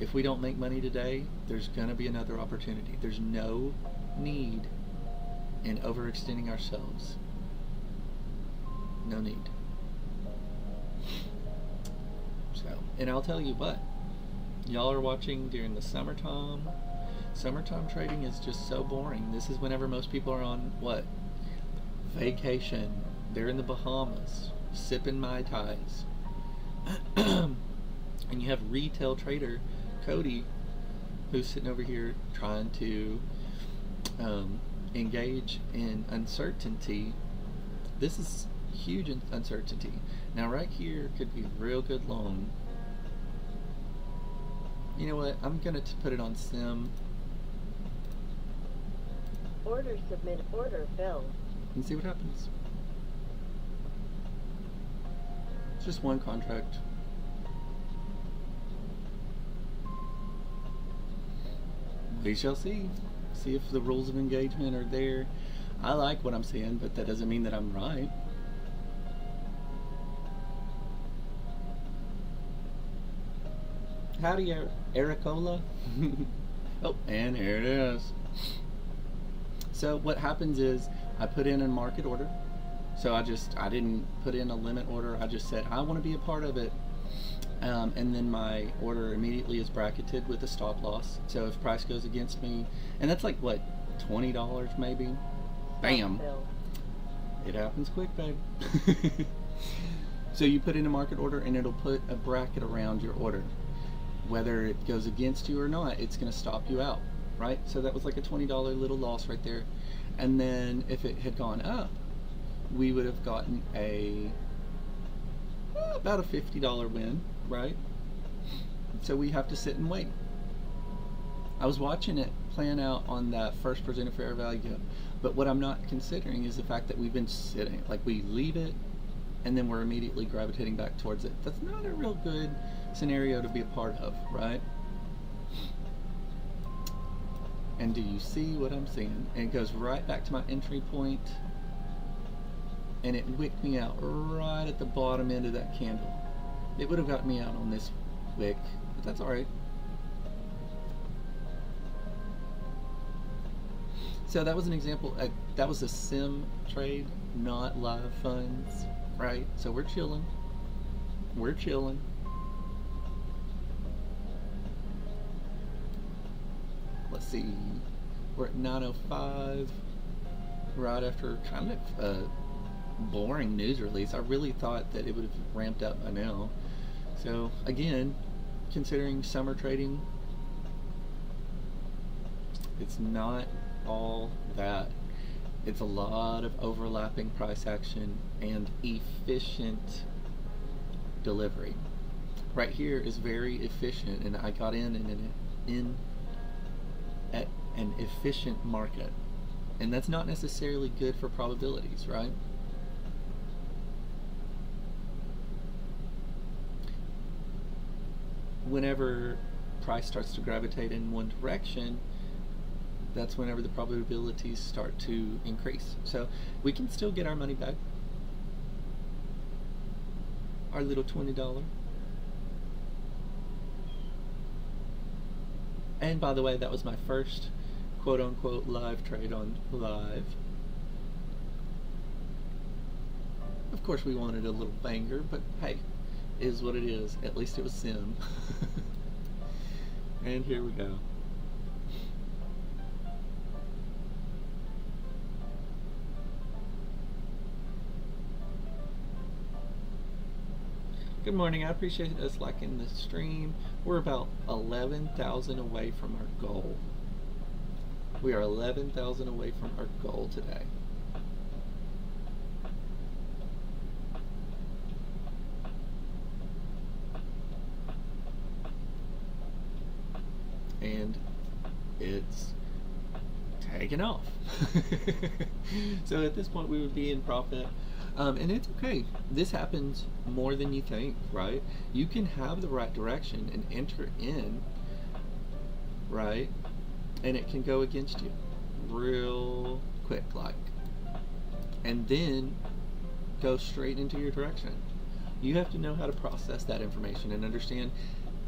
If we don't make money today, there's going to be another opportunity. There's no need in overextending ourselves. No need. So, and I'll tell you what, y'all are watching during the summertime. Summertime trading is just so boring. This is whenever most people are on what? Vacation. They're in the Bahamas, sipping Mai Tais. And you have retail trader Cody, who's sitting over here trying to engage in uncertainty. This is huge uncertainty. Now right here could be real good long. You know what? I'm going to put it on sim. Order submit, order fill. And see what happens. It's just one contract. We shall see. See if the rules of engagement are there. I like what I'm seeing, but that doesn't mean that I'm right. Howdy, Ericola. Oh, and here it is. So what happens is I put in a market order. So I didn't put in a limit order. I just said I want to be a part of it. And then my order immediately is bracketed with a stop loss. So if price goes against me, and that's like what, $20 maybe? Bam! It happens quick, babe. So you put in a market order and it'll put a bracket around your order. Whether it goes against you or not, it's going to stop you out, right? So that was like a $20 little loss right there. And then if it had gone up, we would have gotten about a $50 win, right? So we have to sit and wait. I was watching it plan out on that first presented fair value gap, but what I'm not considering is the fact that we've been sitting, like we leave it and then we're immediately gravitating back towards it. That's not a real good scenario to be a part of, right? And do you see what I'm seeing? And it goes right back to my entry point, and it wicked me out right at the bottom end of that candle. It would have got me out on this wick, but that's all right. So that was an example. That was a sim trade, not live funds, right? So we're chilling. We're chilling. Let's see. We're at 9:05, right after kind of a boring news release. I really thought that it would have ramped up by now. So again, considering summer trading, it's not all that. It's a lot of overlapping price action and efficient delivery. Right here is very efficient, and I got in at an efficient market, and that's not necessarily good for probabilities, right? Whenever price starts to gravitate in one direction, that's whenever the probabilities start to increase. So we can still get our money back, our little $20. And by the way, that was my first quote-unquote live trade on live. Of course we wanted a little banger, but hey, is what it is. At least it was sim. And here we go. Good morning. I appreciate us liking the stream. We're about 11,000 away from our goal. We are 11,000 away from our goal today. And it's taken off. So at this point we would be in profit. And it's okay. This happens more than you think, right? You can have the right direction and enter in, right? And it can go against you real quick, like. And then go straight into your direction. You have to know how to process that information and understand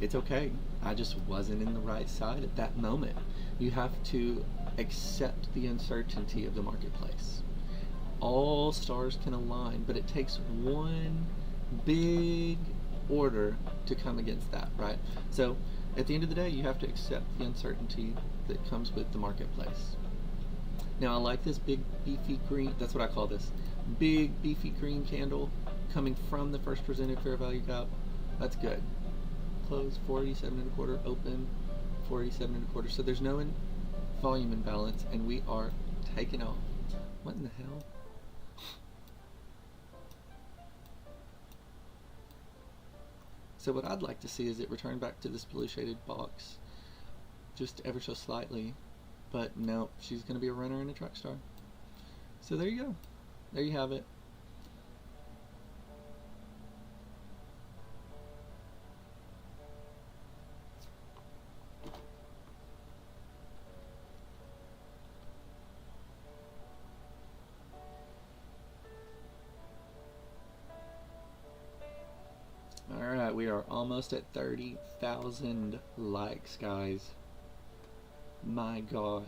it's okay. I just wasn't in the right side at that moment. You have to accept the uncertainty of the marketplace. All stars can align, but it takes one big order to come against that, right? So at the end of the day, you have to accept the uncertainty that comes with the marketplace. Now I like this big beefy green, that's what I call this, big beefy green candle coming from the first presented fair value gap. That's good. Close 47.25, open 47.25. So there's no volume imbalance, and we are taking off. What in the hell? So what I'd like to see is it return back to this blue shaded box, just ever so slightly, but no, she's going to be a runner and a track star. So there you go. There you have it. Alright, we are almost at 30,000 likes, guys. My gosh.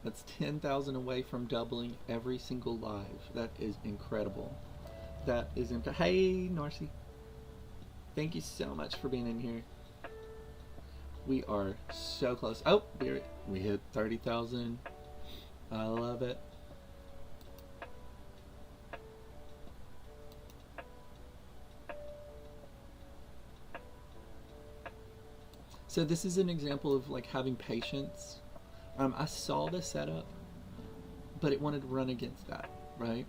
That's 10,000 away from doubling every single live. That is incredible. That is Hey, Narcy. Thank you so much for being in here. We are so close. Oh, we hit 30,000. I love it. So this is an example of like having patience I saw the setup, but it wanted to run against that, right?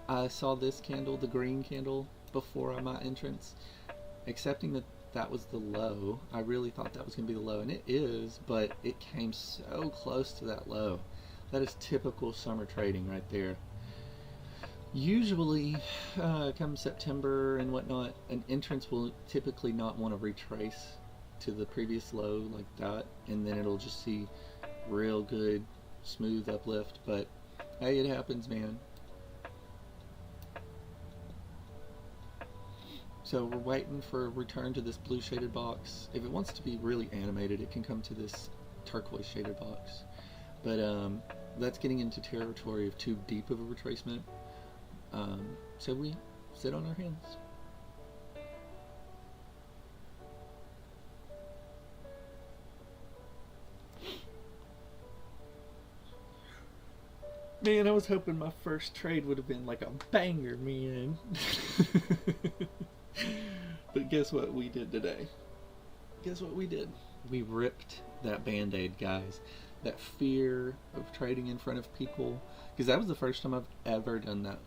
I saw this candle, the green candle, before my entrance, accepting that that was the low. I really thought that was going to be the low, and it is, but it came so close to that low. That is typical summer trading right there. Usually, come September and whatnot, an entrance will typically not want to retrace to the previous low like that, and then it'll just see real good, smooth uplift. But hey, it happens, man. So we're waiting for a return to this blue shaded box. If it wants to be really animated, it can come to this turquoise shaded box. But that's getting into territory of too deep of a retracement. So we sit on our hands. Man, I was hoping my first trade would have been like a banger, man. But guess what we did today? Guess what we did? We ripped that band-aid, guys. That fear of trading in front of people. Because that was the first time I've ever done that.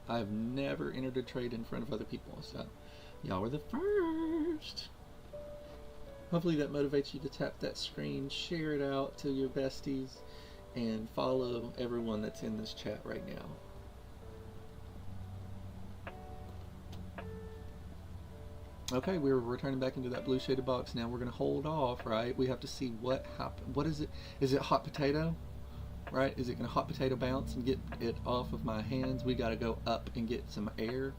I've never entered a trade in front of other people. So, y'all were the first. Hopefully that motivates you to tap that screen, share it out to your besties, and follow everyone that's in this chat right now. Okay, we're returning back into that blue shaded box. Now we're going to hold off, right? We have to see what happened. What is it? Is it hot potato? Right? Is it going to hot potato bounce and get it off of my hands? We got to go up and get some air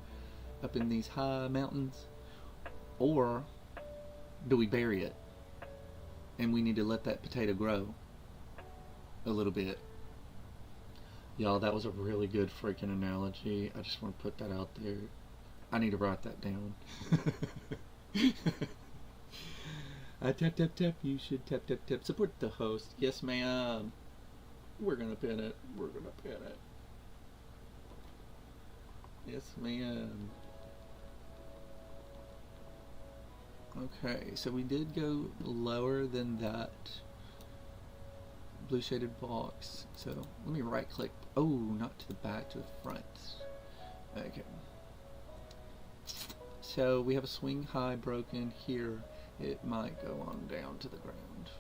up in these high mountains. Or do we bury it? And we need to let that potato grow a little bit. Y'all, that was a really good freaking analogy. I just want to put that out there. I need to write that down. I tap tap tap. You should tap tap tap. Support the host. Yes, ma'am. We're gonna pin it. We're gonna pin it. Yes, ma'am. Okay, so we did go lower than that blue shaded box. So let me right click. Oh, not to the back, to the front. Okay. So we have a swing high broken here. It might go on down to the ground.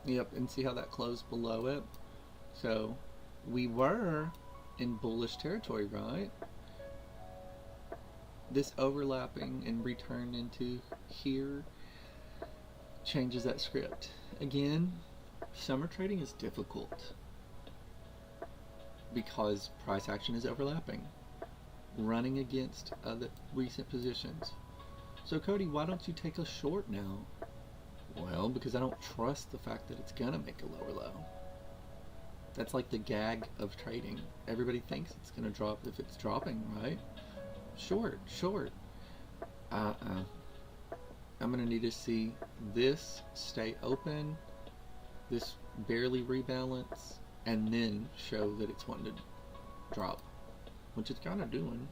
Yep, and see how that closed below it? So we were in bullish territory, right? This overlapping and return into here changes that script. Again, summer trading is difficult because price action is overlapping, running against other recent positions. So Cody, why don't you take a short now? Well, because I don't trust the fact that it's gonna make a lower low. That's like the gag of trading. Everybody thinks it's gonna drop if it's dropping, right? Short. I'm gonna need to see this stay open, this barely rebalance, and then show that it's wanting to drop, which it's kind of doing.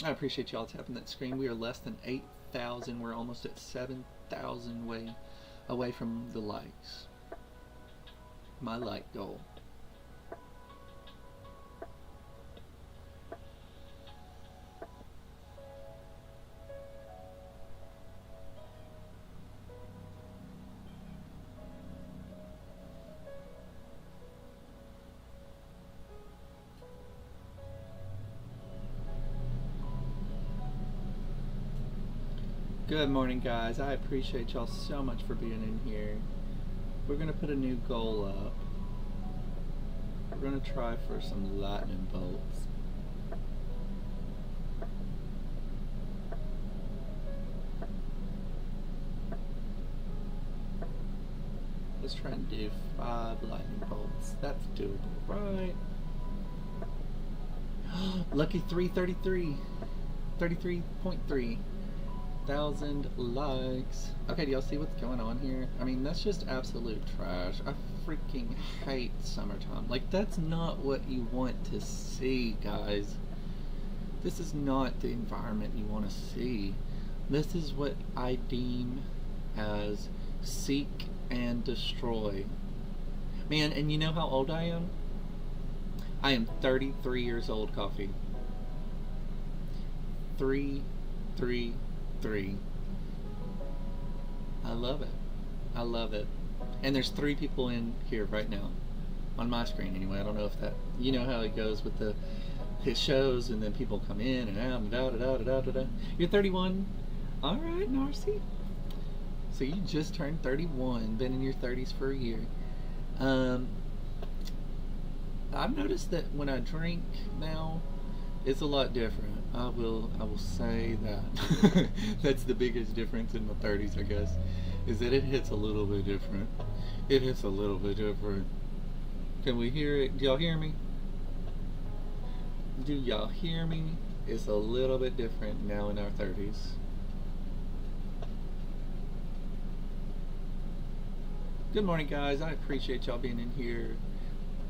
I appreciate y'all tapping that screen. We are less than 8,000. We're almost at 7,000 away from the likes. My like goal. Good morning, guys. I appreciate y'all so much for being in here. We're going to put a new goal up. We're going to try for some lightning bolts. Let's try and do 5 lightning bolts. That's doable, right? Lucky 333. 33.3. 1,000 likes. Okay, do y'all see what's going on here? I mean, that's just absolute trash. I freaking hate summertime. Like, that's not what you want to see, guys. This is not the environment you want to see. This is what I deem as seek and destroy. Man, and you know how old I am? I am 33 years old, Coffee. 333. I love it. I love it. And there's 3 people in here right now. On my screen anyway. I don't know if that, you know how it goes with his shows and then people come in and out and da. You're 31? Alright, Narcy. So you just turned 31, been in your 30s for a year. I've noticed that when I drink now, it's a lot different. I will say that. That's the biggest difference in my 30s, I guess, is that it hits a little bit different. It hits a little bit different. Can we hear it? Do y'all hear me? Do y'all hear me? It's a little bit different now in our 30s. Good morning, guys. I appreciate y'all being in here.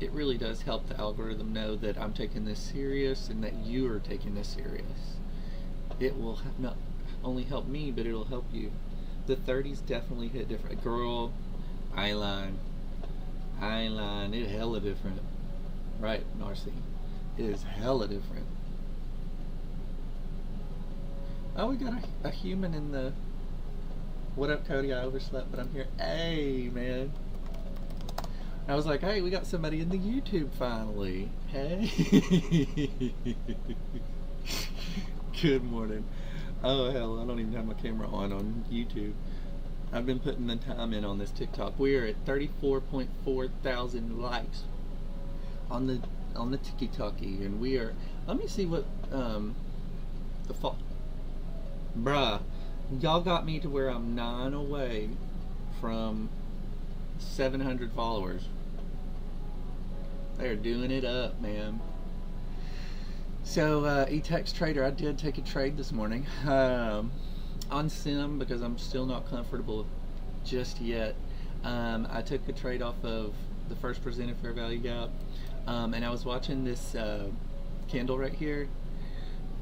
It really does help the algorithm know that I'm taking this serious and that you are taking this serious. It will not only help me, but it'll help you. The 30s definitely hit different. Girl, eyeline, it hella different. Right, Narcy? It is hella different. Oh, we got a human in the... What up, Cody? I overslept, but I'm here. Hey, man. I was like, hey, we got somebody in the YouTube finally. Hey. Good morning. Oh, hell, I don't even have my camera on YouTube. I've been putting the time in on this TikTok. We are at 34.4 thousand likes on the TikToky, and we are. Let me see what bruh, y'all got me to where I'm 9 away from 700 followers. They're doing it up, man. So ICTTrader, I did take a trade this morning on Sim because I'm still not comfortable just yet. I took a trade off of the first presented fair value gap, and I was watching this candle right here.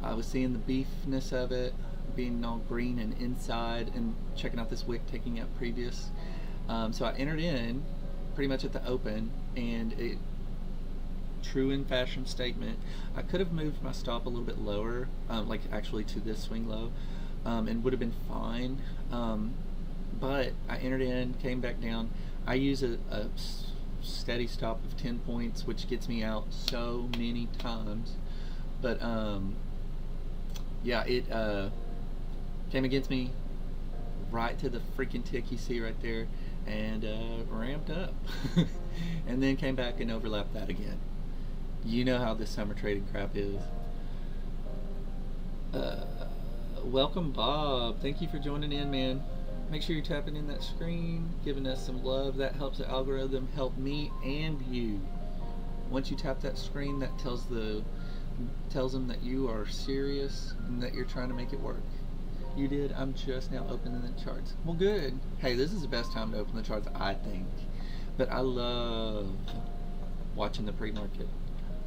I was seeing the beefness of it being all green and inside, and checking out this wick taking out previous. So I entered in pretty much at the open, and it true in fashion statement. I could have moved my stop a little bit lower, like actually to this swing low, and would have been fine. But I entered in, came back down. I use a steady stop of 10 points, which gets me out so many times. But yeah, it came against me right to the freaking tick you see right there, and ramped up. And then came back and overlapped that again. You know how this summer trading crap is. Welcome, Bob. Thank you for joining in, man. Make sure you're tapping in that screen, giving us some love. That helps the algorithm help me and you. Once you tap that screen, that tells them that you are serious and that you're trying to make it work. You did. I'm just now opening the charts. Well, good. Hey, this is the best time to open the charts, I think. But I love watching the pre-market.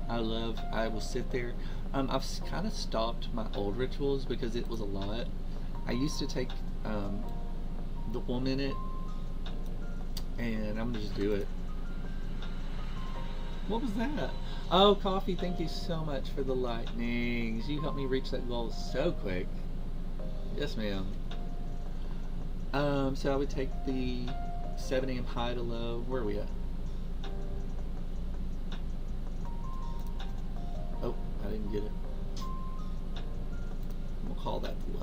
I will sit there. I've kind of stopped my old rituals because it was a lot. I used to take the 1 minute, and I'm gonna just do it. What was that? Oh, Coffee, thank you so much for the lightnings. You helped me reach that goal so quick. Yes, ma'am. So I would take the 7 a.m. high to low. Where are we at? Oh, I didn't get it. We'll call that the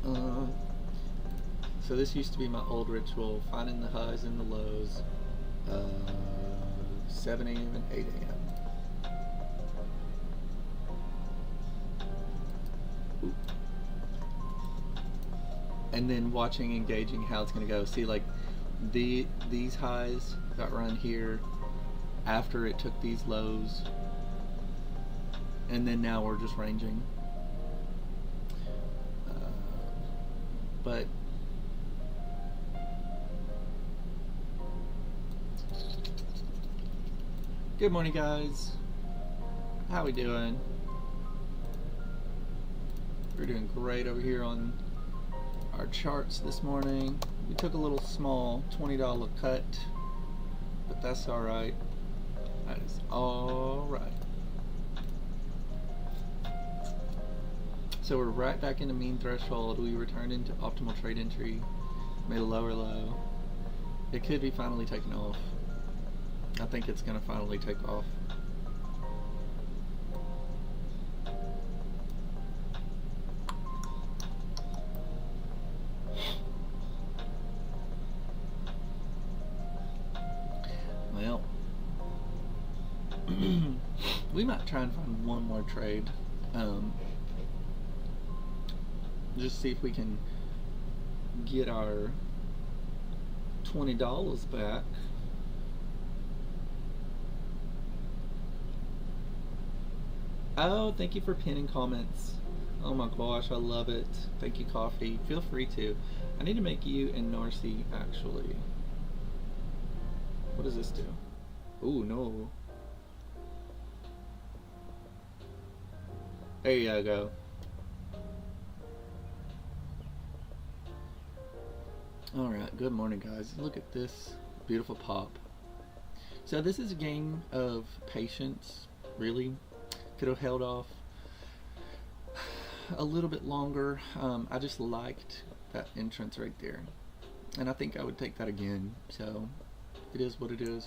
low. So this used to be my old ritual, finding the highs and the lows, 7 a.m. and 8 a.m. And then watching and gauging how it's going to go. See, like these highs got run here after it took these lows, and then now we're just ranging. but good morning, guys. How we doing? We're doing great over here on our charts this morning. We took a little small $20 cut, but that's all right. That is all right. So we're right back into mean threshold. We returned into optimal trade entry, made a lower low. It could be finally taking off. I think it's going to finally take off. Well, we might try and find one more trade. Just see if we can get our $20 back. Oh, thank you for pinning comments. Oh my gosh, I love it. Thank you, Coffee. Feel free to. I need to make you and Narcy, actually. What does this do? Ooh, no. There you go. Alright, good morning, guys. Look at this beautiful pop. So this is a game of patience, really. Could have held off a little bit longer. I just liked that entrance right there, and I think I would take that again. So it is what it is.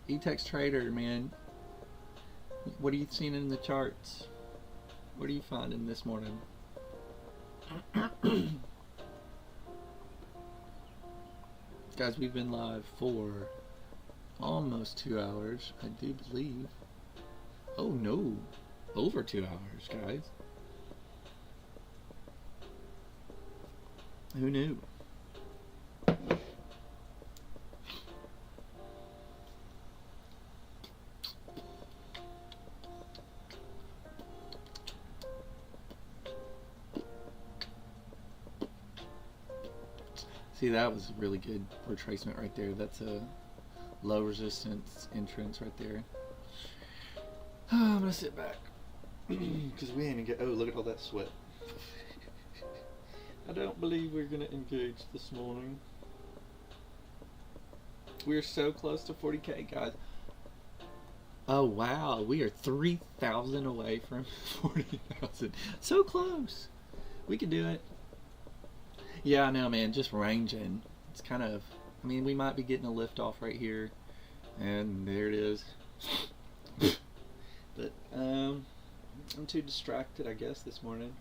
ICTTrader, man, what are you seeing in the charts? What are you finding this morning? Guys, we've been live for almost 2 hours, I do believe. Oh no, over 2 hours, guys. Who knew? See, that was a really good retracement right there. That's a low resistance entrance right there. I'm gonna sit back because we ain't even get. Oh, look at all that sweat. I don't believe we're gonna engage this morning. We're so close to 40K, guys. Oh wow, we are 3,000 away from 40,000. So close. We can do it. Yeah, I know, man, just ranging. It's kind of, I mean, we might be getting a lift off right here, and there it is. But I'm too distracted, I guess, this morning.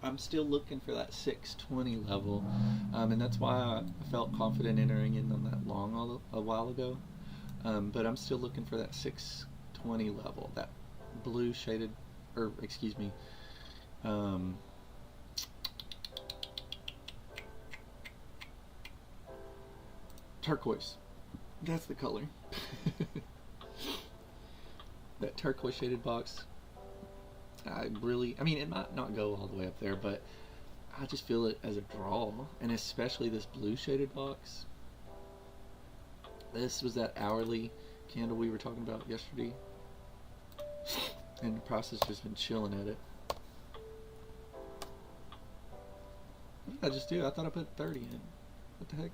I'm still looking for that 620 level, and that's why I felt confident entering in on that long a while ago. But I'm still looking for that 620 level, that blue shaded, or excuse me, turquoise. That's the color. That turquoise shaded box. I mean, it might not go all the way up there, but I just feel it as a draw, and especially this blue shaded box. This was that hourly candle we were talking about yesterday, and the price has just been chilling at it. What did I just do? I thought I put 30 in. What the heck?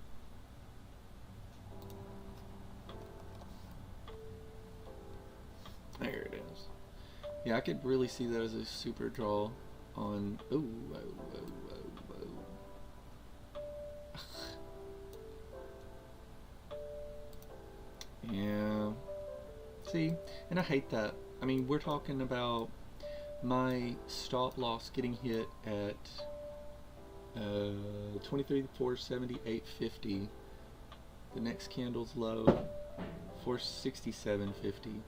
There it is. Yeah, I could really see that as a super draw on. Ooh, whoa, whoa, whoa, whoa. Yeah. See, and I hate that. I mean, we're talking about my stop loss getting hit at 23,470, 850. The next candle's low, 467.50.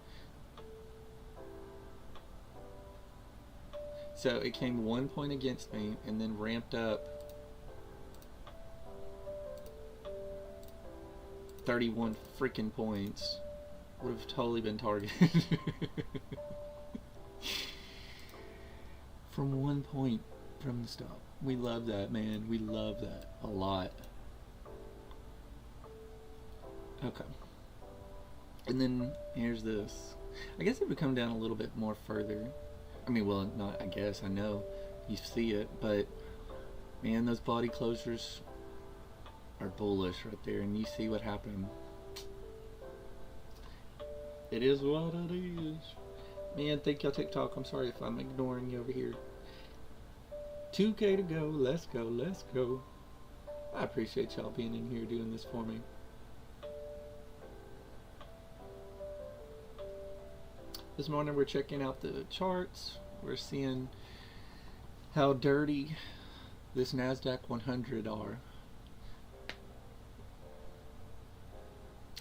So it came 1 point against me and then ramped up 31 freaking points would have totally been targeted. From one point from the stop. We love that, man. We love that a lot. Okay. And then here's this. I guess it would come down a little bit more further. I mean, well, not I guess. I know you see it, but man, those body closures are bullish right there, and you see what happened. It is what it is. Man, thank y'all TikTok. I'm sorry if I'm ignoring you over here. 2K to go. Let's go. Let's go. I appreciate y'all being in here doing this for me. This morning we're checking out the charts. We're seeing how dirty this NASDAQ 100 are.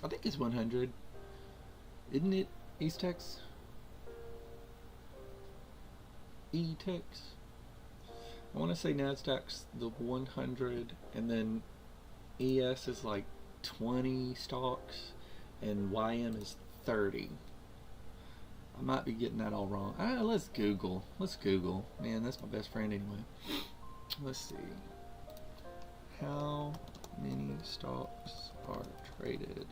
I think it's 100. Isn't it Eastex? E-Tex? I want to say NASDAQ's the 100, and then ES is like 20 stocks, and YM is 30. I might be getting that all wrong. Let's Google. Let's Google. Man, that's my best friend anyway. Let's see. How many stocks are traded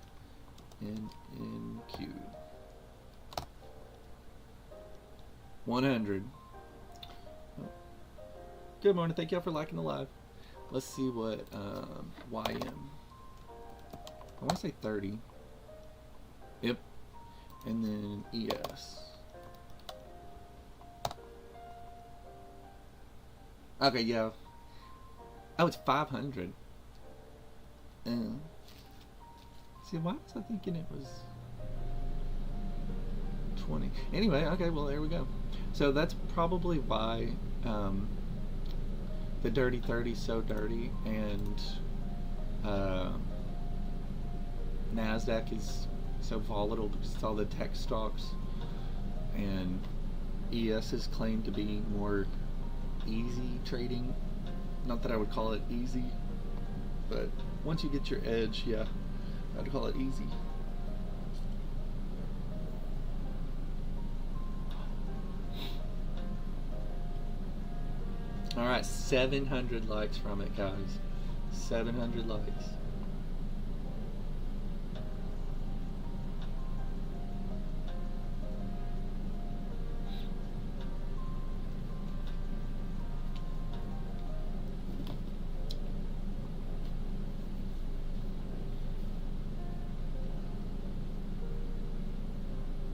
in NQ? 100. Good morning. Thank y'all for liking the live. Let's see what YM. I want to say 30. Yep. And then ES. Okay, yeah. Oh, it's 500. See, why was I thinking it was 20? Anyway, okay, well, there we go. So that's probably why the dirty 30 is so dirty, and NASDAQ is so volatile because it's all the tech stocks, and ES is claimed to be more easy trading. Not that I would call it easy, but once you get your edge, yeah, I'd call it easy. Alright, 700 likes from it, guys. 700 likes.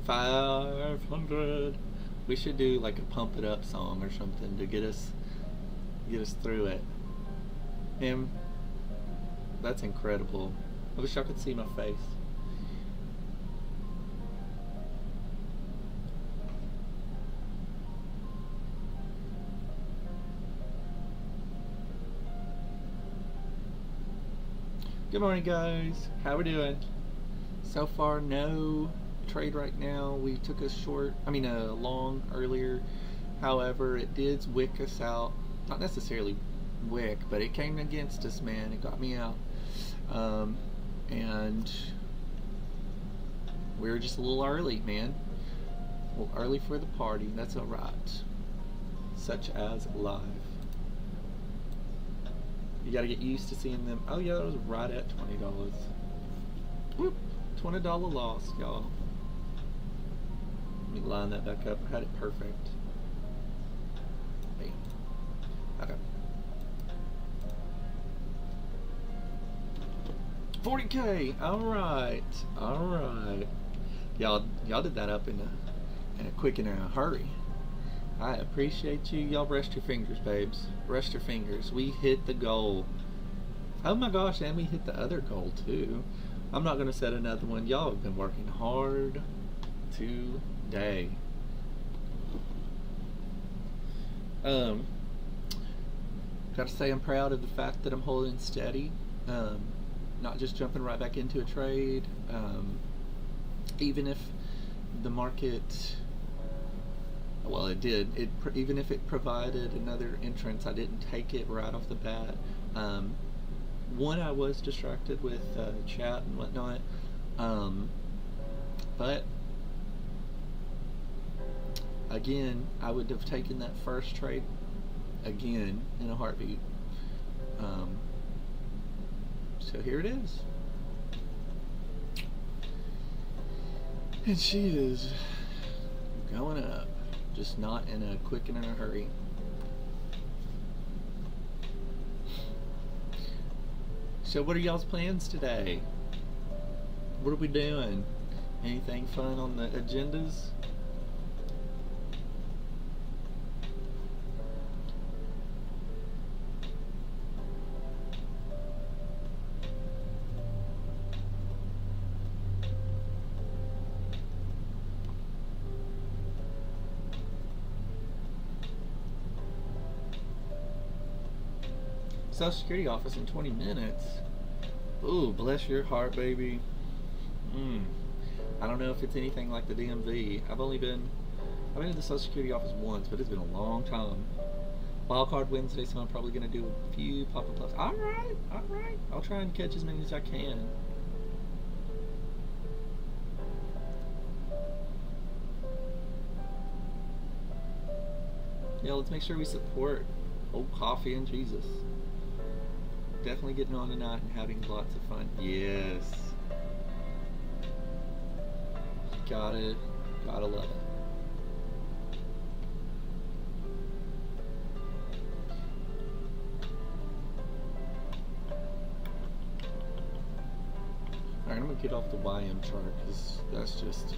$500. We should do like a pump it up song or something to get us through it. And that's incredible. I wish I could see my face. Good morning, guys. How we doing? So far, no trade right now. We took a long earlier. However, it did wick us out. Not necessarily wick, but it came against us, man. It got me out. And we were just a little early, man. A little early for the party. That's alright. Such as live. You gotta get used to seeing them. Oh yeah, that was right at $20. Whoop. $20 loss, y'all. Let me line that back up. I had it perfect. Bam. Okay. 40K. Alright. Alright. Y'all did that up in a quick and in a hurry. I appreciate you. Y'all rest your fingers, babes. Rest your fingers. We hit the goal. Oh my gosh, and we hit the other goal too. I'm not going to set another one. Y'all have been working hard today. Got to say I'm proud of the fact that I'm holding steady. Not just jumping right back into a trade. Even if the market... Well, it did. Even if it provided another entrance, I didn't take it right off the bat. One, I was distracted with chat and whatnot. But again, I would have taken that first trade again in a heartbeat. So here it is. And she is going up, just not in a quick and in a hurry. So what are y'all's plans today? What are we doing? Anything fun on the agendas? Social Security office in 20 minutes. Ooh, bless your heart, baby. I don't know if it's anything like the DMV. I've been to the Social Security office once, but it's been a long time. Wildcard Wednesday, so I'm probably gonna do a few pop-up puffs. All right. I'll try and catch as many as I can. Yeah, let's make sure we support Old Coffee and Jesus. Definitely getting on tonight and having lots of fun. Yes. Gotta love it. Alright, I'm gonna get off the YM chart because that's just...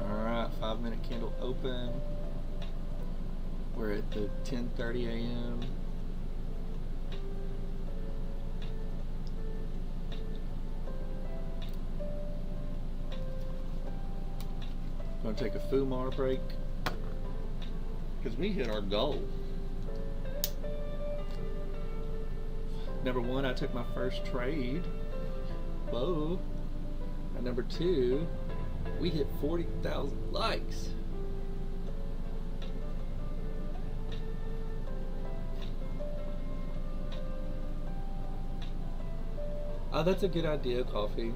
Alright, 5-minute candle open. We're at the 10:30 a.m. Gonna take a FUMAR break because we hit our goal. Number one, I took my first trade. Whoa. And number two, we hit 40,000 likes. Oh, that's a good idea, Coffee.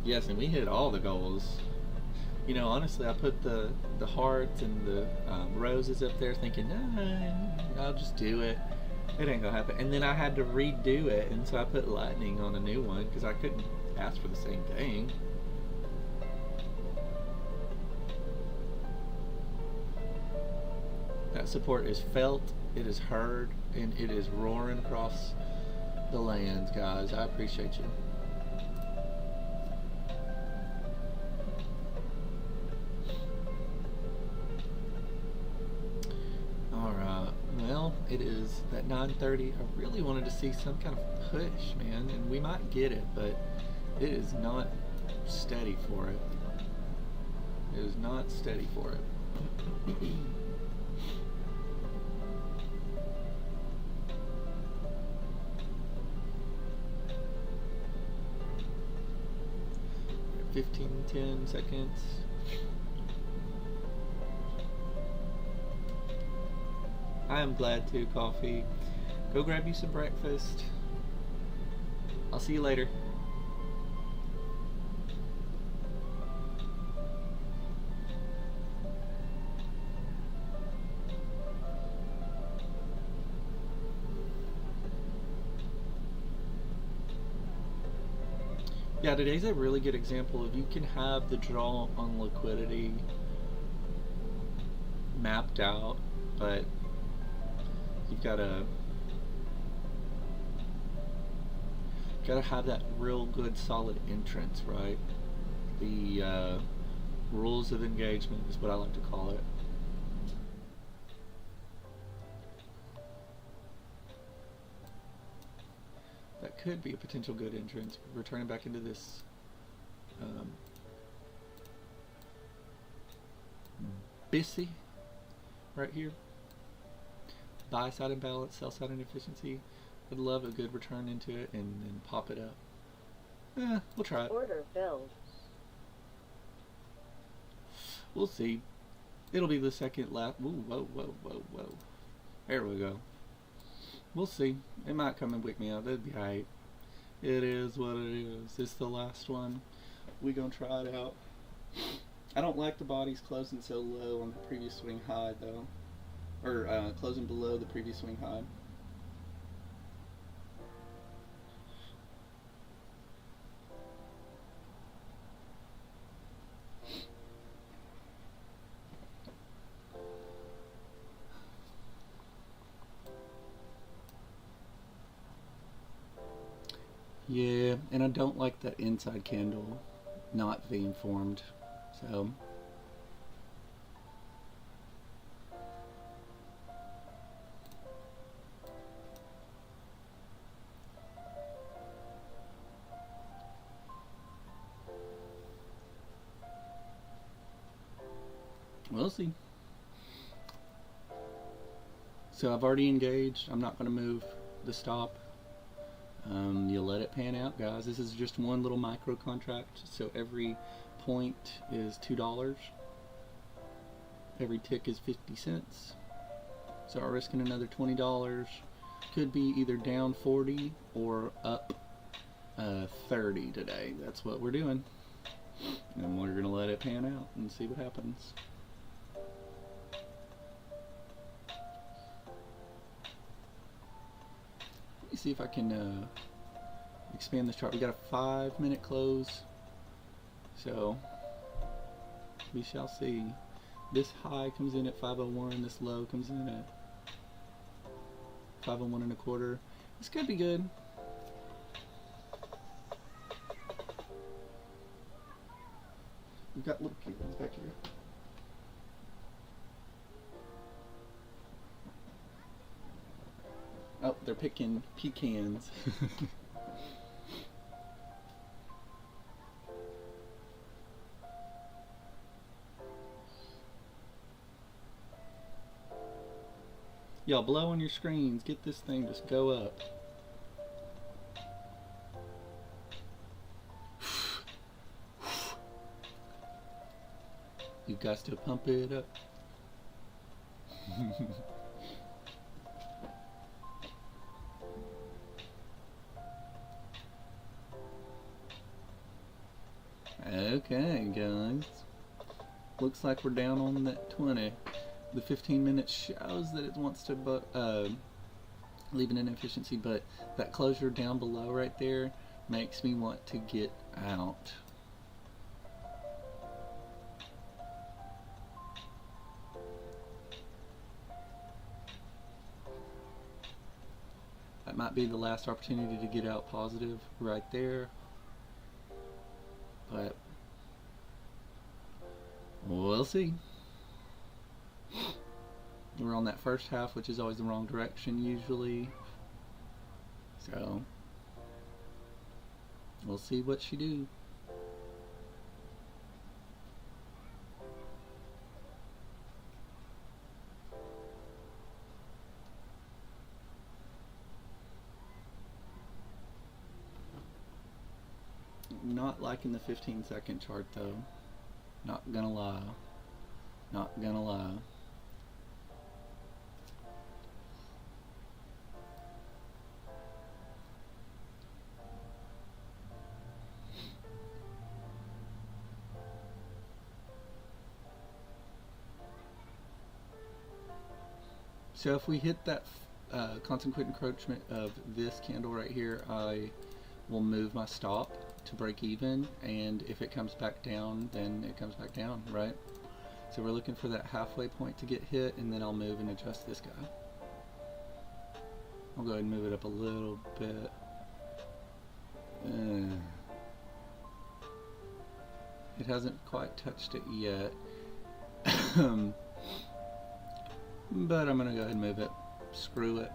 Yes, and we hit all the goals. You know, honestly, I put the hearts and the roses up there thinking, nah, I'll just do it. It ain't gonna happen. And then I had to redo it, and so I put lightning on a new one because I couldn't ask for the same thing. That support is felt, it is heard, and it is roaring across the lands, guys. I appreciate you. Alright, well, it is at 9:30. I really wanted to see some kind of push, man, and we might get it, but it is not steady for it. It is not steady for it. 10 seconds. I am glad to, Coffee. Go grab you some breakfast. I'll see you later. Yeah, today's a really good example of you can have the draw on liquidity mapped out, but you've gotta have that real good solid entrance, right? The rules of engagement is what I like to call it. That could be a potential good entrance. We're turning back into this busy right here. Buy side imbalance, sell side inefficiency. I'd love a good return into it and then pop it up. We'll try it. Order filled. We'll see. It'll be the second lap. Ooh, whoa. There we go. We'll see. It might come and wake me up. That'd be alright. It is what it is. It's the last one. We gonna try it out. I don't like the bodies closing so low on the previous swing high though, or closing below the previous swing high. Yeah, and I don't like that inside candle not being formed, so we'll see. So I've already engaged. I'm not going to move the stop. You let it pan out, guys. This is just one little micro contract, so every point is $2. Every tick is 50 cents. So I'm risking another $20. Could be either down 40 or up 30 today. That's what we're doing. And we're going to let it pan out and see what happens. Let me see if I can expand this chart. We got a 5-minute close, so we shall see. This high comes in at 501. This low comes in at 501 and a quarter. This could be good. We've got little cute ones back here. Oh, they're picking pecans. Y'all blow on your screens. Get this thing just go up. You got to pump it up. Okay, guys. Looks like we're down on that 20. The 15 minutes shows that it wants to leave an inefficiency, but that closure down below right there makes me want to get out. That might be the last opportunity to get out positive right there, but we'll see. We're on that first half, which is always the wrong direction usually, so we'll see what she do. Not liking the 15-second chart though. Not gonna lie. Not gonna lie. So if we hit that consequent encroachment of this candle right here, I will move my stop to break even, and if it comes back down, then it comes back down, right? So we're looking for that halfway point to get hit, and then I'll move and adjust this guy. I'll go ahead and move it up a little bit. It hasn't quite touched it yet. But I'm gonna go ahead and move it. Screw it.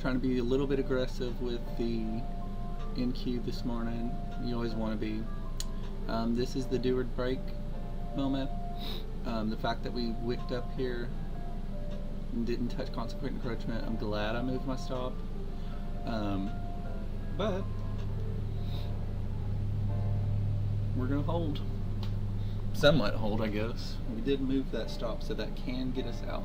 Trying to be a little bit aggressive with the NQ this morning. You always want to be. This is the do or break moment. The fact that we wicked up here and didn't touch consequent encroachment, I'm glad I moved my stop. But we're gonna hold. Somewhat hold, I guess. We did move that stop, so that can get us out.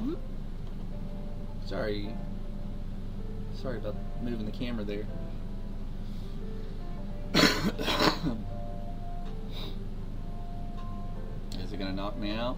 Whoop. Sorry about moving the camera there. Is it gonna knock me out?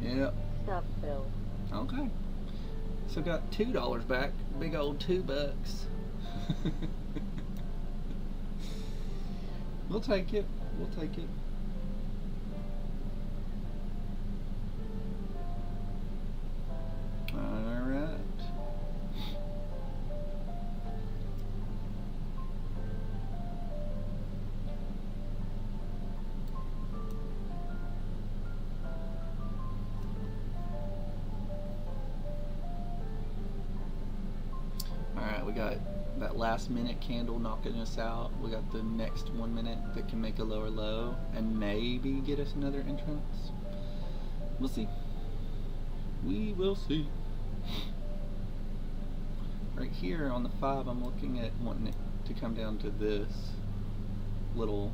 Yep. Stop bill. Okay. So got $2 back. Big old $2. We'll take it. We'll take it. All right. We got that last minute candle knocking us out. We got the next 1 minute that can make a lower low and maybe get us another entrance. We'll see. We will see. Right here on the 5, I'm looking at wanting it to come down to this little,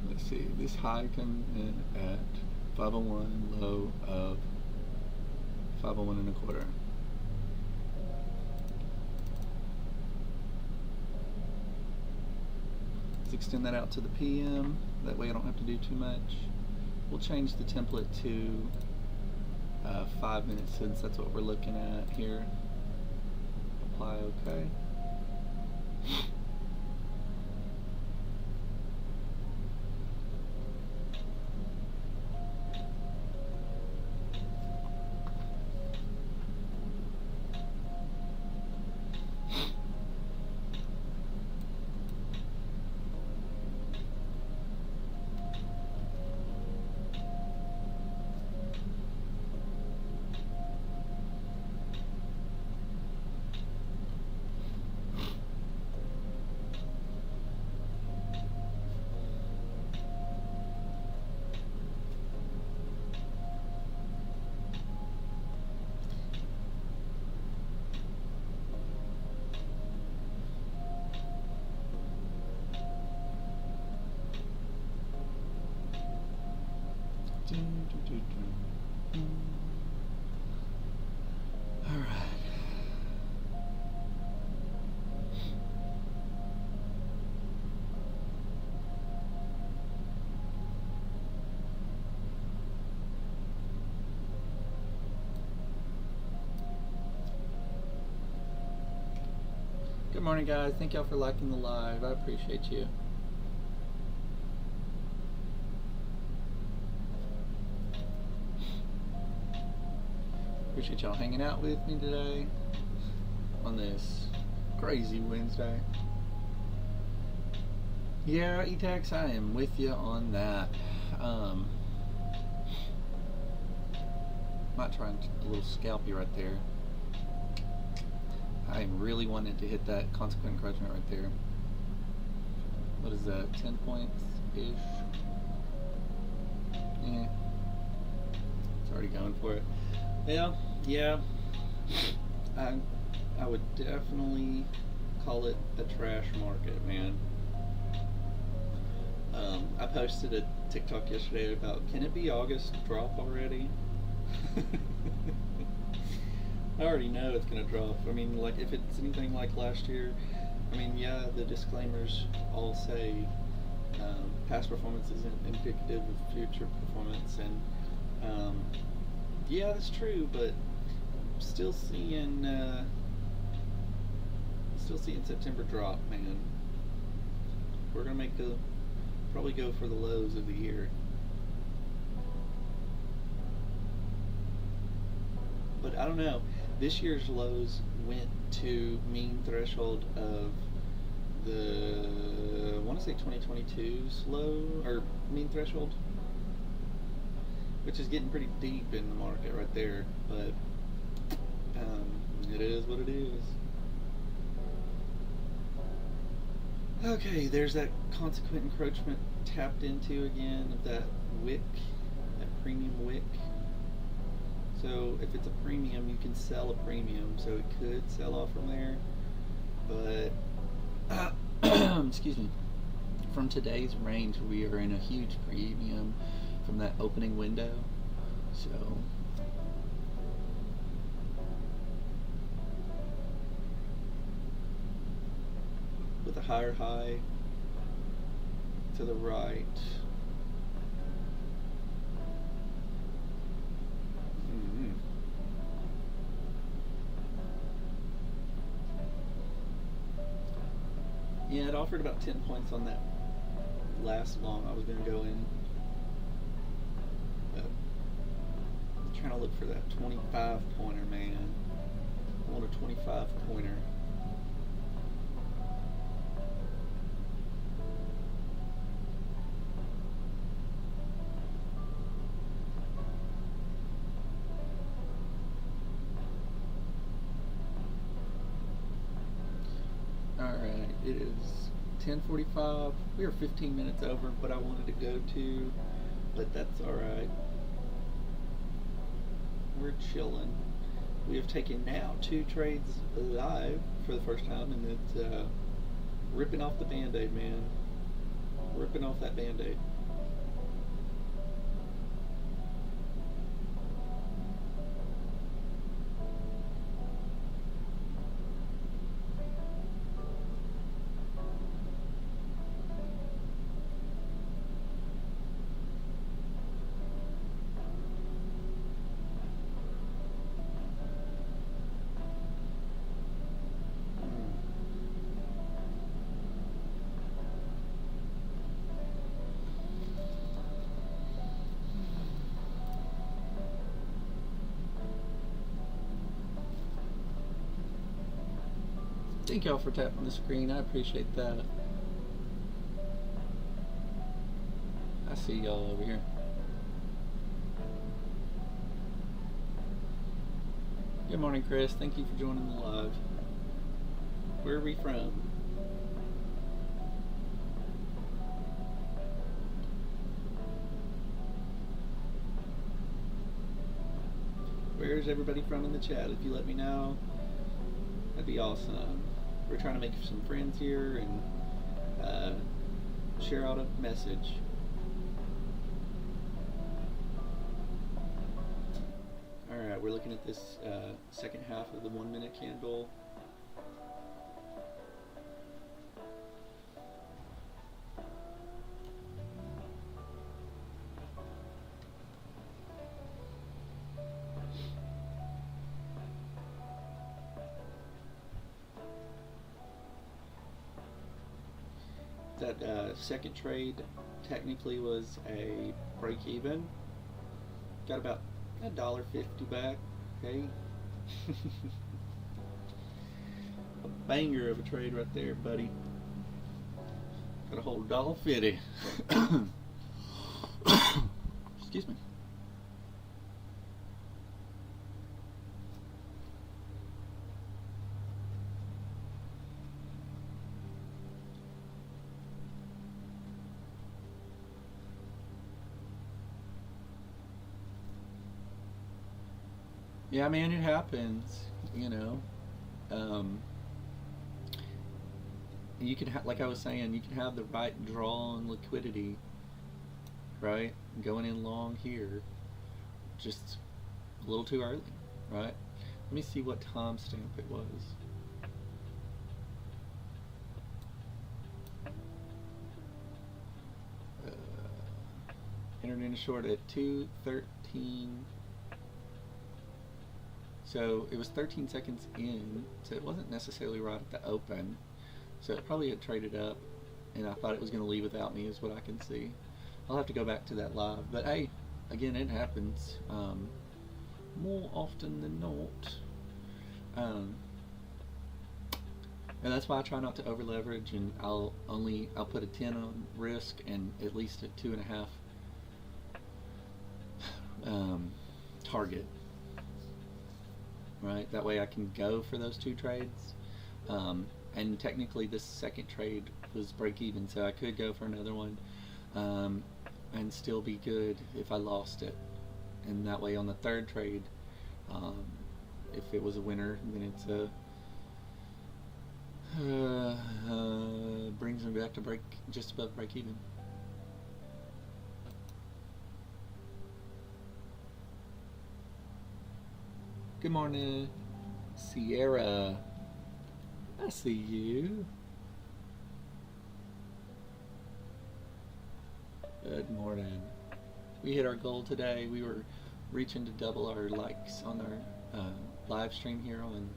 let's see, this high comes in at 501, low of 501 1/4. Let's extend that out to the PM. That way I don't have to do too much. We'll change the template to 5 minutes since that's what we're looking at here. Apply OK. All right. Good morning, guys. Thank y'all for liking the live. I appreciate you. Appreciate y'all hanging out with me today on this crazy Wednesday. Yeah, E-Tax, I am with you on that. Might try a little scalpy right there. I really wanted to hit that consequent encroachment right there. What is that, 10 points-ish? Yeah. It's already going for it. Yeah. I would definitely call it a trash market, man. I posted a TikTok yesterday about, can it be August drop already? I already know it's going to drop. I mean, like, if it's anything like last year, I mean, yeah, the disclaimers all say past performance isn't indicative of future performance, and yeah, that's true, but still seeing September drop, man. We're gonna probably go for the lows of the year. But I don't know. This year's lows went to mean threshold of the, I want to say 2022 slow, or mean threshold, which is getting pretty deep in the market right there, but it is what it is. Okay, there's that consequent encroachment tapped into again of that wick, that premium wick. So if it's a premium, you can sell a premium, so it could sell off from there, but excuse me, from today's range we are in a huge premium from that opening window, so with a higher high to the right. Yeah, it offered about 10 points on that last long I was going to go in. But I'm trying to look for that 25 pointer, man. I want a 25 pointer. Alright, it is 10:45. We are 15 minutes over what I wanted to go to, but that's alright. We're chilling. We have taken now 2 trades live for the first time, and it's ripping off the band-aid, man. Ripping off that band-aid. Thank y'all for tapping the screen. I appreciate that. I see y'all over here. Good morning, Chris. Thank you for joining the live. Where are we from? Where's everybody from in the chat? If you let me know, that'd be awesome. We're trying to make some friends here and share out a message. Alright, we're looking at this second half of the 1 minute candle. That second trade technically was a break even. Got about $1.50 back. Okay. A banger of a trade right there, buddy. Got a whole $1.50. Excuse me. Yeah, man, it happens, you know. You can like I was saying, you can have the right draw on liquidity, right? Going in long here, just a little too early, right? Let me see what timestamp it was. Entered in a short at 2:13. So it was 13 seconds in, so it wasn't necessarily right at the open. So it probably had traded up, and I thought it was going to leave without me, is what I can see. I'll have to go back to that live. But hey, again, it happens more often than not. And that's why I try not to over leverage, and I'll put a 10 on risk and at least a 2.5 target. Right, that way I can go for those 2 trades. And technically this second trade was break even, so I could go for another one and still be good if I lost it. And that way on the third trade, if it was a winner, then it's brings me back to just above break even. Good morning, Sierra. I see you. Good morning. We hit our goal today. We were reaching to double our likes on our live stream here on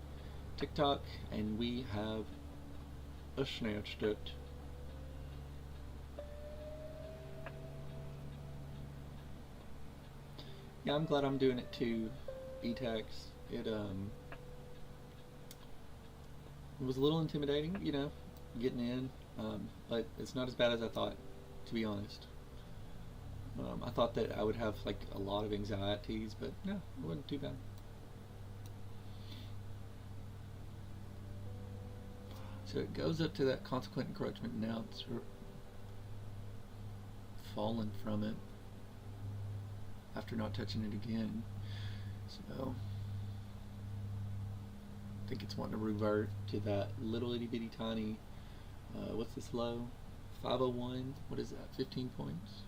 TikTok, and we have snatched it. Yeah, I'm glad I'm doing it too, BTAX. It was a little intimidating, you know, getting in, but it's not as bad as I thought, to be honest. I thought that I would have like a lot of anxieties, but no, it wasn't too bad. So it goes up to that consequent encroachment. Now it's fallen from it after not touching it again. So I think it's wanting to revert to that little itty bitty tiny, what's this low? 501, what is that, 15 points?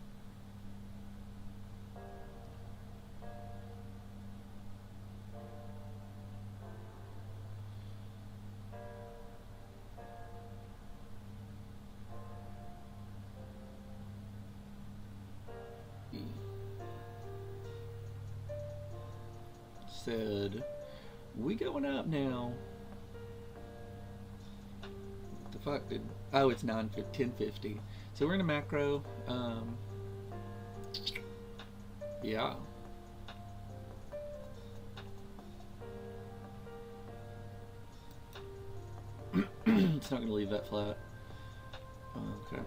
Said, we going up now. What the fuck did, oh, it's 1050. So we're in a macro. Yeah. It's not gonna leave that flat. Okay.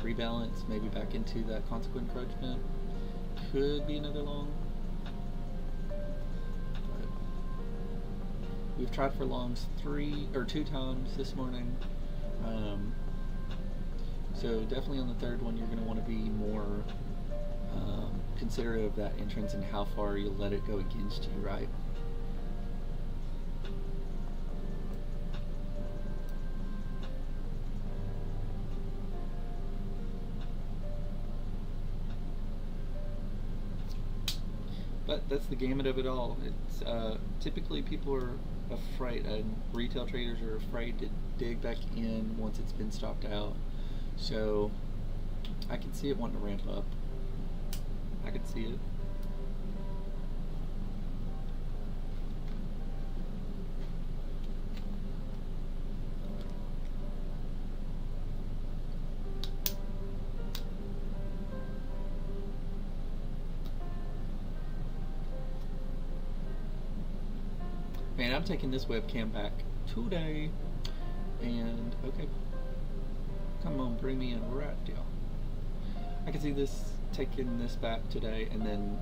Rebalance, maybe back into that consequent encroachment. Could be another long. But we've tried for longs 2 times this morning. So definitely on the third one, you're going to want to be more considerate of that entrance and how far you'll let it go against you, right? But that's the gamut of it all. It's typically people are afraid, retail traders are afraid to dig back in once it's been stopped out. So I can see it wanting to ramp up. I can see it. Man, I'm taking this webcam back today, and okay, come on, bring me in right deal. I can see this taking this back today, and then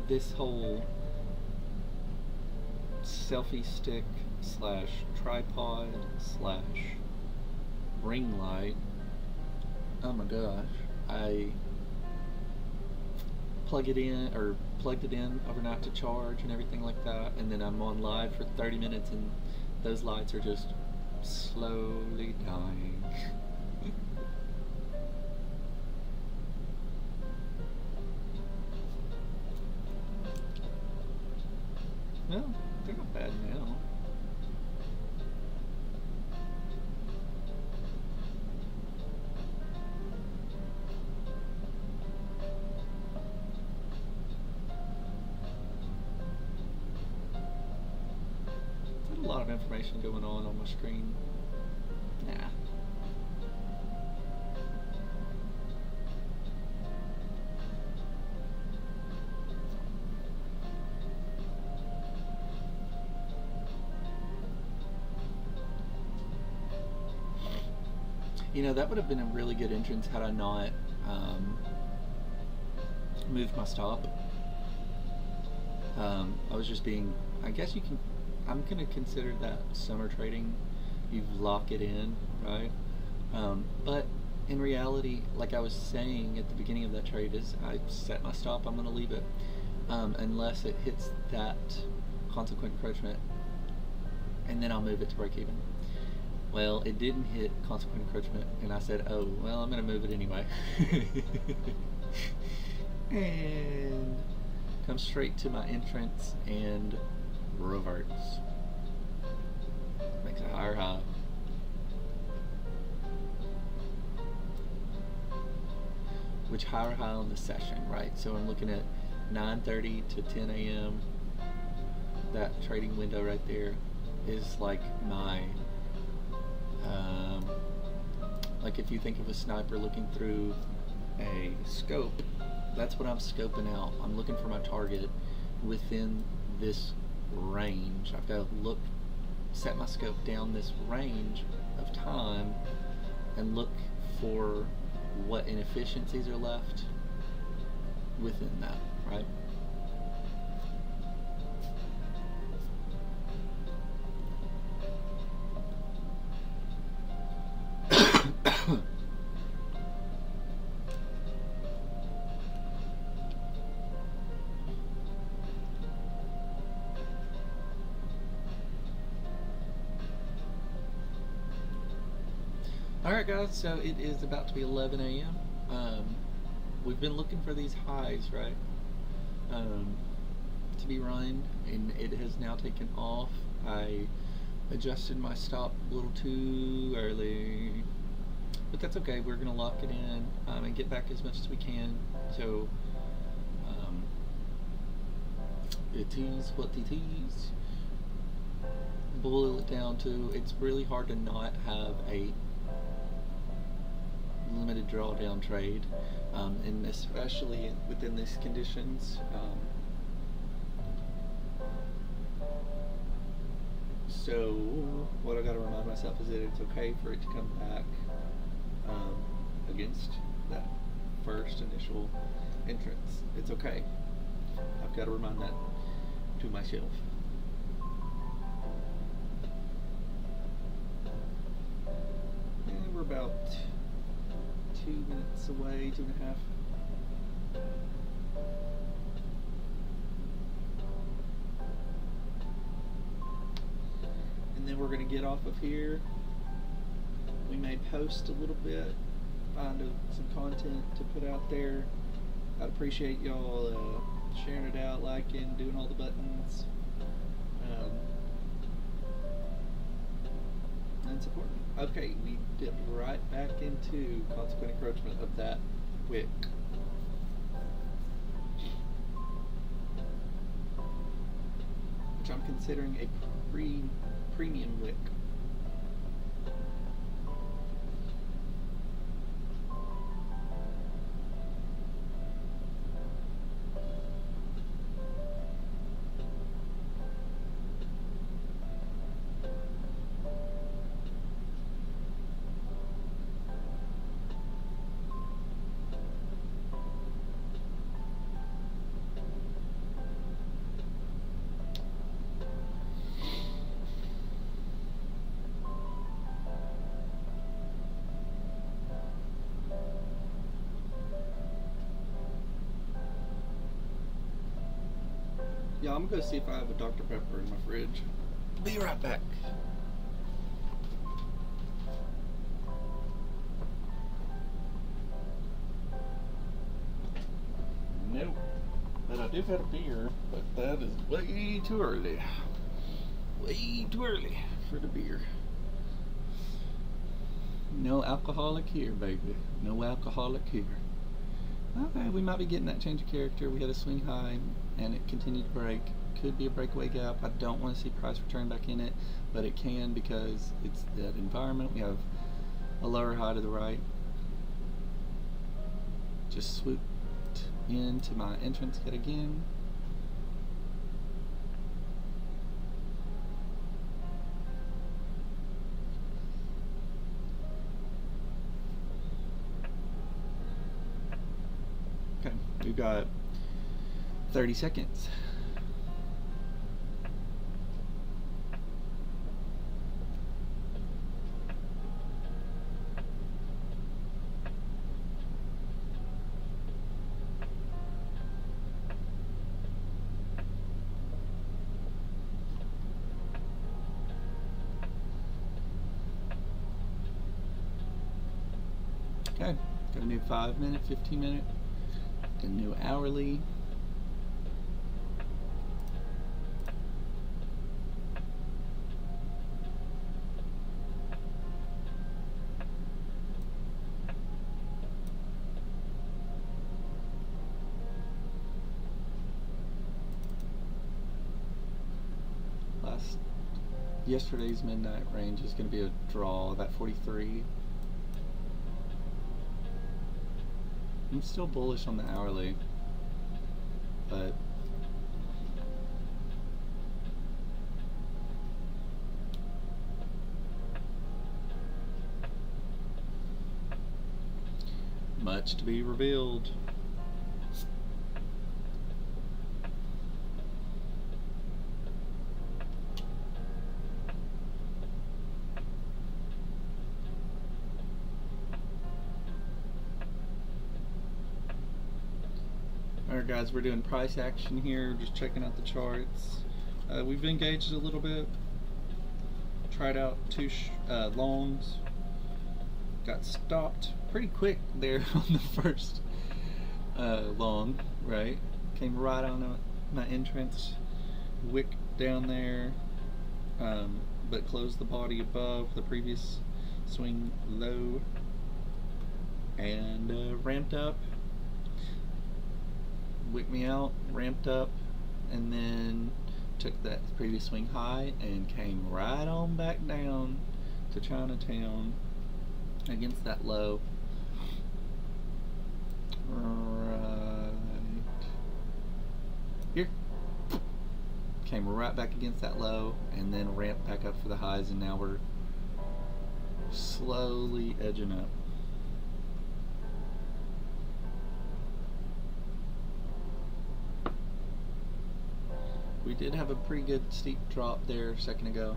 this whole selfie stick slash tripod slash ring light. Oh my gosh, I plugged it in overnight to charge and everything like that, and then I'm on live for 30 minutes and those lights are just slowly dying. No, they're not bad now. There's a lot of information going on my screen. Nah. You know, that would have been a really good entrance had I not moved my stop. I was just being, I guess you can, I'm going to consider that summer trading. You lock it in, right? But in reality, like I was saying at the beginning of that trade, is I set my stop, I'm going to leave it unless it hits that consequent encroachment, and then I'll move it to break even. Well, it didn't hit consequent encroachment, and I said, oh, well, I'm going to move it anyway. And comes straight to my entrance and reverts. Makes a higher high. Which higher high on the session, right? So I'm looking at 9:30 to 10 a.m. That trading window right there is like my like if you think of a sniper looking through a scope, that's what I'm scoping out. I'm looking for my target within this range. I've got to set my scope down this range of time and look for what inefficiencies are left within that, right? Alright guys, so it is about to be 11 a.m. We've been looking for these highs, right? To be run, and it has now taken off. I adjusted my stop a little too early, but that's okay. We're going to lock it in and get back as much as we can. So it is what it is. Boil it down to, it's really hard to not have a limited drawdown trade, and especially within these conditions. So what I got to remind myself is that it's okay for it to come back against that first initial entrance. It's okay. I've got to remind that to myself. And we're about 2 minutes away, 2.5. And then we're going to get off of here. We may post a little bit, find some content to put out there. I'd appreciate y'all sharing it out, liking, doing all the buttons, and supporting. Okay, we dipped right back into consequent encroachment of that wick. Which I'm considering a premium wick. Yeah, I'm gonna go see if I have a Dr. Pepper in my fridge. Be right back. Nope. But I do have a beer, but that is way too early. Way too early for the beer. No alcoholic here, baby. No alcoholic here. Okay, we might be getting that change of character. We had a swing high and it continued to break. Could be a breakaway gap. I don't want to see price return back in it, but it can because it's that environment. We have a lower high to the right. Just swooped into my entrance yet again. Okay, we've got 30 seconds. Okay, got a new 5-minute, 15-minute, a new hourly. Yesterday's midnight range is going to be a draw, that 43. I'm still bullish on the hourly, but much to be revealed. Alright guys, we're doing price action here, just checking out the charts. We've engaged a little bit, tried out two longs, got stopped pretty quick there on the first long, right? Came right on my entrance, wick down there, but closed the body above the previous swing low and ramped up. Wicked me out, ramped up, and then took that previous swing high and came right on back down to Chinatown against that low. Right here. Came right back against that low and then ramped back up for the highs, and now we're slowly edging up. We did have a pretty good steep drop there a second ago.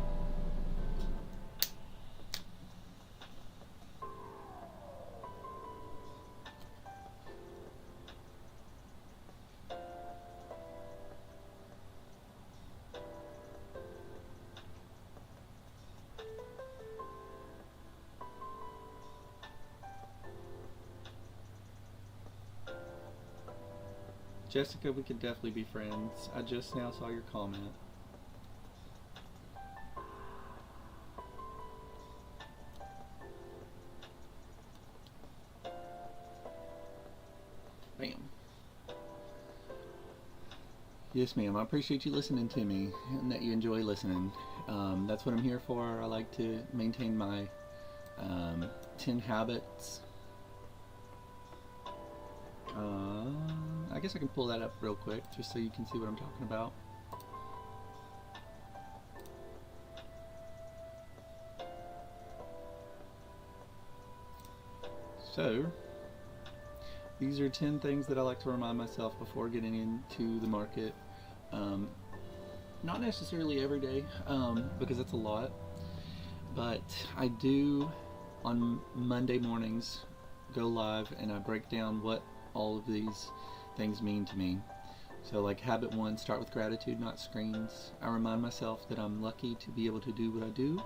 Jessica, we could definitely be friends. I just now saw your comment. Bam. Yes, ma'am. I appreciate you listening to me and that you enjoy listening. That's what I'm here for. I like to maintain my 10 habits. I guess I can pull that up real quick just so you can see what I'm talking about. So, these are 10 things that I like to remind myself before getting into the market. Not necessarily every day, because that's a lot, but I do on Monday mornings go live and I break down what all of these things mean to me. So like habit 1, start with gratitude, not screens. I remind myself that I'm lucky to be able to do what I do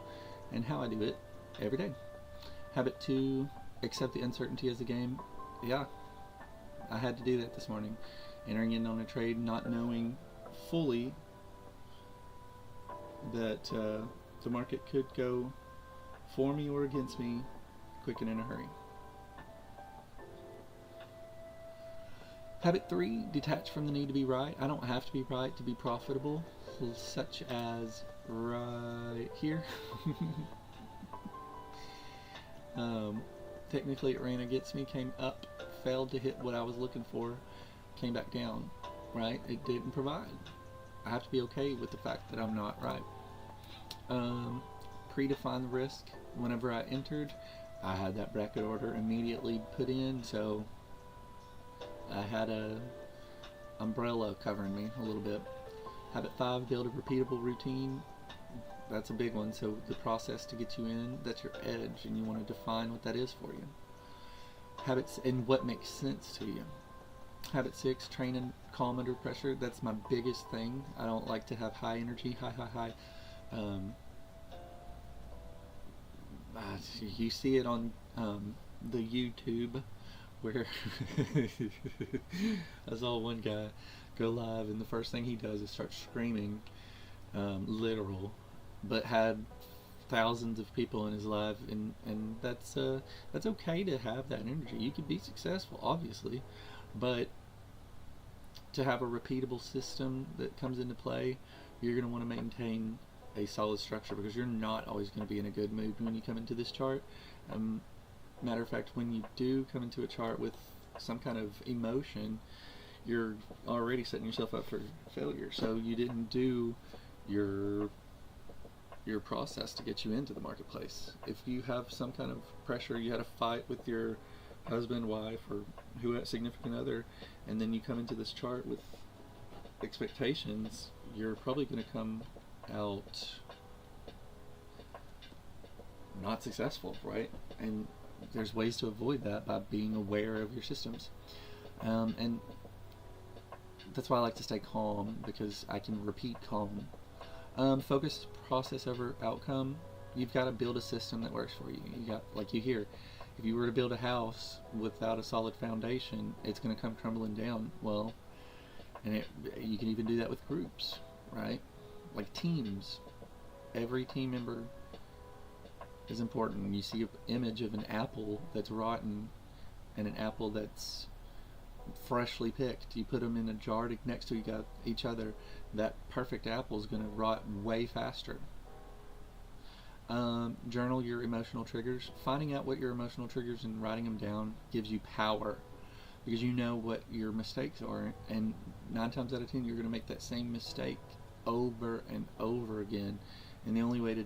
and how I do it every day. Habit 2, accept the uncertainty as a game. Yeah, I had to do that this morning. Entering in on a trade, not knowing fully that the market could go for me or against me quick and in a hurry. Habit 3, detach from the need to be right. I don't have to be right to be profitable, such as right here. Technically it ran against me, came up, failed to hit what I was looking for, came back down, right? It didn't provide. I have to be okay with the fact that I'm not right. Predefine the risk. Whenever I entered, I had that bracket order immediately put in, so I had a umbrella covering me a little bit. Habit 5, build a repeatable routine. That's a big one. So the process to get you in, that's your edge, and you want to define what that is for you. Habits and what makes sense to you. Habit 6, train and calm under pressure. That's my biggest thing. I don't like to have high energy, high. You see it on the YouTube where I saw one guy go live and the first thing he does is start screaming, literal, but had thousands of people in his live, and that's okay to have that energy. You can be successful, obviously, but to have a repeatable system that comes into play, you're going to want to maintain a solid structure, because you're not always going to be in a good mood when you come into this chart. Matter of fact, when you do come into a chart with some kind of emotion, you're already setting yourself up for failure. So you didn't do your process to get you into the marketplace. If you have some kind of pressure, you had a fight with your husband, wife, or significant other, and then you come into this chart with expectations, you're probably going to come out not successful, right? And there's ways to avoid that by being aware of your systems, and that's why I like to stay calm, because I can repeat calm. Focus process over outcome. You've got to build a system that works for you. You got, like you hear, if you were to build a house without a solid foundation, it's going to come crumbling down. Well, and you can even do that with groups, right? Like teams. Every team member is important. When you see an image of an apple that's rotten and an apple that's freshly picked, you put them in a jar next to each other, that perfect apple is going to rot way faster. Journal your emotional triggers. Finding out what your emotional triggers and writing them down gives you power, because you know what your mistakes are, and 9 times out of 10 you're going to make that same mistake over and over again, and the only way to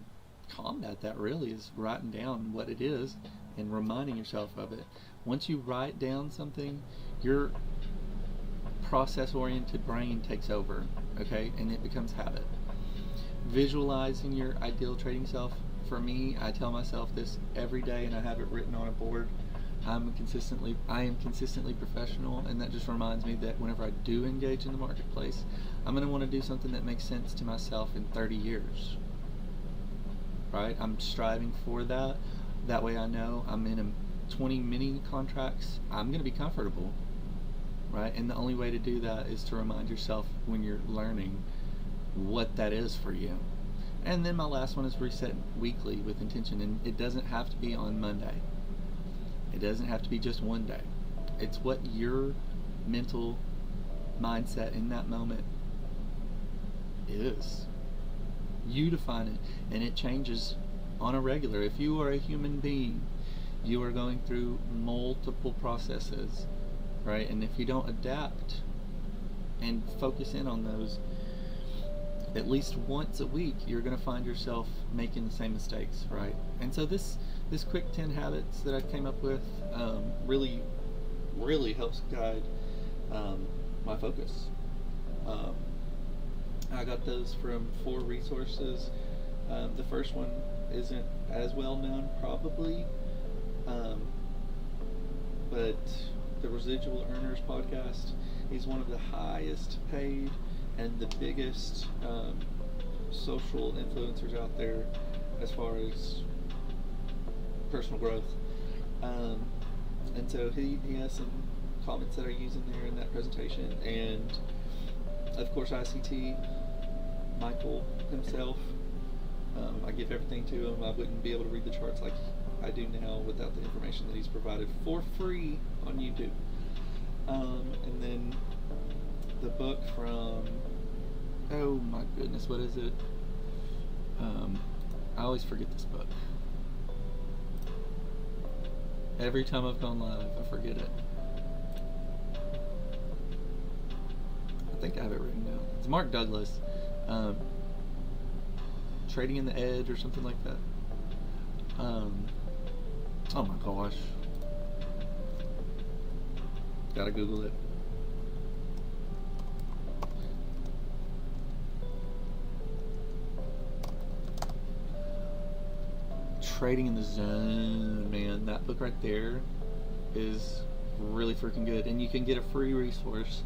combat that really is writing down what it is and reminding yourself of it. Once you write down something, your process-oriented brain takes over, okay, and it becomes habit. Visualizing your ideal trading self. For me, I tell myself this every day, and I have it written on a board. I am consistently professional, and that just reminds me that whenever I do engage in the marketplace, I'm going to want to do something that makes sense to myself in 30 years. Right? I'm striving for that. That way I know I'm in 20 mini contracts. I'm going to be comfortable. Right? And the only way to do that is to remind yourself when you're learning what that is for you. And then my last one is reset weekly with intention, and it doesn't have to be on Monday. It doesn't have to be just one day. It's what your mental mindset in that moment is. You define it, and it changes on a regular. If you are a human being, you are going through multiple processes, right? And if you don't adapt and focus in on those at least once a week, you're going to find yourself making the same mistakes, right? And so this quick 10 habits that I came up with really helps guide my focus. I got those from 4 resources. The first one isn't as well known probably, but the Residual Earners podcast He's one of the highest paid and the biggest social influencers out there as far as personal growth. And so he has some comments that I use in there in that presentation, and of course ICT, Michael himself, I give everything to him. I wouldn't be able to read the charts like I do now without the information that he's provided for free on YouTube. And then the book from, oh my goodness, what is it? I always forget this book. Every time I've gone live, I forget it. I think I have it written down. It's Mark Douglas. Trading in the Edge or something like that. Oh my gosh. Gotta Google it. Trading in the Zone, man. That book right there is really freaking good. And you can get a free resource.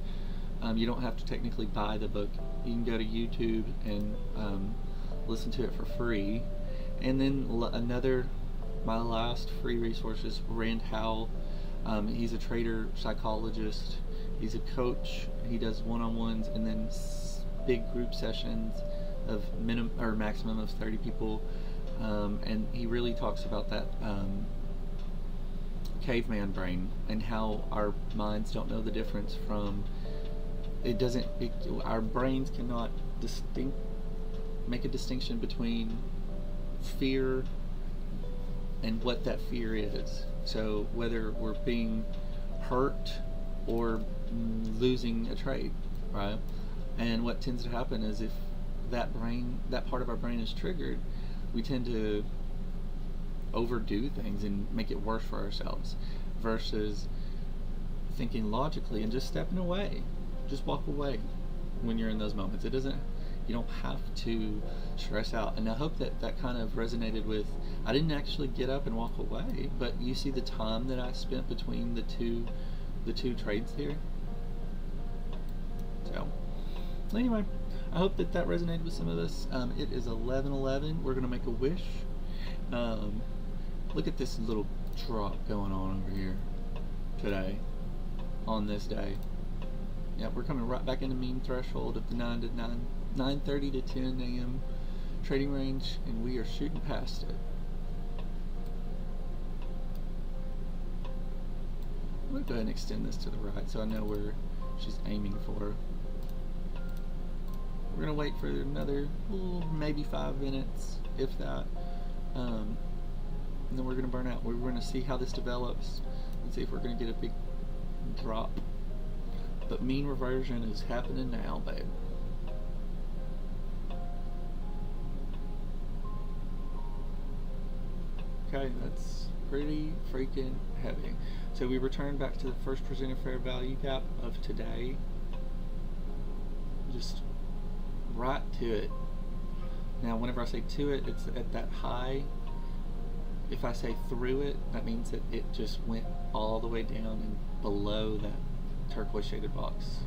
You don't have to technically buy the book. You can go to YouTube and listen to it for free. And then my last free resource is Rand Howell. He's a trader psychologist. He's a coach. He does one-on-ones and then big group sessions of maximum of 30 people. And he really talks about that caveman brain and how our minds don't know the difference from our brains cannot make a distinction between fear and what that fear is. So whether we're being hurt or losing a trade, right? And what tends to happen is if that part of our brain is triggered, we tend to overdo things and make it worse for ourselves versus thinking logically and just stepping away. Just walk away when you're in those moments. You don't have to stress out. And I hope that kind of resonated with, I didn't actually get up and walk away, but you see the time that I spent between the two trades here. So anyway, I hope that resonated with some of us. It is 11:11. We're gonna make a wish. Look at this little drop going on over here today on this day. Yeah, we're coming right back into mean threshold of the 9:30 to 10 a.m. trading range, and we are shooting past it. I'm going to go ahead and extend this to the right so I know where she's aiming for. We're going to wait for another maybe 5 minutes, if that, and then we're going to burn out. We're going to see how this develops and see if we're going to get a big drop. But mean reversion is happening now, babe. Okay, that's pretty freaking heavy. So we return back to the first presented fair value gap of today. Just right to it. Now, whenever I say to it, it's at that high. If I say through it, that means that it just went all the way down and below that turquoise shaded box.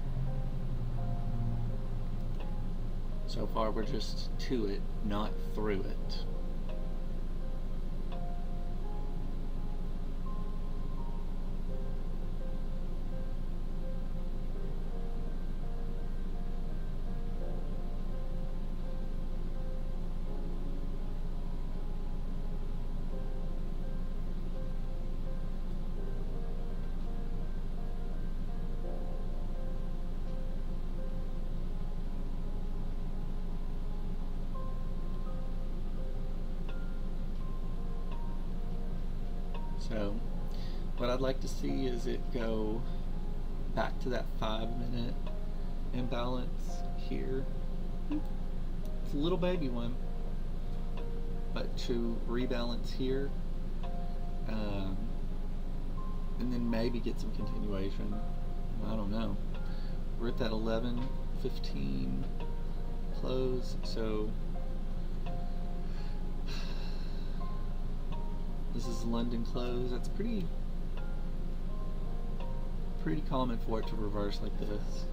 So far we're just to it, not through it. So what I'd like to see is it go back to that 5-minute imbalance here. It's a little baby one, but to rebalance here, and then maybe get some continuation. I don't know. We're at that 11:15 close, so this is London close. That's pretty pretty common for it to reverse like this.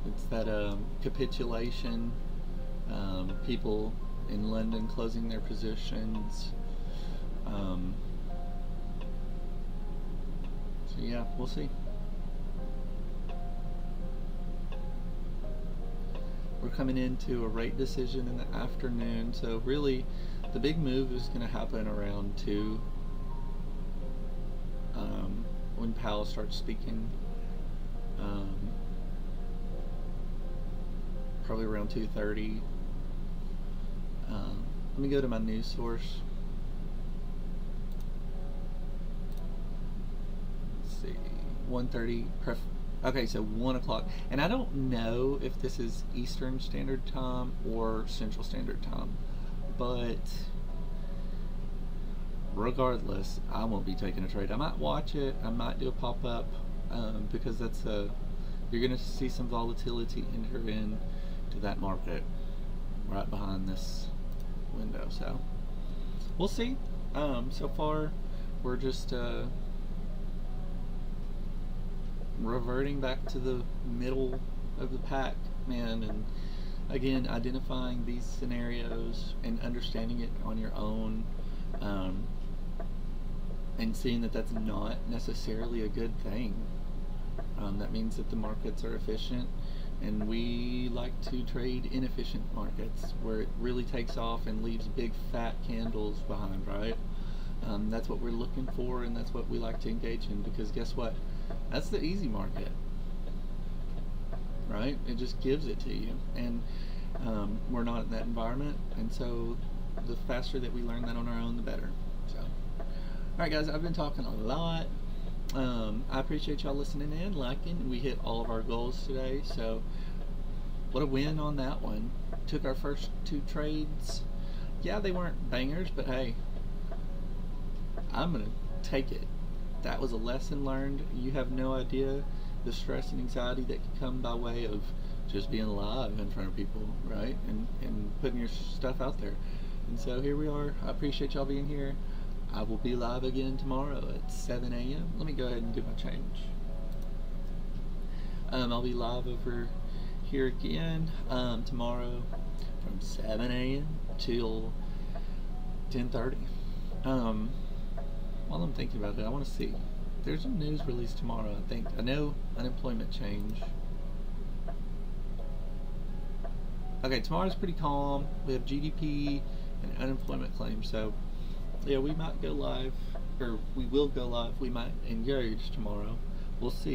It's that capitulation, people in London closing their positions. So yeah, we'll see. We're coming into a rate decision in the afternoon, so really the big move is going to happen around 2 when Powell starts speaking. Probably around 2:30. Let me go to my news source. Let's see, 1:30. Okay, so 1 o'clock, and I don't know if this is Eastern Standard Time or Central Standard Time, but regardless, I won't be taking a trade. I might watch it. I might do a pop-up because that's you're going to see some volatility enter in to that market right behind this window. So we'll see. So far, we're just reverting back to the middle of the pack, man, and again, identifying these scenarios and understanding it on your own, and seeing that that's not necessarily a good thing. That means that the markets are efficient, and we like to trade inefficient markets where it really takes off and leaves big fat candles behind, right? That's what we're looking for, and that's what we like to engage in, because guess what? That's the easy market, right? It just gives it to you, and we're not in that environment, and so the faster that we learn that on our own, the better. So, alright guys, I've been talking a lot. I appreciate y'all listening in, liking. We hit all of our goals today, so what a win on that one. Took our first 2 trades. Yeah, they weren't bangers, but hey, I'm gonna take it. That was a lesson learned. You have no idea the stress and anxiety that can come by way of just being live in front of people, right? And putting your stuff out there. And so here we are. I appreciate y'all being here. I will be live again tomorrow at 7 a.m. Let me go ahead and do my change. I'll be live over here again tomorrow from 7 a.m. till 10:30. While I'm thinking about it, I want to see. There's a news release tomorrow, I think. I know unemployment change. Okay, tomorrow's pretty calm. We have GDP and unemployment claims, so yeah, we might go live, or we will go live. We might engage tomorrow. We'll see.